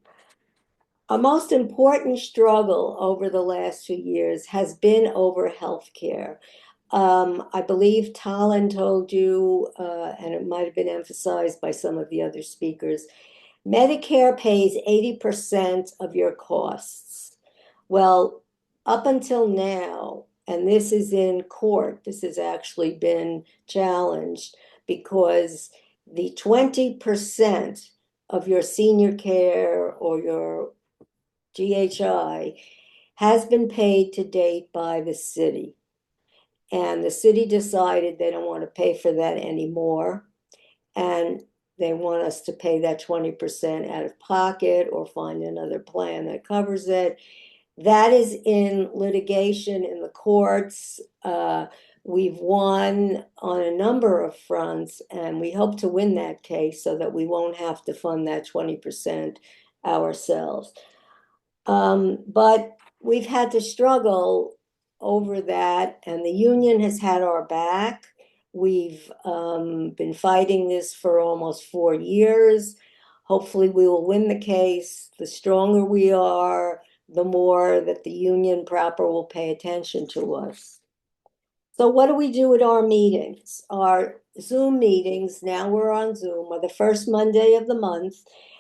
most important struggle over the last 2 years has been over healthcare. I believe Talon told you, and it might have been emphasized by some of the other speakers, Medicare pays 80% of your costs. Well, up until now, and this is in court, this has actually been challenged because the 20% of your senior care or your GHI has been paid to date by the city. And the city decided they don't want to pay for that anymore. And they want us to pay that 20% out of pocket or find another plan that covers it. That is in litigation in the courts. We've won on a number of fronts, and we hope to win that case so that we won't have to fund that 20% ourselves. But we've had to struggle over that, and the union has had our back. We've been fighting this for almost 4 years. Hopefully, we will win the case. The stronger we are, the more that the union proper will pay attention to us. So what do we do at our meetings? Our Zoom meetings, now we're on Zoom, are the first Monday of the month.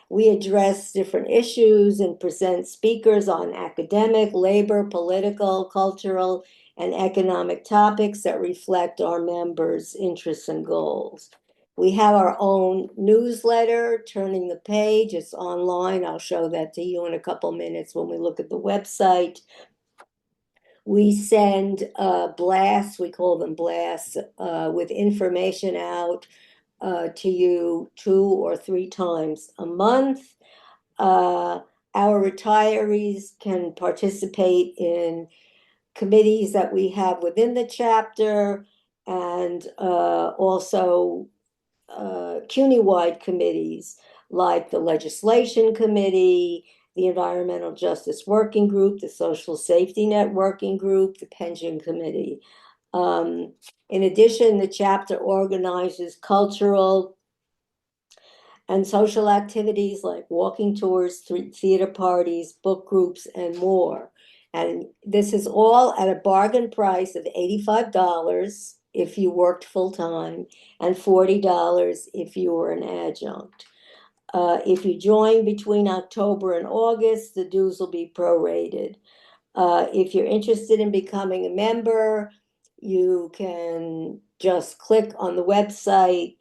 We address different issues and present speakers on academic, labor, political, cultural, and economic topics that reflect our members' interests and goals. We have our own newsletter, Turning the Page. It's online. I'll show that to you in a couple minutes when we look at the website. We send blasts, we call them blasts, with information out to you 2 or 3 times a month. Our retirees can participate in committees that we have within the chapter and also CUNY-wide committees like the Legislation Committee, the Environmental Justice Working Group, the Social Safety Net Working Group, the Pension Committee. In addition, the chapter organizes cultural and social activities like walking tours, theater parties, book groups, and more. And this is all at a bargain price of $85 if you worked full-time and $40 if you were an adjunct. If you join between October and August, the dues will be prorated. If you're interested in becoming a member, you can just click on the website,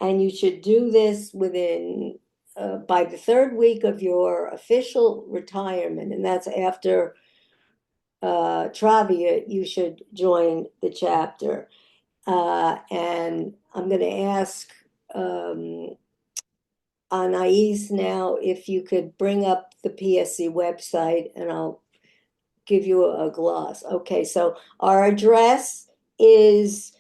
and you should do this within by the 3rd week of your official retirement, and that's after Travia, you should join the chapter. And I'm going to ask Anais now if you could bring up the PSC website, and I'll give you a gloss. Okay, so our address is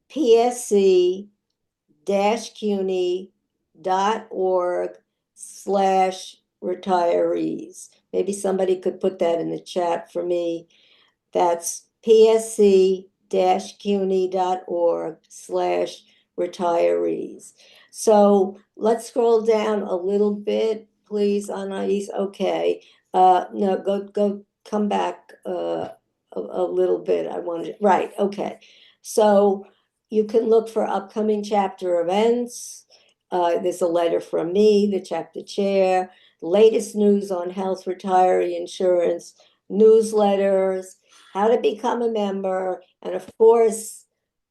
psc-cuny.org/retirees. Maybe somebody could put that in the chat for me. That's psc-cuny.org/retirees. So let's scroll down a little bit, please, Anais. Okay. No, come back a little bit. I wanted, right, okay. So you can look for upcoming chapter events. There's a letter from me, the chapter chair, latest news on health, retiree insurance, newsletters, how to become a member, and of course,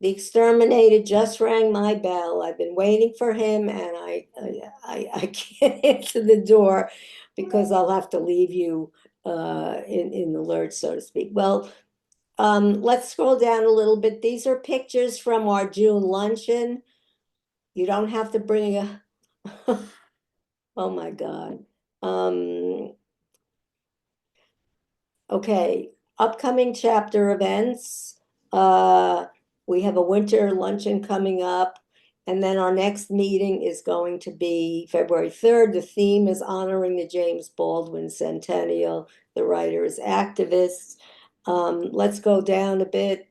the exterminated just rang my bell. I've been waiting for him, and I can't answer the door because I'll have to leave you in the lurch, so to speak. Well, let's scroll down a little bit. These are pictures from our June luncheon. You don't have to bring a, oh my God. Okay, upcoming chapter events. We have a winter luncheon coming up, and then our next meeting is going to be February 3rd. The theme is honoring the James Baldwin Centennial. The writer is activist. Let's go down a bit.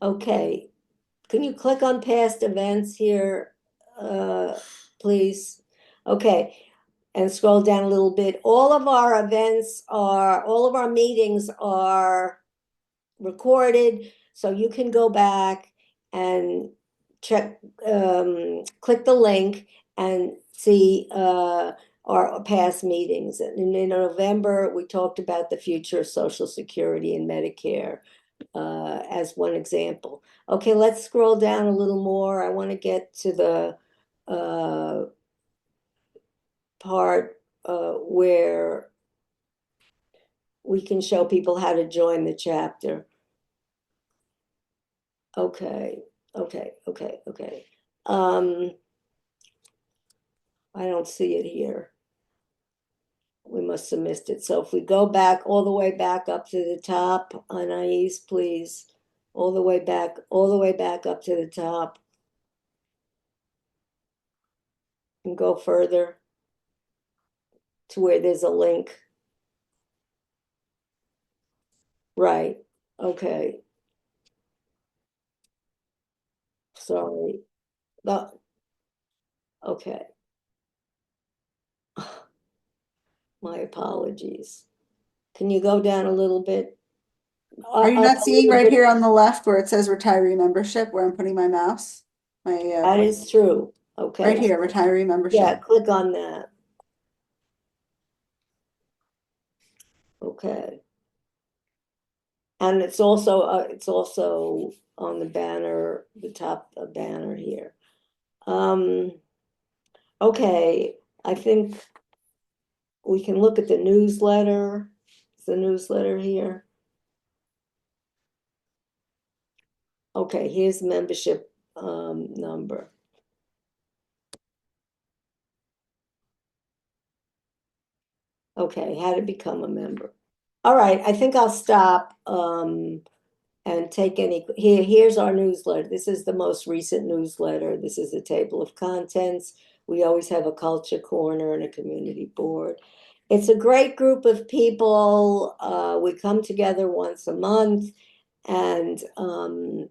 Okay, can you click on past events here, please? Okay, and scroll down a little bit. All of our events are, all of our meetings are recorded, so you can go back and check, click the link and see our past meetings. And in November, we talked about the future of Social Security and Medicare as one example. Okay, let's scroll down a little more. I want to get to the part where we can show people how to join the chapter. Okay, okay. I don't see it here. We must have missed it. So if we go back all the way back up to the top, Anais, please, all the way back up to the top and go further to where there's a link. Right, okay. Sorry. Okay. My apologies. Can you go down a little bit? Are you not A seeing little right bit. here on the left where it says retiree membership, where I'm putting my mouse? My That is true. right Okay. here, retiree Yeah, membership. click on that. Okay. And it's also on the banner, the top banner here. Okay, I think we can look at the newsletter. Is the newsletter here? Okay, here's membership number. Okay, how to become a member. All right, I think I'll stop and take any, here's our newsletter. This is the most recent newsletter. This is a table of contents. We always have a culture corner and a community board. It's a great group of people. We come together once a month, and I'm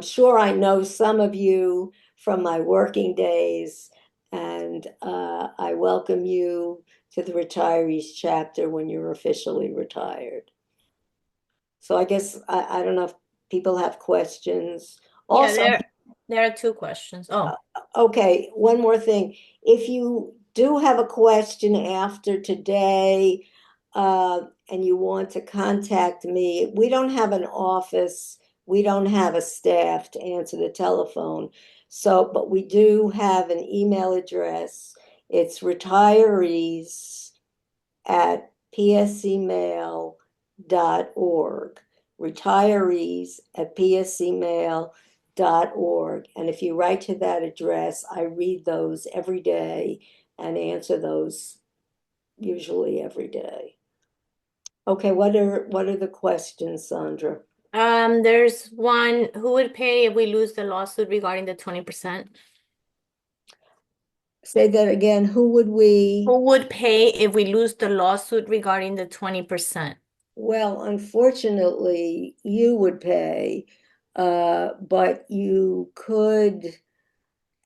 sure I know some of you from my working days, and I welcome you to the retirees chapter when you're officially retired. So I guess I don't know if people have questions. Yeah, Also, there are two questions. Oh, okay, one more thing. If you do have a question after today, and you want to contact me, we don't have an office, we don't have a staff to answer the telephone. So, but we do have an email address. It's retirees@pscmail.org. Retirees@pscmail.org. And if you write to that address, I read those every day and answer those usually every day. Okay, what are the questions, Sandra? there's one, who would pay if we lose the lawsuit regarding the 20%? Say that again. Who would we? Who would pay if we lose the lawsuit regarding the 20%? Well, unfortunately, you would pay, but you could,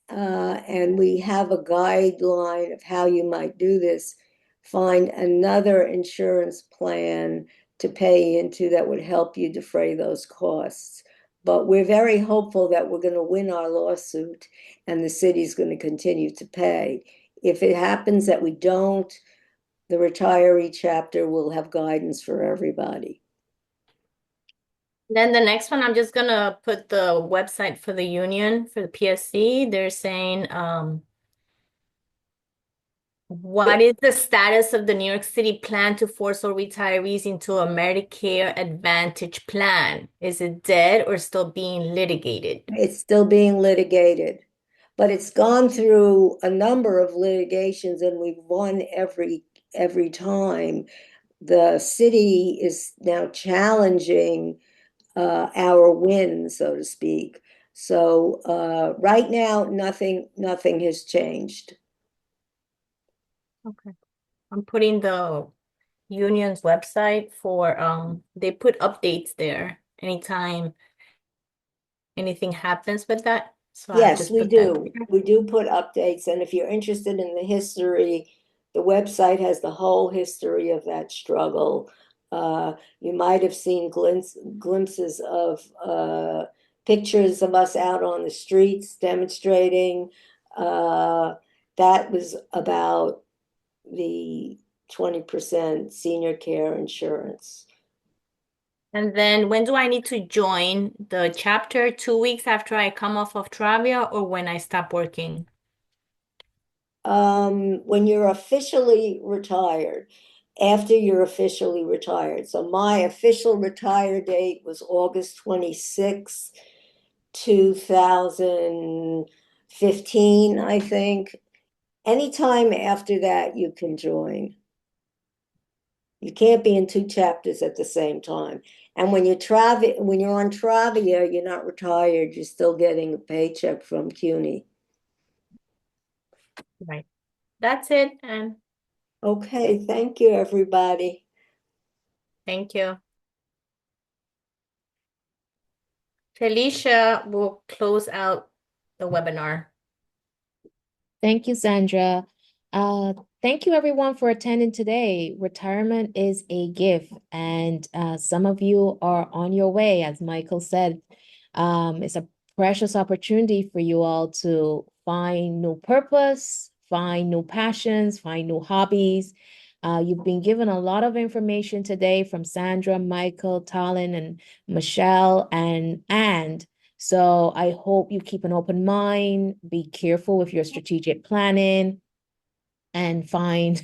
and we have a guideline of how you might do this, find another insurance plan to pay into that would help you defray those costs. But we're very hopeful that we're going to win our lawsuit and the city's going to continue to pay. If it happens that we don't, the retiree chapter will have guidance for everybody. Then the next one, I'm just gonna put the website for the union, for the PSC. They're saying, what is the status of the New York City plan to force all retirees into a Medicare Advantage plan? Is it dead or still being litigated? It's still being litigated, but it's gone through a number of litigations and we've won every time. The city is now challenging our win, so to speak. So right now, nothing has changed. Okay. I'm putting the union's website for, they put updates there anytime anything happens with that. So I've Yes, just we put that do. there. We do put updates, and if you're interested in the history, The website has the whole history of that struggle. You might have seen glimpses of pictures of us out on the streets demonstrating. That was about the 20% senior care insurance. And then when do I need to join the chapter? 2 weeks after I come off of Travia or when I stop working? When you're officially retired, after you're officially retired. So my official retire date was August 26th, 2015, I think. Anytime after that, you can join. You can't be in two chapters at the same time. And when you're on Travia, you're not retired. You're still getting a paycheck from CUNY. Right. That's it. And Okay, thank you, everybody. thank you. Felicia will close out the webinar. Thank you, Sandra. Uh, Thank you everyone for attending today. Retirement is a gift, and some of you are on your way, as Michael said. It's a precious opportunity for you all to find new purpose, find new passions, find new hobbies. You've been given a lot of information today from Sandra, Michael, Talon, and Michelle, and so I hope you keep an open mind, be careful with your strategic planning, and find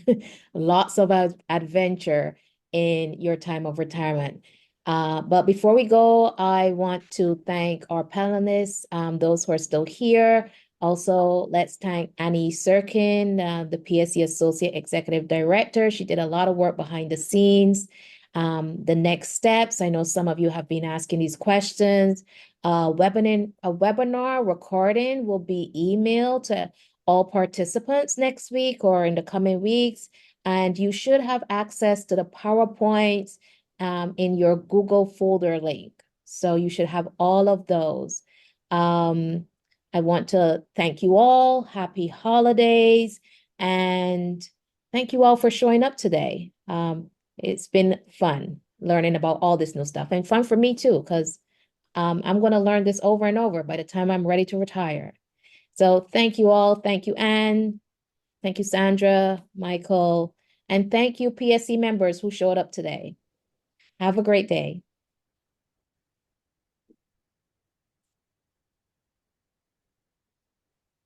lots of adventure in your time of retirement. But before we go, I want to thank our panelists, those who are still here. Also, let's thank Annie Serkin, the PSC Associate Executive Director. She did a lot of work behind the scenes. The next steps, I know some of you have been asking these questions. A webinar recording will be emailed to all participants next week or in the coming weeks. And you should have access to the PowerPoints in your Google folder link. So you should have all of those. I want to thank you all. Happy holidays. And thank you all for showing up today. It's been fun learning about all this new stuff and fun for me too, because I'm going to learn this over and over by the time I'm ready to retire. So thank you all. Thank you, Anne. Thank you, Sandra, Michael, and thank you, PSC members who showed up today. Have a great day.